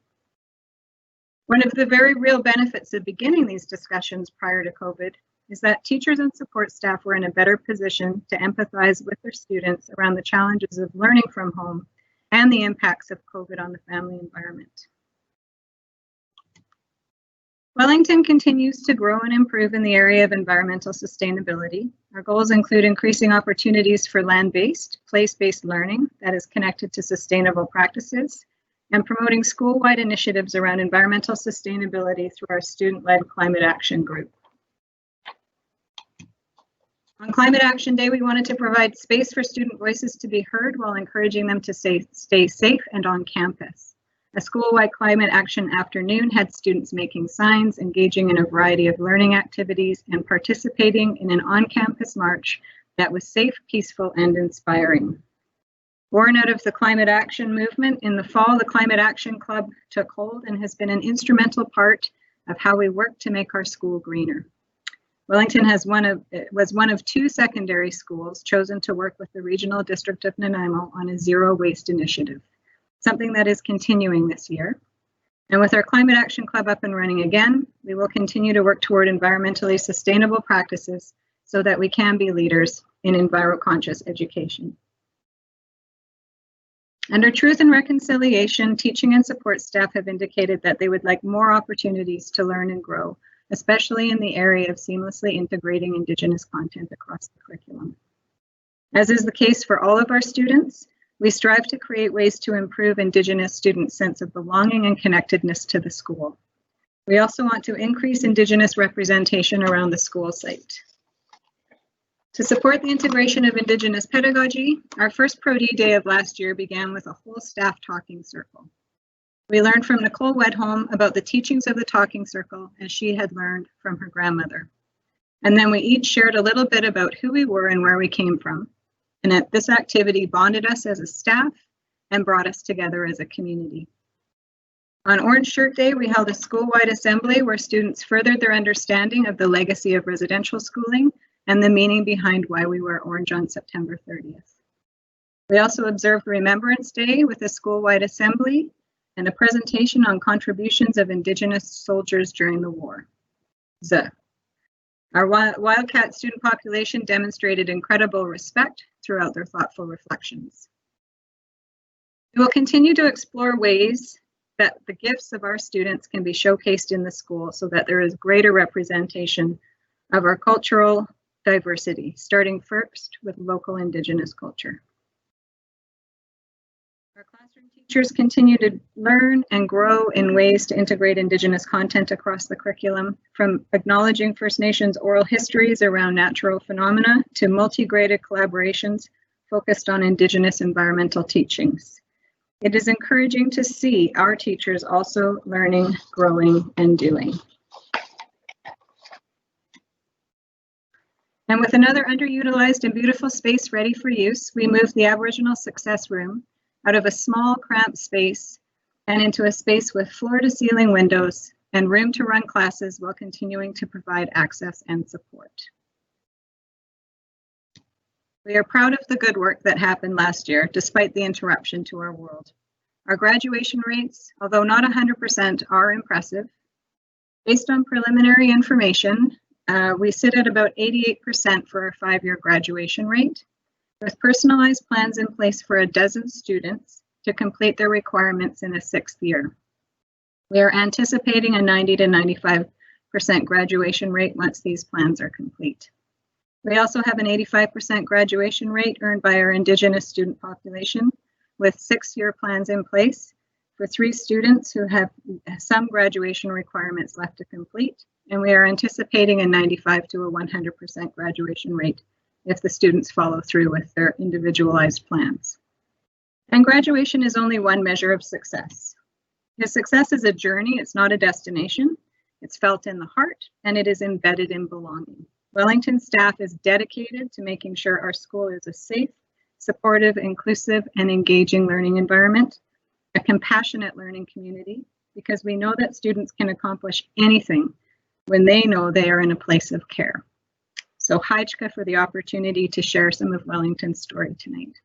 [SPEAKER 14] One of the very real benefits of beginning these discussions prior to COVID is that teachers and support staff were in a better position to empathize with their students around the challenges of learning from home and the impacts of COVID on the family environment. Wellington continues to grow and improve in the area of environmental sustainability. Our goals include increasing opportunities for land-based, place-based learning that is connected to sustainable practices, and promoting school-wide initiatives around environmental sustainability through our student-led climate action group. On Climate Action Day, we wanted to provide space for student voices to be heard while encouraging them to stay safe and on campus. A school-wide climate action afternoon had students making signs, engaging in a variety of learning activities, and participating in an on-campus march that was safe, peaceful, and inspiring. Born out of the climate action movement, in the fall, the Climate Action Club took hold and has been an instrumental part of how we work to make our school greener. Wellington was one of two secondary schools chosen to work with the Regional District of Nanaimo on a zero waste initiative, something that is continuing this year. And with our Climate Action Club up and running again, we will continue to work toward environmentally sustainable practices so that we can be leaders in enviro-conscious education. Under Truth and Reconciliation, teaching and support staff have indicated that they would like more opportunities to learn and grow, especially in the area of seamlessly integrating Indigenous content across the curriculum. As is the case for all of our students, we strive to create ways to improve Indigenous students' sense of belonging and connectedness to the school. We also want to increase Indigenous representation around the school site. To support the integration of Indigenous pedagogy, our first Pro D Day of last year began with a whole staff talking circle. We learned from Nicole Wedholm about the teachings of the talking circle as she had learned from her grandmother. And then we each shared a little bit about who we were and where we came from. And this activity bonded us as a staff and brought us together as a community. On Orange Shirt Day, we held a school-wide assembly where students furthered their understanding of the legacy of residential schooling and the meaning behind why we wear orange on September 30th. We also observed Remembrance Day with a school-wide assembly and a presentation on contributions of Indigenous soldiers during the war. Our Wildcat student population demonstrated incredible respect throughout their thoughtful reflections. We will continue to explore ways that the gifts of our students can be showcased in the school so that there is greater representation of our cultural diversity, starting first with local Indigenous culture. Our classroom teachers continue to learn and grow in ways to integrate Indigenous content across the curriculum, from acknowledging First Nations oral histories around natural phenomena to multi-graded collaborations focused on Indigenous environmental teachings. It is encouraging to see our teachers also learning, growing, and doing. And with another underutilized and beautiful space ready for use, we moved the Aboriginal Success Room out of a small, cramped space and into a space with floor-to-ceiling windows and room to run classes while continuing to provide access and support. We are proud of the good work that happened last year, despite the interruption to our world. Our graduation rates, although not 100%, are impressive. Based on preliminary information, we sit at about 88% for our 5-year graduation rate, with personalized plans in place for a dozen students to complete their requirements in a 6th year. We are anticipating a 90 to 95% graduation rate once these plans are complete. We also have an 85% graduation rate earned by our Indigenous student population, with 6-year plans in place for 3 students who have some graduation requirements left to complete, and we are anticipating a 95 to a 100% graduation rate if the students follow through with their individualized plans. And graduation is only one measure of success. Because success is a journey, it's not a destination. It's felt in the heart, and it is embedded in belonging. Wellington staff is dedicated to making sure our school is a safe, supportive, inclusive, and engaging learning environment, a compassionate learning community, because we know that students can accomplish anything when they know they are in a place of care. So Hajka for the opportunity to share some of Wellington's story tonight.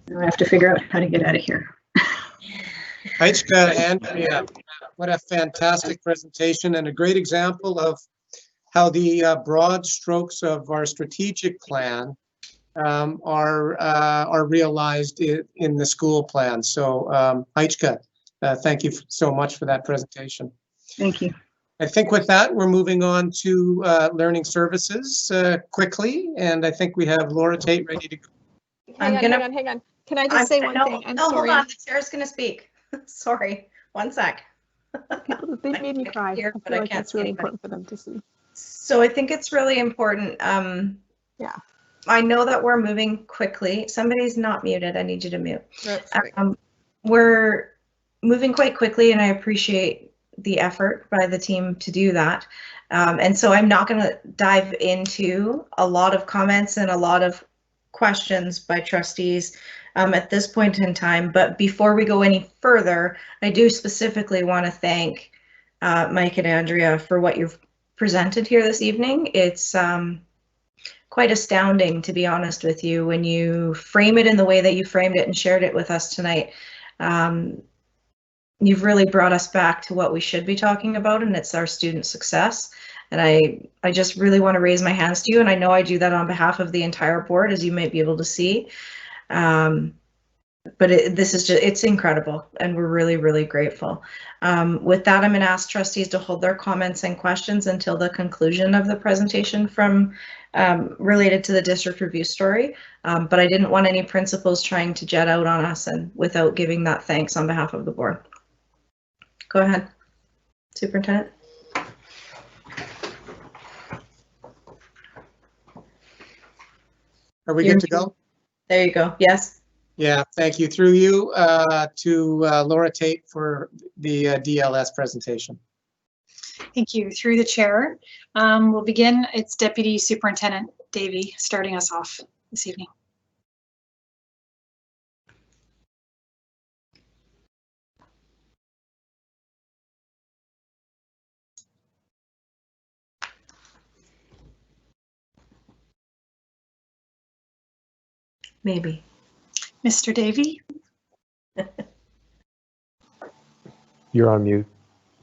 [SPEAKER 14] Now I have to figure out how to get out of here.
[SPEAKER 6] Hajka, Andrea, what a fantastic presentation and a great example of how the broad strokes of our strategic plan are realized in the school plan. So Hajka, thank you so much for that presentation.
[SPEAKER 14] Thank you.
[SPEAKER 6] I think with that, we're moving on to learning services quickly, and I think we have Laura Tate ready to go.
[SPEAKER 2] Hang on. Can I just say one thing? I'm sorry.
[SPEAKER 1] Hold on, the chair's going to speak. Sorry, one sec.
[SPEAKER 2] They made me cry.
[SPEAKER 1] Here,
[SPEAKER 2] I
[SPEAKER 1] but
[SPEAKER 2] feel
[SPEAKER 1] I
[SPEAKER 2] like
[SPEAKER 1] can't
[SPEAKER 2] that's really
[SPEAKER 1] see anybody.
[SPEAKER 2] important for them to see.
[SPEAKER 1] So I think it's really important.
[SPEAKER 2] Yeah.
[SPEAKER 1] I know that we're moving quickly. Somebody's not muted. I need you to mute.
[SPEAKER 2] That's right.
[SPEAKER 1] We're moving quite quickly, and I appreciate the effort by the team to do that. And so I'm not going to dive into a lot of comments and a lot of questions by trustees at this point in time. But before we go any further, I do specifically want to thank Mike and Andrea for what you've presented here this evening. It's quite astounding, to be honest with you, when you frame it in the way that you framed it and shared it with us tonight. You've really brought us back to what we should be talking about, and it's our student success. And I just really want to raise my hands to you, and I know I do that on behalf of the entire board, as you might be able to see. But this is just, it's incredible, and we're really, really grateful. With that, I'm going to ask trustees to hold their comments and questions until the conclusion of the presentation from related to the district review story. But I didn't want any principals trying to jet out on us and without giving that thanks on behalf of the board. Go ahead, Superintendent.
[SPEAKER 6] Are we good to go?
[SPEAKER 1] There you go. Yes.
[SPEAKER 6] Yeah, thank you. Through you to Laura Tate for the DLS presentation.
[SPEAKER 15] Thank you. Through the chair, we'll begin. It's Deputy Superintendent Davey starting us off this evening.
[SPEAKER 1] Maybe.
[SPEAKER 15] Mr. Davey?
[SPEAKER 16] You're on mute,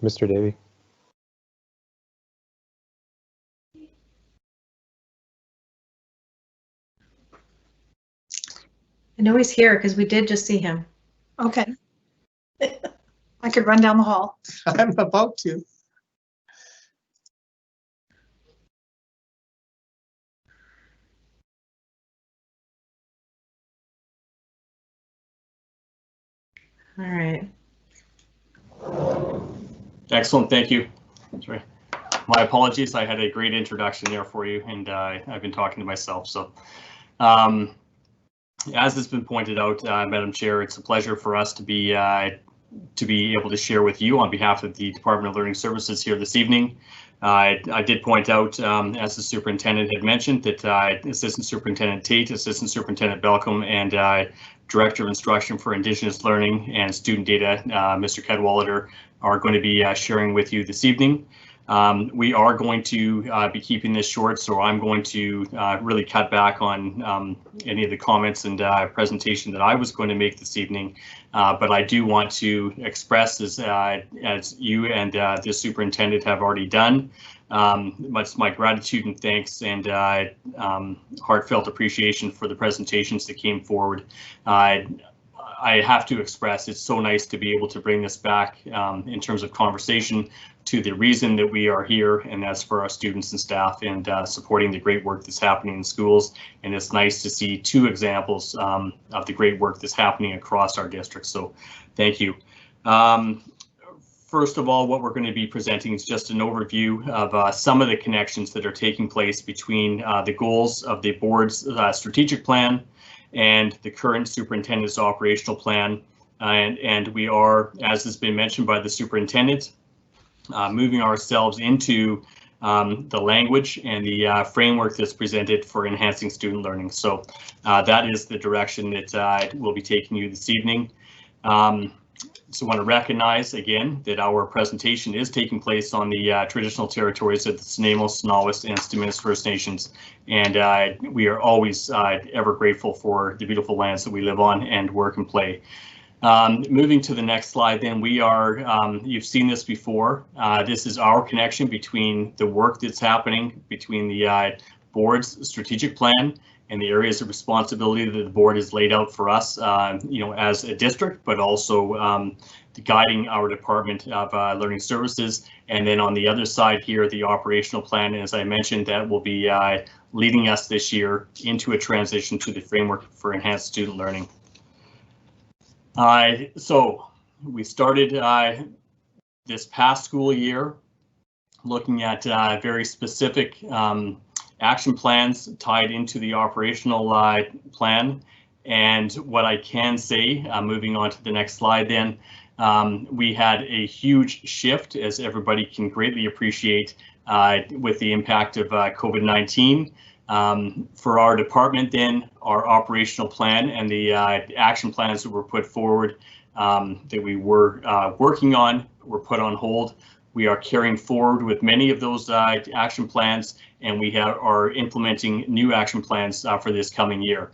[SPEAKER 16] Mr. Davey.
[SPEAKER 1] I know he's here because we did just see him.
[SPEAKER 15] Okay. I could run down the hall.
[SPEAKER 6] I'm about to.
[SPEAKER 1] All right.
[SPEAKER 17] Excellent, thank you. Sorry. My apologies, I had a great introduction there for you, and I've been talking to myself. So as has been pointed out, Madam Chair, it's a pleasure for us to be able to share with you on behalf of the Department of Learning Services here this evening. I did point out, as the superintendent had mentioned, that Assistant Superintendent Tate, Assistant Superintendent Belcom, and Director of Instruction for Indigenous Learning and Student Data, Mr. Cadwallader, are going to be sharing with you this evening. We are going to be keeping this short, so I'm going to really cut back on any of the comments and presentation that I was going to make this evening. But I do want to express, as you and the superintendent have already done, my gratitude and thanks and heartfelt appreciation for the presentations that came forward. I have to express it's so nice to be able to bring this back in terms of conversation to the reason that we are here, and that's for our students and staff and supporting the great work that's happening in schools. And it's nice to see two examples of the great work that's happening across our district. So thank you. First of all, what we're going to be presenting is just an overview of some of the connections that are taking place between the goals of the board's strategic plan and the current superintendent's operational plan. And we are, as has been mentioned by the superintendent, moving ourselves into the language and the framework that's presented for enhancing student learning. So that is the direction that we'll be taking you this evening. So I want to recognize again that our presentation is taking place on the traditional territories of the Snamos, Snawis, and Stimins First Nations, and we are always ever grateful for the beautiful lands that we live on and work and play. Moving to the next slide, then, we are, you've seen this before, this is our connection between the work that's happening between the board's strategic plan and the areas of responsibility that the board has laid out for us, you know, as a district, but also guiding our Department of Learning Services. And then on the other side here, the operational plan, as I mentioned, that will be leading us this year into a transition to the framework for enhanced student learning. So we started this past school year looking at very specific action plans tied into the operational plan. And what I can say, moving on to the next slide then, we had a huge shift, as everybody can greatly appreciate, with the impact of COVID-19. For our department then, our operational plan and the action plans that were put forward that we were working on were put on hold. We are carrying forward with many of those action plans, and we are implementing new action plans for this coming year.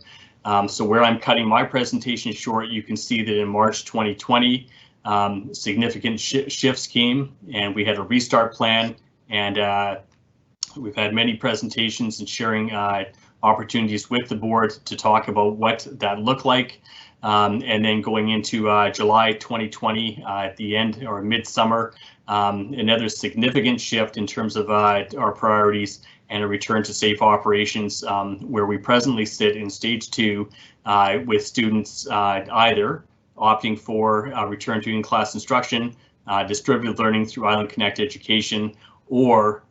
[SPEAKER 17] So where I'm cutting my presentation short, you can see that in March 2020, significant shifts came, and we had a restart plan, and we've had many presentations and sharing opportunities with the board to talk about what that looked like. And then going into July 2020, at the end or midsummer, another significant shift in terms of our priorities and a return to safe operations, where we presently sit in stage 2 with students either opting for return to in-class instruction, distributed learning through Island Connect education, or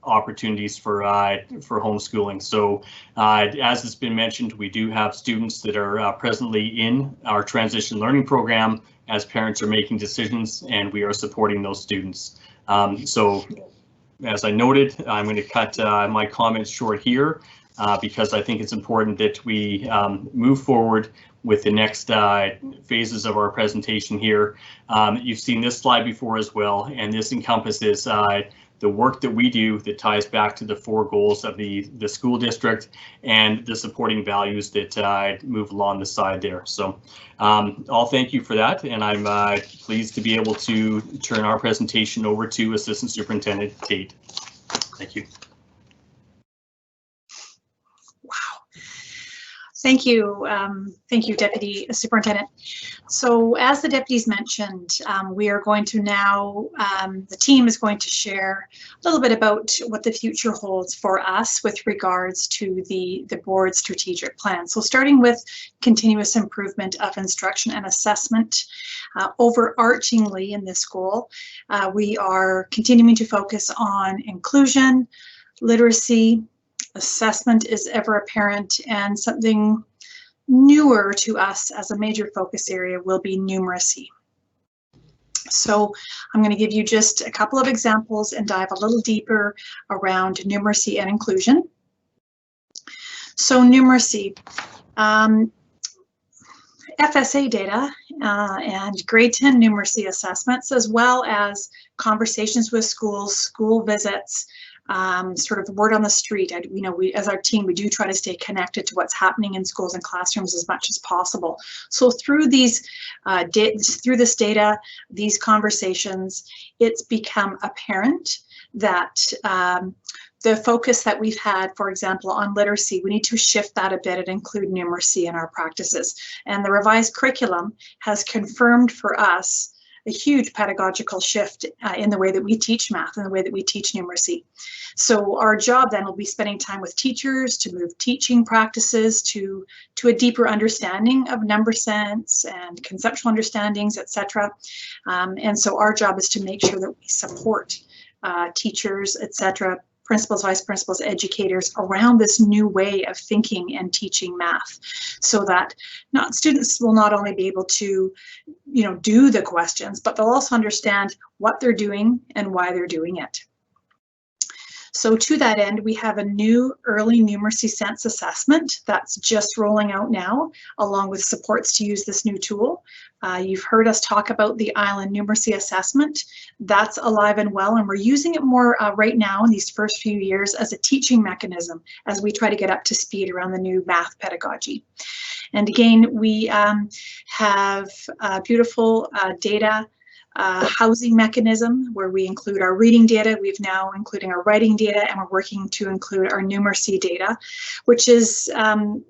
[SPEAKER 17] opportunities for homeschooling. So as has been mentioned, we do have students that are presently in our transition learning program as parents are making decisions, and we are supporting those students. So as I noted, I'm going to cut my comments short here because I think it's important that we move forward with the next phases of our presentation here. You've seen this slide before as well, and this encompasses the work that we do that ties back to the 4 goals of the school district and the supporting values that move along the side there. So I'll thank you for that, and I'm pleased to be able to turn our presentation over to Assistant Superintendent Tate. Thank you.
[SPEAKER 15] Thank you. Thank you, Deputy Superintendent. So as the deputies mentioned, we are going to now, the team is going to share a little bit about what the future holds for us with regards to the board's strategic plan. So starting with continuous improvement of instruction and assessment, overarchingly in this goal, we are continuing to focus on inclusion, literacy. Assessment is ever apparent, and something newer to us as a major focus area will be numeracy. So I'm going to give you just a couple of examples and dive a little deeper around numeracy and inclusion. So numeracy, FSA data and grade 10 numeracy assessments, as well as conversations with schools, school visits, sort of the word on the street. We, as our team, we do try to stay connected to what's happening in schools and classrooms as much as possible. So through these, through this data, these conversations, it's become apparent that the focus that we've had, for example, on literacy, we need to shift that a bit and include numeracy in our practices. And the revised curriculum has confirmed for us a huge pedagogical shift in the way that we teach math and the way that we teach numeracy. So our job then will be spending time with teachers to move teaching practices to a deeper understanding of number sense and conceptual understandings, etc. And so our job is to make sure that we support teachers, etc., principals, vice principals, educators around this new way of thinking and teaching math, so that students will not only be able to, do the questions, but they'll also understand what they're doing and why they're doing it. So to that end, we have a new early numeracy sense assessment that's just rolling out now, along with supports to use this new tool. You've heard us talk about the Island Numeracy Assessment. That's alive and well, and we're using it more right now in these first few years as a teaching mechanism as we try to get up to speed around the new math pedagogy. And again, we have beautiful data housing mechanism where we include our reading data. We've now including our writing data, and we're working to include our numeracy data, which is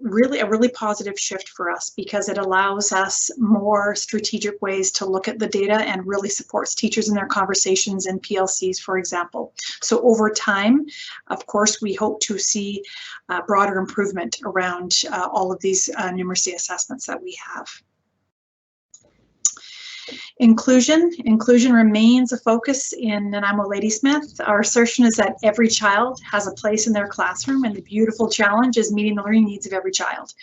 [SPEAKER 15] really a really positive shift for us because it allows us more strategic ways to look at the data and really supports teachers in their conversations in PLCs, for example. So over time, of course, we hope to see broader improvement around all of these numeracy assessments that we have. Inclusion remains a focus in Nanaimo Ladysmith. Our assertion is that every child has a place in their classroom, and the beautiful challenge is meeting the learning needs of every child.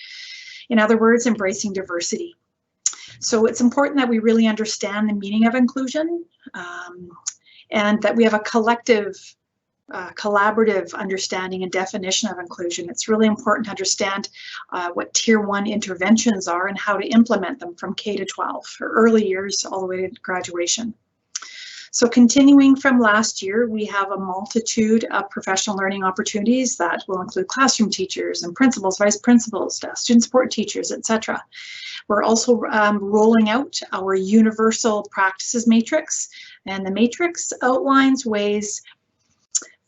[SPEAKER 15] In other words, embracing diversity. So it's important that we really understand the meaning of inclusion and that we have a collective collaborative understanding and definition of inclusion. It's really important to understand what Tier 1 interventions are and how to implement them from K to 12 for early years all the way to graduation. So continuing from last year, we have a multitude of professional learning opportunities that will include classroom teachers and principals, vice principals, student support teachers, etc. We're also rolling out our universal practices matrix, and the matrix outlines ways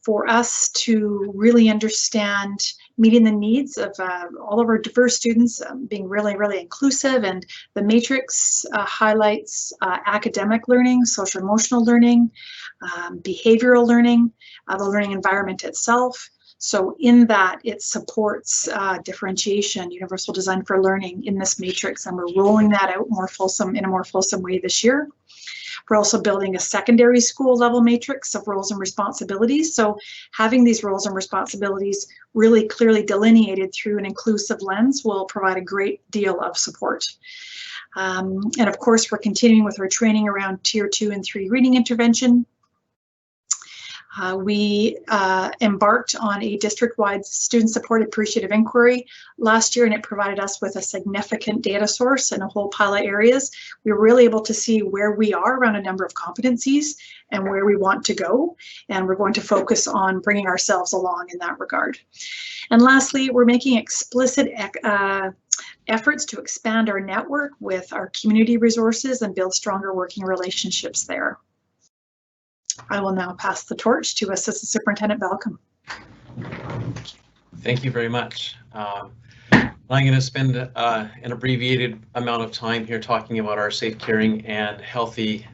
[SPEAKER 15] for us to really understand meeting the needs of all of our diverse students, being really, really inclusive. And the matrix highlights academic learning, social emotional learning, behavioral learning, the learning environment itself. So in that, it supports differentiation, universal design for learning in this matrix, and we're rolling that out more fulsome in a more fulsome way this year. We're also building a secondary school level matrix of roles and responsibilities. So having these roles and responsibilities really clearly delineated through an inclusive lens will provide a great deal of support. And of course, we're continuing with our training around Tier 2 and 3 reading intervention. We embarked on a district-wide student-supported appreciative inquiry last year, and it provided us with a significant data source in a whole pile of areas. We were really able to see where we are around a number of competencies and where we want to go, and we're going to focus on bringing ourselves along in that regard. And lastly, we're making explicit efforts to expand our network with our community resources and build stronger working relationships there. I will now pass the torch to Assistant Superintendent Balcom.
[SPEAKER 18] Thank you very much. I'm going to spend an abbreviated amount of time here talking about our safe, caring, and healthy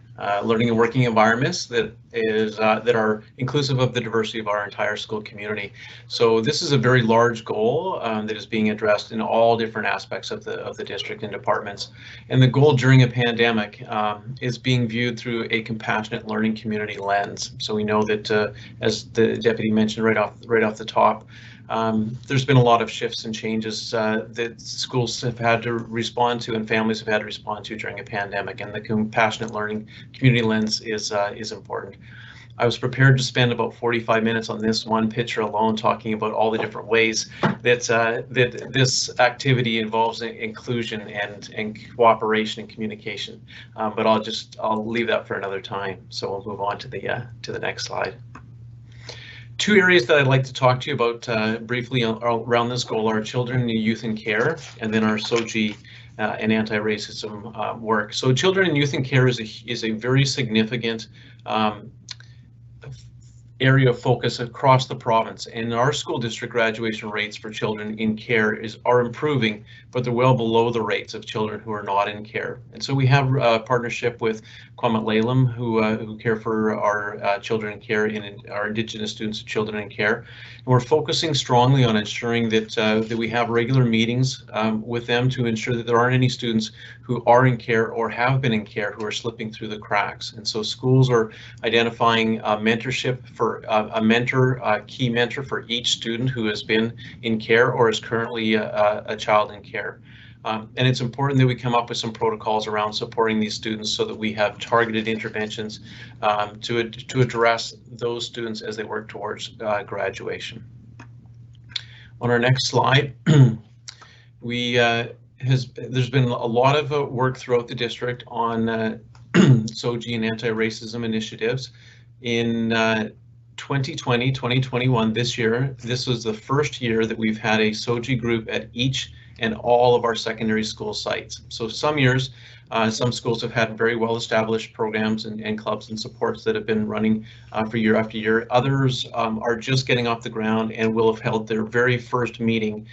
[SPEAKER 18] learning and working environments that are inclusive of the diversity of our entire school community. So this is a very large goal that is being addressed in all different aspects of the district and departments. And the goal during a pandemic is being viewed through a compassionate learning community lens. So we know that, as the deputy mentioned right off the top, there's been a lot of shifts and changes that schools have had to respond to and families have had to respond to during a pandemic, and the compassionate learning community lens is important. I was prepared to spend about 45 minutes on this one picture alone, talking about all the different ways that this activity involves inclusion and cooperation and communication. But I'll leave that for another time. So we'll move on to the next slide. Two areas that I'd like to talk to you about briefly around this goal are children, youth, and care, and then our SOGI and anti-racism work. So children and youth in care is a very significant area of focus across the province, and our school district graduation rates for children in care are improving, but they're well below the rates of children who are not in care. And so we have a partnership with Kwame Lalem, who care for our children in care and our Indigenous students and children in care. And we're focusing strongly on ensuring that we have regular meetings with them to ensure that there aren't any students who are in care or have been in care who are slipping through the cracks. And so schools are identifying mentorship for a key mentor for each student who has been in care or is currently a child in care. And it's important that we come up with some protocols around supporting these students so that we have targeted interventions to address those students as they work towards graduation. On our next slide, there's been a lot of work throughout the district on SOGI and anti-racism initiatives. In 2020, 2021, this year, this was the first year that we've had a SOGI group at each and all of our secondary school sites. So some years, some schools have had very well established programs and clubs and supports that have been running for year after year. Others are just getting off the ground and will have held their very first meeting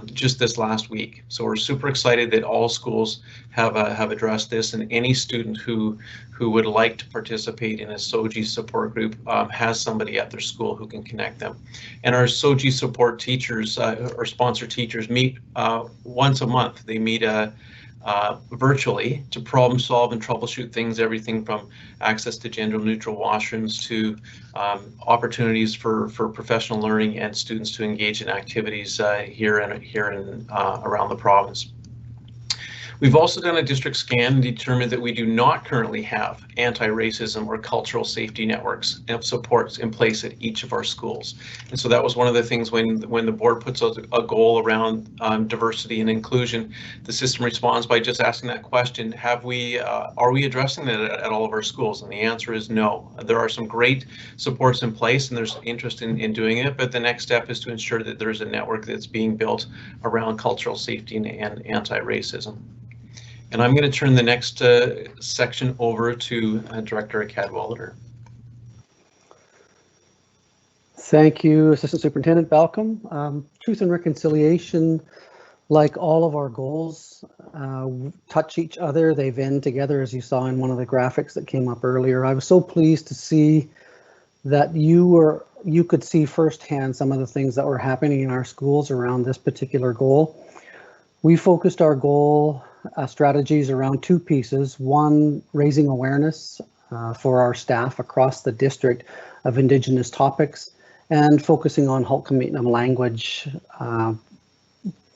[SPEAKER 18] just this last week. So we're super excited that all schools have addressed this, and any student who would like to participate in a SOGI support group has somebody at their school who can connect them. And our SOGI support teachers or sponsor teachers meet once a month. They meet virtually to problem solve and troubleshoot things, everything from access to gender neutral washrooms to opportunities for professional learning and students to engage in activities here and around the province. We've also done a district scan and determined that we do not currently have anti-racism or cultural safety networks and supports in place at each of our schools. And so that was one of the things when the board puts a goal around diversity and inclusion, the system responds by just asking that question, are we addressing that at all of our schools? And the answer is no. There are some great supports in place and there's interest in doing it, but the next step is to ensure that there's a network that's being built around cultural safety and anti-racism. And I'm going to turn the next section over to Director Cadwallader.
[SPEAKER 19] Thank you, Assistant Superintendent Balcom. Truth and reconciliation, like all of our goals, touch each other. They end together, as you saw in one of the graphics that came up earlier. I was so pleased to see that you could see firsthand some of the things that were happening in our schools around this particular goal. We focused our goal strategies around two pieces. One, raising awareness for our staff across the district of Indigenous topics, and focusing on Halkali'tnam language.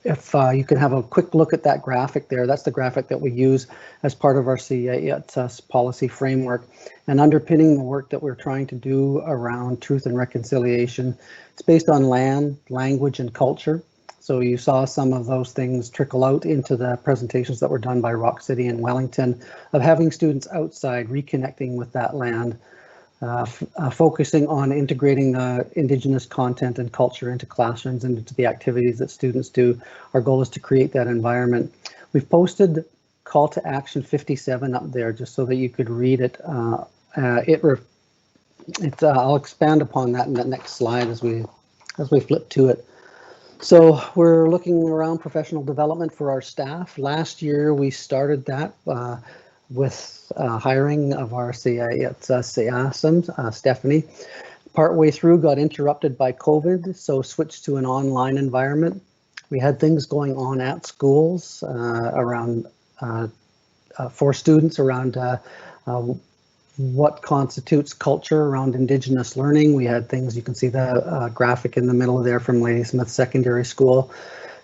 [SPEAKER 19] If you can have a quick look at that graphic there, that's the graphic that we use as part of our CES policy framework, and underpinning the work that we're trying to do around truth and reconciliation. It's based on land, language, and culture. So you saw some of those things trickle out into the presentations that were done by Rock City and Wellington, of having students outside reconnecting with that land, focusing on integrating the Indigenous content and culture into classrooms and into the activities that students do. Our goal is to create that environment. We've posted call to action 57 up there just so that you could read it. I'll expand upon that in the next slide as we flip to it. So we're looking around professional development for our staff. Last year we started that with hiring of our Stephanie. Partway through, got interrupted by COVID, so switched to an online environment. We had things going on at schools around for students around what constitutes culture around Indigenous learning. We had things, you can see the graphic in the middle there from Ladysmith Secondary School.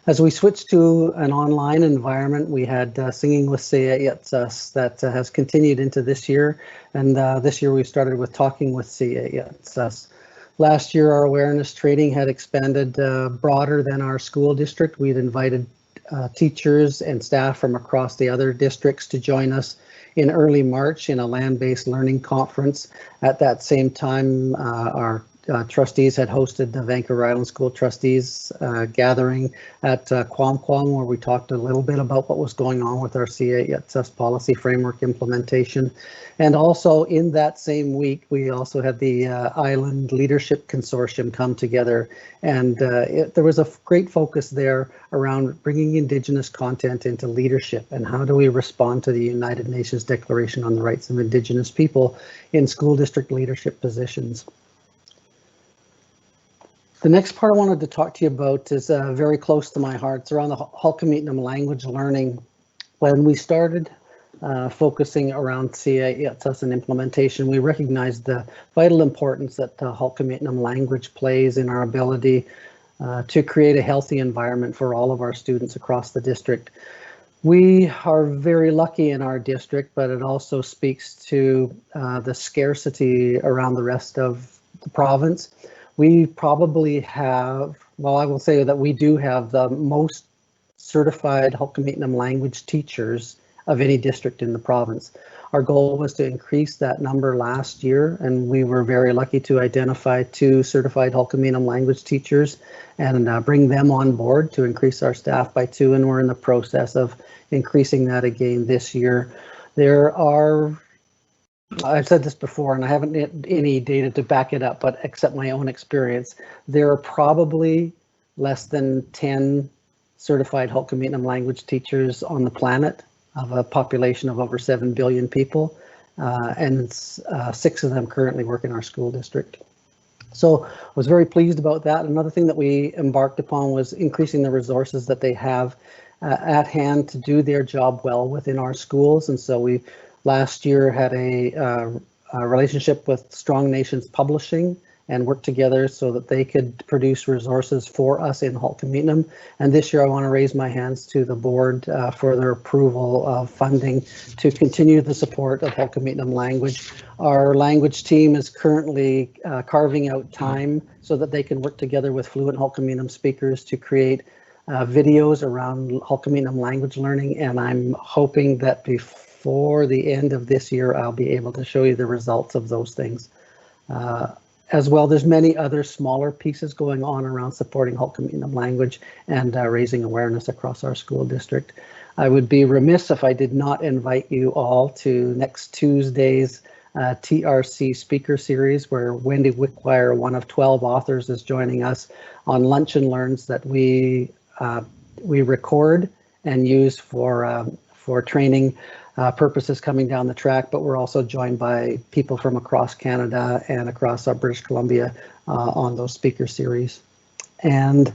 [SPEAKER 19] As we switched to an online environment, we had Singing with Siyayatsus that has continued into this year. And this year we started with Talking with Siyayatsus. Last year, our awareness training had expanded broader than our school district. We'd invited teachers and staff from across the other districts to join us in early March in a land-based learning conference. At that same time, our trustees had hosted the Vancouver Island School Trustees gathering at Quam Quam, where we talked a little bit about what was going on with our CES policy framework implementation. And also in that same week, we also had the Island Leadership Consortium come together. And there was a great focus there around bringing Indigenous content into leadership and how do we respond to the United Nations Declaration on the Rights of Indigenous People in school district leadership positions. The next part I wanted to talk to you about is very close to my heart. It's around the Halkali'tnam language learning. When we started focusing around CES and implementation, we recognized the vital importance that the Halkali'tnam language plays in our ability to create a healthy environment for all of our students across the district. We are very lucky in our district, but it also speaks to the scarcity around the rest of the province. We probably have, well, I will say that we do have the most certified Halkali'tnam language teachers of any district in the province. Our goal was to increase that number last year, and we were very lucky to identify 2 certified Halkali'tnam language teachers and bring them on board to increase our staff by 2, and we're in the process of increasing that again this year. There are, I've said this before and I haven't had any data to back it up, but except my own experience, there are probably less than 10 certified Halkali'tnam language teachers on the planet of a population of over 7 billion people, and 6 of them currently work in our school district. So I was very pleased about that. Another thing that we embarked upon was increasing the resources that they have at hand to do their job well within our schools. And so we last year had a relationship with Strong Nations Publishing and worked together so that they could produce resources for us in Halkali'tnam. And this year I want to raise my hands to the board for their approval of funding to continue the support of Halkali'tnam language. Our language team is currently carving out time so that they can work together with fluent Halkali'tnam speakers to create videos around Halkali'tnam language learning. And I'm hoping that before the end of this year, I'll be able to show you the results of those things. As well, there's many other smaller pieces going on around supporting Halkali'tnam language and raising awareness across our school district. I would be remiss if I did not invite you all to next Tuesday's TRC speaker series, where Wendy Wickwire, one of 12 authors, is joining us on Lunch and Learns that we record and use for training purposes coming down the track, but we're also joined by people from across Canada and across British Columbia on those speaker series. And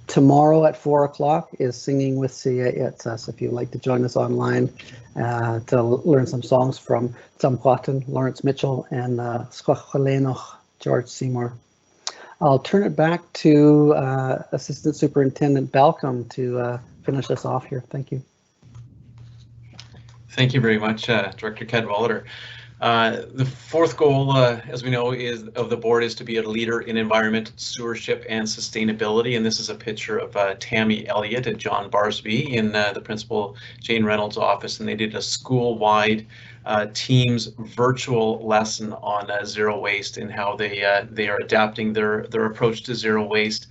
[SPEAKER 19] Tomorrow at 4 o'clock is Singing with CAHS. If you'd like to join us online to learn some songs from Tzamquatan, Lawrence Mitchell, and Squachalenoch, George Seymour. I'll turn it back to Assistant Superintendent Balcom to finish us off here. Thank you.
[SPEAKER 18] Thank you very much, Director Cadwallader. The fourth goal, as we know, of the board is to be a leader in environmental stewardship and sustainability. And this is a picture of Tammy Elliott and John Barsby in the Principal Jane Reynolds' office, and they did a school-wide Teams virtual lesson on zero waste and how they are adapting their approach to zero waste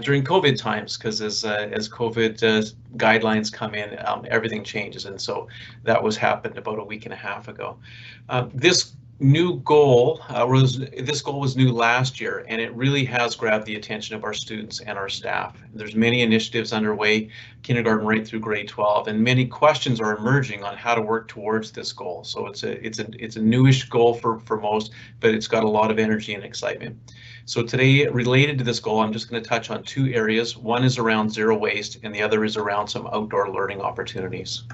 [SPEAKER 18] during COVID times, because as COVID guidelines come in, everything changes, and so that happened about a week and a half ago. This goal was new last year, and it really has grabbed the attention of our students and our staff. There's many initiatives underway, kindergarten right through grade 12, and many questions are emerging on how to work towards this goal. So it's a newish goal for most, but it's got a lot of energy and excitement. So today, related to this goal, I'm just going to touch on two areas. One is around zero waste, and the other is around some outdoor learning opportunities.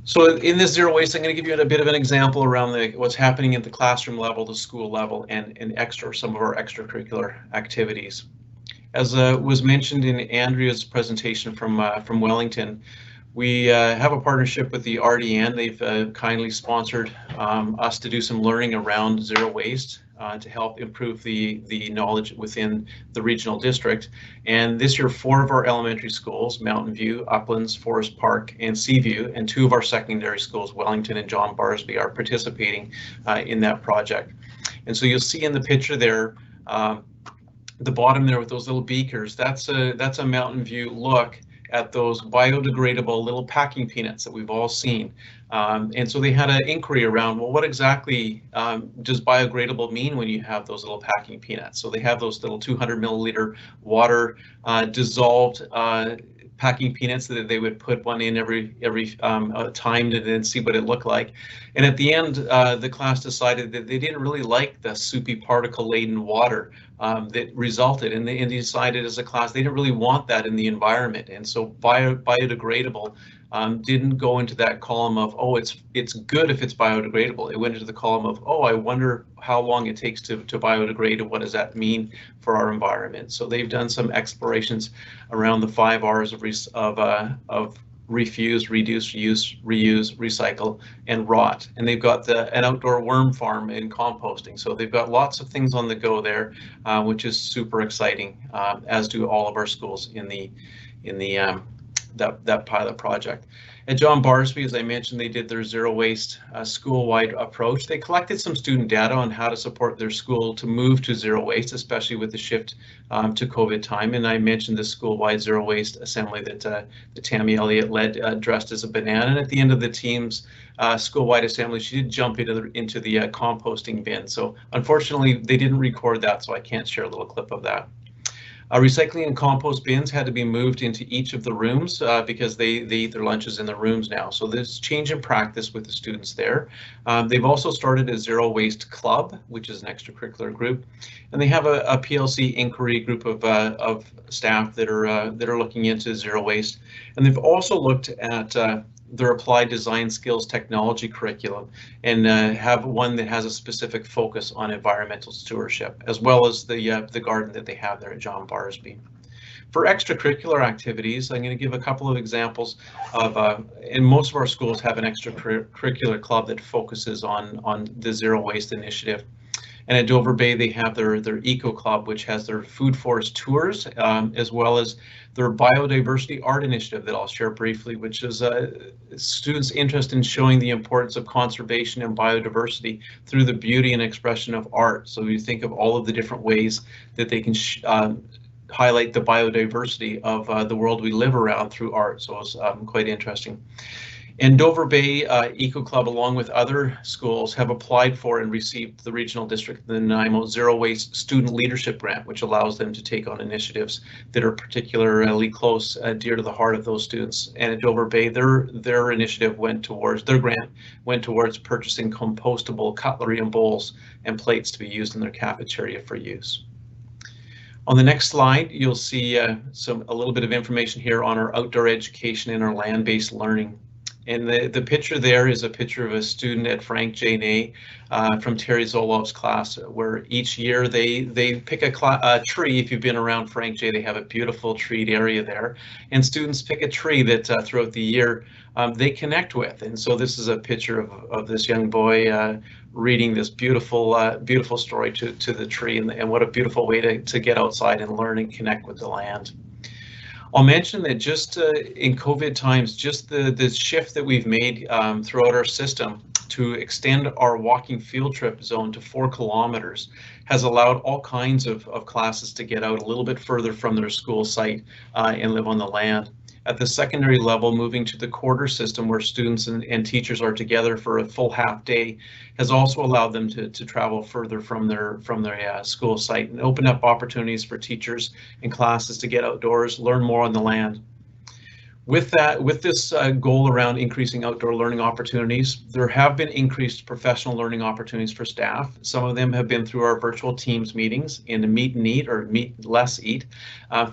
[SPEAKER 18] So in this zero waste, I'm going to give you a bit of an example around what's happening at the classroom level, the school level, and some of our extracurricular activities. As was mentioned in Andrea's presentation from Wellington, we have a partnership with the RDN. They've kindly sponsored us to do some learning around zero waste to help improve the knowledge within the regional district. And this year, 4 of our elementary schools, Mountain View, Uplands, Forest Park, and Seaview, and 2 of our secondary schools, Wellington and John Barsby, are participating in that project. And so you'll see in the picture there, the bottom there with those little beakers, that's a Mountain View look at those biodegradable little packing peanuts that we've all seen. And so they had an inquiry around, well, what exactly does biodegradable mean when you have those little packing peanuts? So they have those little 200 milliliter water dissolved packing peanuts that they would put one in every time to then see what it looked like. And at the end, the class decided that they didn't really like the soupy particle-laden water that resulted, and they decided as a class they didn't really want that in the environment. And so biodegradable didn't go into that column of, oh, it's good if it's biodegradable. It went into the column of, oh, I wonder how long it takes to biodegrade, and what does that mean for our environment. So they've done some explorations around the 5 R's of refuse, reduce, reuse, recycle, and rot. And they've got an outdoor worm farm in composting. So they've got lots of things on the go there, which is super exciting, as do all of our schools in that pilot project. At John Barsby, as I mentioned, they did their zero waste school-wide approach. They collected some student data on how to support their school to move to zero waste, especially with the shift to COVID time. And I mentioned the school-wide zero waste assembly that Tammy Elliott led, dressed as a banana. And at the end of the team's school-wide assembly, she did jump into the composting bin. So unfortunately, they didn't record that, so I can't share a little clip of that. Recycling and compost bins had to be moved into each of the rooms because they eat their lunches in the rooms now. So there's change in practice with the students there. They've also started a zero waste club, which is an extracurricular group, and they have a PLC inquiry group of staff that are looking into zero waste. And they've also looked at their applied design skills technology curriculum and have one that has a specific focus on environmental stewardship, as well as the garden that they have there at John Barsby. For extracurricular activities, I'm going to give a couple of examples of, and most of our schools have an extracurricular club that focuses on the zero waste initiative. And at Dover Bay, they have their Eco Club, which has their food forest tours, as well as their biodiversity art initiative that I'll share briefly, which is students' interest in showing the importance of conservation and biodiversity through the beauty and expression of art. So you think of all of the different ways that they can highlight the biodiversity of the world we live around through art. So it's quite interesting. And Dover Bay Eco Club, along with other schools, have applied for and received the regional district, the Nanaimo Zero Waste Student Leadership Grant, which allows them to take on initiatives that are particularly close, dear to the heart of those students. And at Dover Bay, their initiative their grant went towards purchasing compostable cutlery and bowls and plates to be used in their cafeteria for use. On the next slide, you'll see a little bit of information here on our outdoor education and our land-based learning. And the picture there is a picture of a student at Frank J. Ney from Terry Zolof's class, where each year they pick a tree. If you've been around Frank J., they have a beautiful treed area there, and students pick a tree that throughout the year they connect with. And so this is a picture of this young boy reading this beautiful story to the tree, and what a beautiful way to get outside and learn and connect with the land. I'll mention that just in COVID times, just the shift that we've made throughout our system to extend our walking field trip zone to 4 kilometers has allowed all kinds of classes to get out a little bit further from their school site and live on the land. At the secondary level, moving to the quarter system where students and teachers are together for a full half day has also allowed them to travel further from their school site and open up opportunities for teachers and classes to get outdoors, learn more on the land. With this goal around increasing outdoor learning opportunities, there have been increased professional learning opportunities for staff. Some of them have been through our virtual Teams meetings in the Meet and Eat or Meet Less Eat,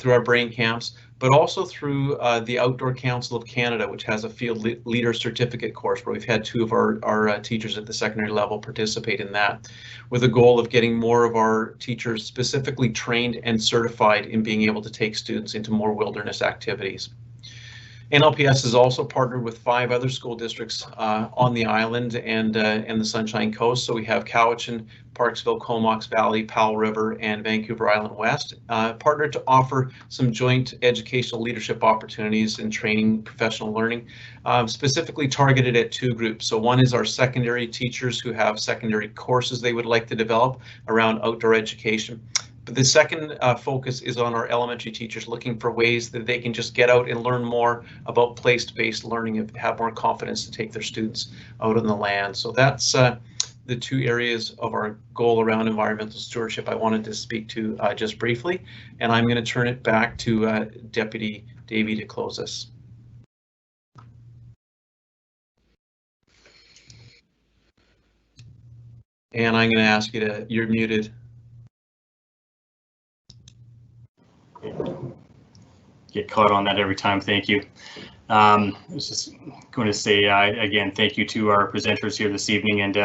[SPEAKER 18] through our brain camps, but also through the Outdoor Council of Canada, which has a field leader certificate course where we've had 2 of our teachers at the secondary level participate in that, with a goal of getting more of our teachers specifically trained and certified in being able to take students into more wilderness activities. NLPS has also partnered with 5 other school districts on the island and the Sunshine Coast. So we have Cowichan, Parksville, Comox Valley, Powell River, and Vancouver Island West, partnered to offer some joint educational leadership opportunities and training professional learning, specifically targeted at 2 groups. So one is our secondary teachers who have secondary courses they would like to develop around outdoor education. But the second focus is on our elementary teachers looking for ways that they can just get out and learn more about place-based learning and have more confidence to take their students out on the land. So that's the 2 areas of our goal around environmental stewardship I wanted to speak to just briefly. And I'm going to turn it back to Deputy Davey to close us. And I'm going to ask you to, you're muted.
[SPEAKER 17] Get caught on that every time. Thank you. I was just going to say again, thank you to our presenters here this evening. And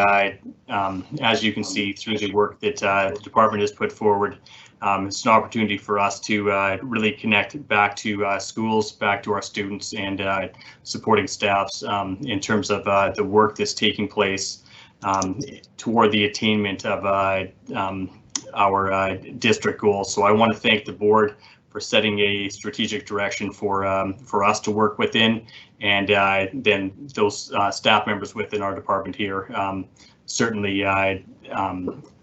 [SPEAKER 17] as you can see through the work that the department has put forward, it's an opportunity for us to really connect back to schools, back to our students and supporting staffs in terms of the work that's taking place toward the attainment of our district goals. So I want to thank the board for setting a strategic direction for us to work within, and then those staff members within our department here certainly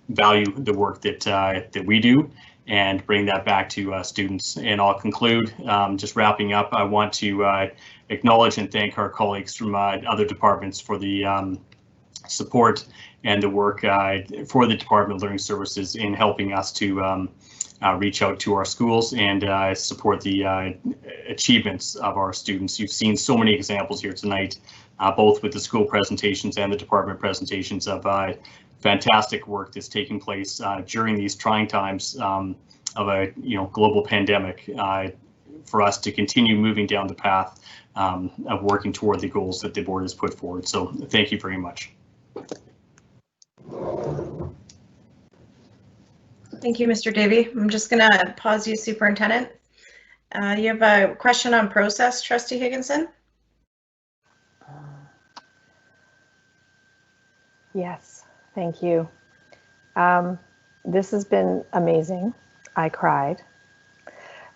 [SPEAKER 17] value the work that we do and bring that back to students. And I'll conclude just wrapping up. I want to acknowledge and thank our colleagues from other departments for the support and the work for the Department of Learning Services in helping us to reach out to our schools and support the achievements of our students. You've seen so many examples here tonight, both with the school presentations and the department presentations of fantastic work that's taking place during these trying times of a global pandemic for us to continue moving down the path of working toward the goals that the board has put forward. So thank you very much.
[SPEAKER 1] Thank you, Mr. Davey. I'm just going to pause you, Superintendent. You have a question on process, Trustee Higginson?
[SPEAKER 2] Yes, thank you. This has been amazing. I cried.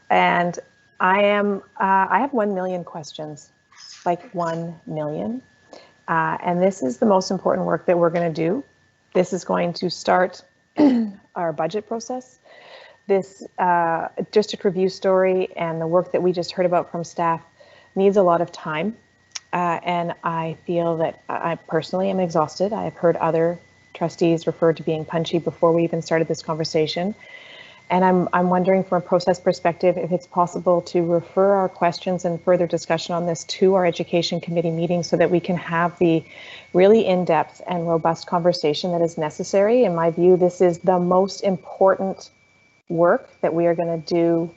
[SPEAKER 2] And I have 1 million questions, like 1 million. And this is the most important work that we're going to do. This is going to start our budget process. This district review story and the work that we just heard about from staff needs a lot of time. And I feel that I personally am exhausted. I have heard other trustees refer to being punchy before we even started this conversation. And I'm wondering from a process perspective if it's possible to refer our questions and further discussion on this to our education committee meeting so that we can have the really in-depth and robust conversation that is necessary. In my view, this is the most important work that we are going to do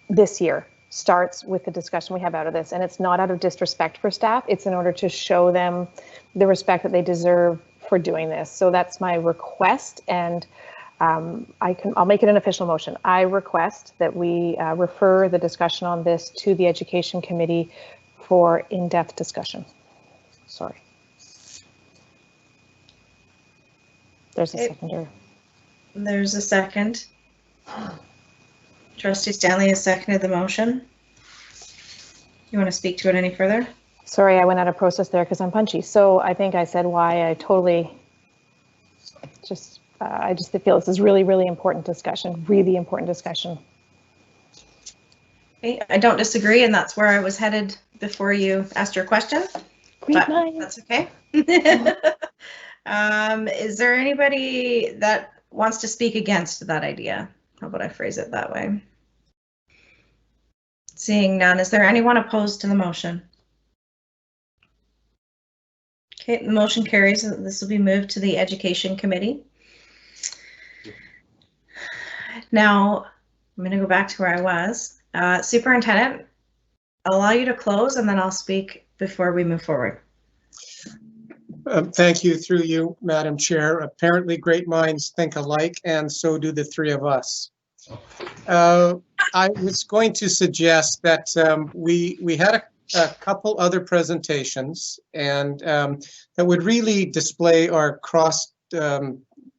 [SPEAKER 2] this year starts with the discussion we have out of this. And it's not out of disrespect for staff. It's in order to show them the respect that they deserve for doing this. So that's my request. And I'll make it an official motion. I request that we refer the discussion on this to the Education Committee for in-depth discussion. Sorry. There's a seconder.
[SPEAKER 1] There's a second. Trustee Stanley has seconded the motion. You want to speak to it any further?
[SPEAKER 2] Sorry, I went out of process there because I'm punchy. So I think I said why I totally just, I just feel this is really, really important discussion, really important discussion.
[SPEAKER 1] Okay, I don't disagree, and that's where I was headed before you asked your question. But that's okay. Is there anybody that wants to speak against that idea? How about I phrase it that way? Seeing none, is there anyone opposed to the motion? Okay, the motion carries. This will be moved to the Education Committee. Now, I'm going to go back to where I was. Superintendent, I'll allow you to close and then I'll speak before we move forward.
[SPEAKER 6] Thank you, through you, Madam Chair. Apparently great minds think alike, and so do the three of us. I was going to suggest that we had a couple other presentations, and that would really display our cross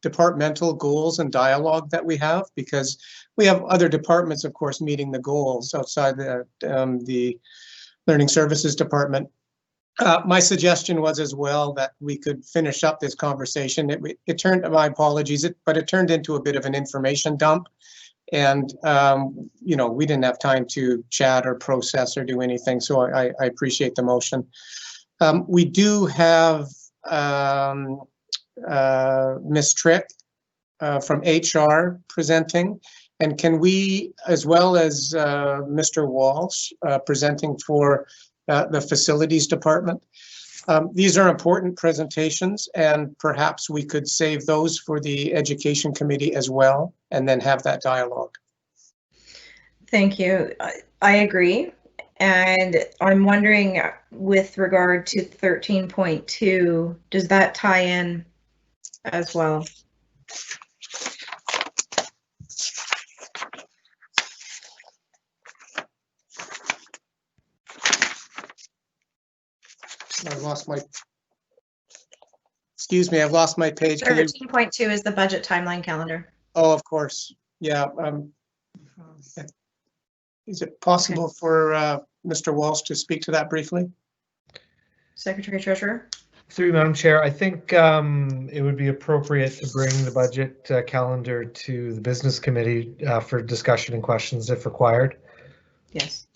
[SPEAKER 6] departmental goals and dialogue that we have, because we have other departments, of course, meeting the goals outside the Learning Services Department. My suggestion was as well that we could finish up this conversation. It turned, my apologies, but it turned into a bit of an information dump. And, you know, we didn't have time to chat or process or do anything. So I appreciate the motion. We do have Ms. Trick from HR presenting. And can we, as well as Mr. Walsh presenting for the Facilities Department. These are important presentations, and perhaps we could save those for the Education Committee as well, and then have that dialogue.
[SPEAKER 1] Thank you. I agree. And I'm wondering, with regard to 13.2, does that tie in as well?
[SPEAKER 6] I've lost my, excuse me, I've lost my page.
[SPEAKER 1] 13.2 is the budget timeline calendar.
[SPEAKER 6] Oh, of course. Yeah. Is it possible for Mr. Walsh to speak to that briefly?
[SPEAKER 1] Secretary Treasurer.
[SPEAKER 9] Through you, Madam Chair, I think it would be appropriate to bring the budget calendar to the Business Committee for discussion and questions if required.
[SPEAKER 1] Yes.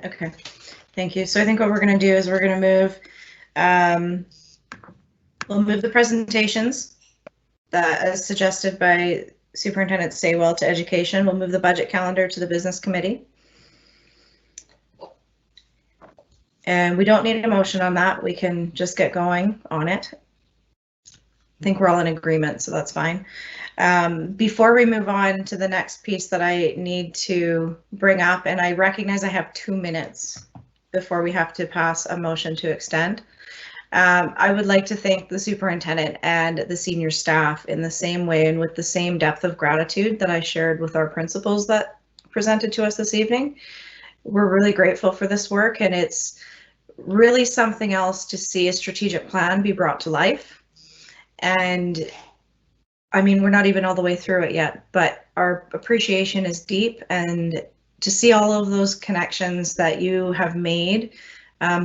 [SPEAKER 1] Okay. Thank you. So I think what we're going to do is we're going to move, we'll move the presentations that, as suggested by Superintendent Saywell, to Education. We'll move the budget calendar to the Business Committee. And we don't need a motion on that. We can just get going on it. I think we're all in agreement, so that's fine. Before we move on to the next piece that I need to bring up, and I recognize I have 2 minutes before we have to pass a motion to extend. I would like to thank the superintendent and the senior staff in the same way and with the same depth of gratitude that I shared with our principals that presented to us this evening. We're really grateful for this work, and it's really something else to see a strategic plan be brought to life. And I mean, we're not even all the way through it yet, but our appreciation is deep, and to see all of those connections that you have made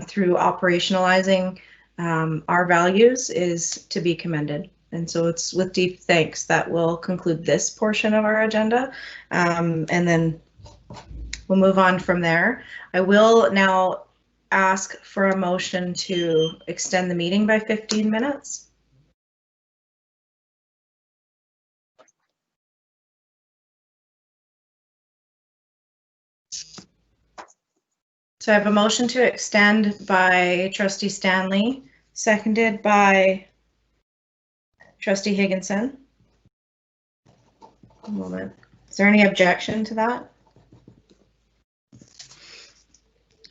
[SPEAKER 1] through operationalizing our values is to be commended. And so it's with deep thanks that we'll conclude this portion of our agenda, and then we'll move on from there. I will now ask for a motion to extend the meeting by 15 minutes. So I have a motion to extend by Trustee Stanley, seconded by Trustee Higginson. One moment. Is there any objection to that?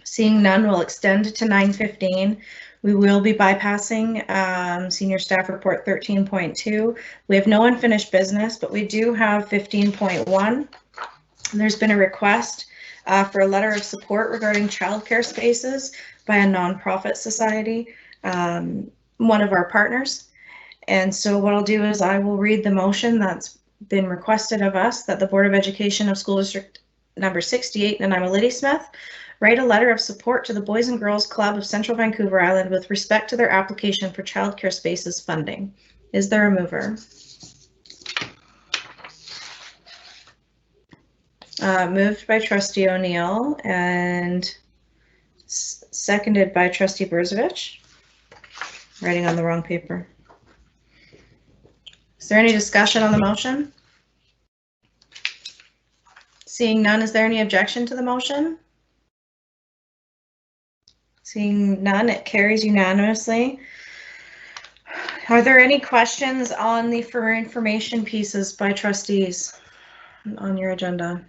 [SPEAKER 1] Seeing none, we'll extend to 9:15. We will be bypassing Senior Staff Report 13.2. We have no unfinished business, but we do have 15.1. There's been a request for a letter of support regarding childcare spaces by a nonprofit society, one of our partners. And so what I'll do is I will read the motion that's been requested of us, that the Board of Education of School District number 68, Nanaimo Ladysmith, write a letter of support to the Boys and Girls Club of Central Vancouver Island with respect to their application for childcare spaces funding. Is there a mover? Moved by Trustee O'Neill and seconded by Trustee Burzovich. Writing on the wrong paper. Is there any discussion on the motion? Seeing none, is there any objection to the motion? Seeing none, it carries unanimously. Are there any questions on the for information pieces by trustees on your agenda?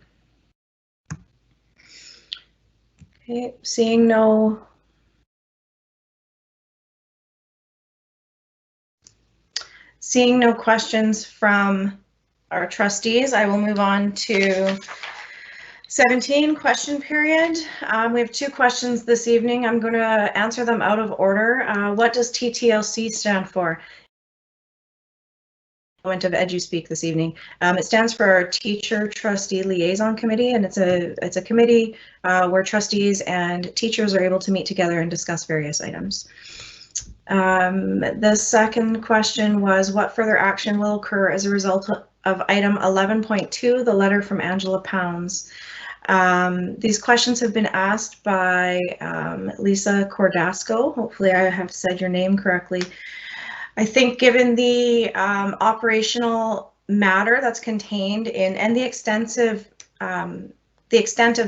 [SPEAKER 1] Okay, seeing no questions from our trustees, I will move on to 17, question period. We have 2 questions this evening. I'm going to answer them out of order. What does TTLC stand for? Of EduSpeak this evening. It stands for our Teacher Trustee Liaison Committee, and it's a committee where trustees and teachers are able to meet together and discuss various items. The second question was, what further action will occur as a result of item 11.2, the letter from Angela Pounds? These questions have been asked by Lisa Cordasco. Hopefully I have said your name correctly. I think given the operational matter that's contained in and the extent of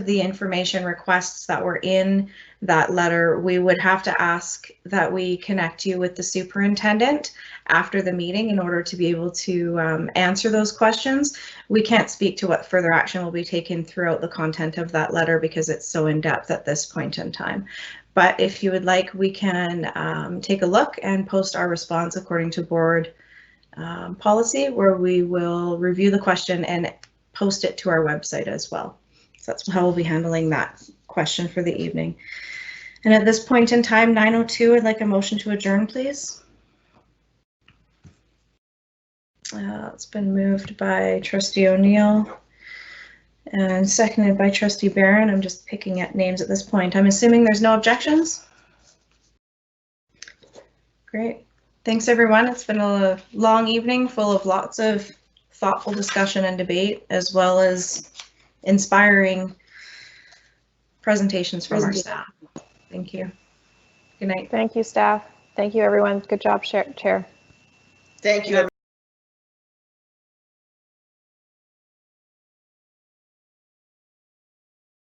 [SPEAKER 1] the information requests that were in that letter, we would have to ask that we connect you with the superintendent after the meeting in order to be able to answer those questions. We can't speak to what further action will be taken throughout the content of that letter because it's so in depth at this point in time. But if you would like, we can take a look and post our response according to board policy, where we will review the question and post it to our website as well. So that's how we'll be handling that question for the evening. And at this point in time, 9:02, I'd like a motion to adjourn, please. It's been moved by Trustee O'Neill and seconded by Trustee Barron. I'm just picking at names at this point. I'm assuming there's no objections. Great. Thanks, everyone. It's been a long evening full of lots of thoughtful discussion and debate, as well as inspiring presentations from our staff. Thank you. Good night.
[SPEAKER 2] Thank you, staff. Thank you, everyone. Good job, Chair.
[SPEAKER 3] Thank you.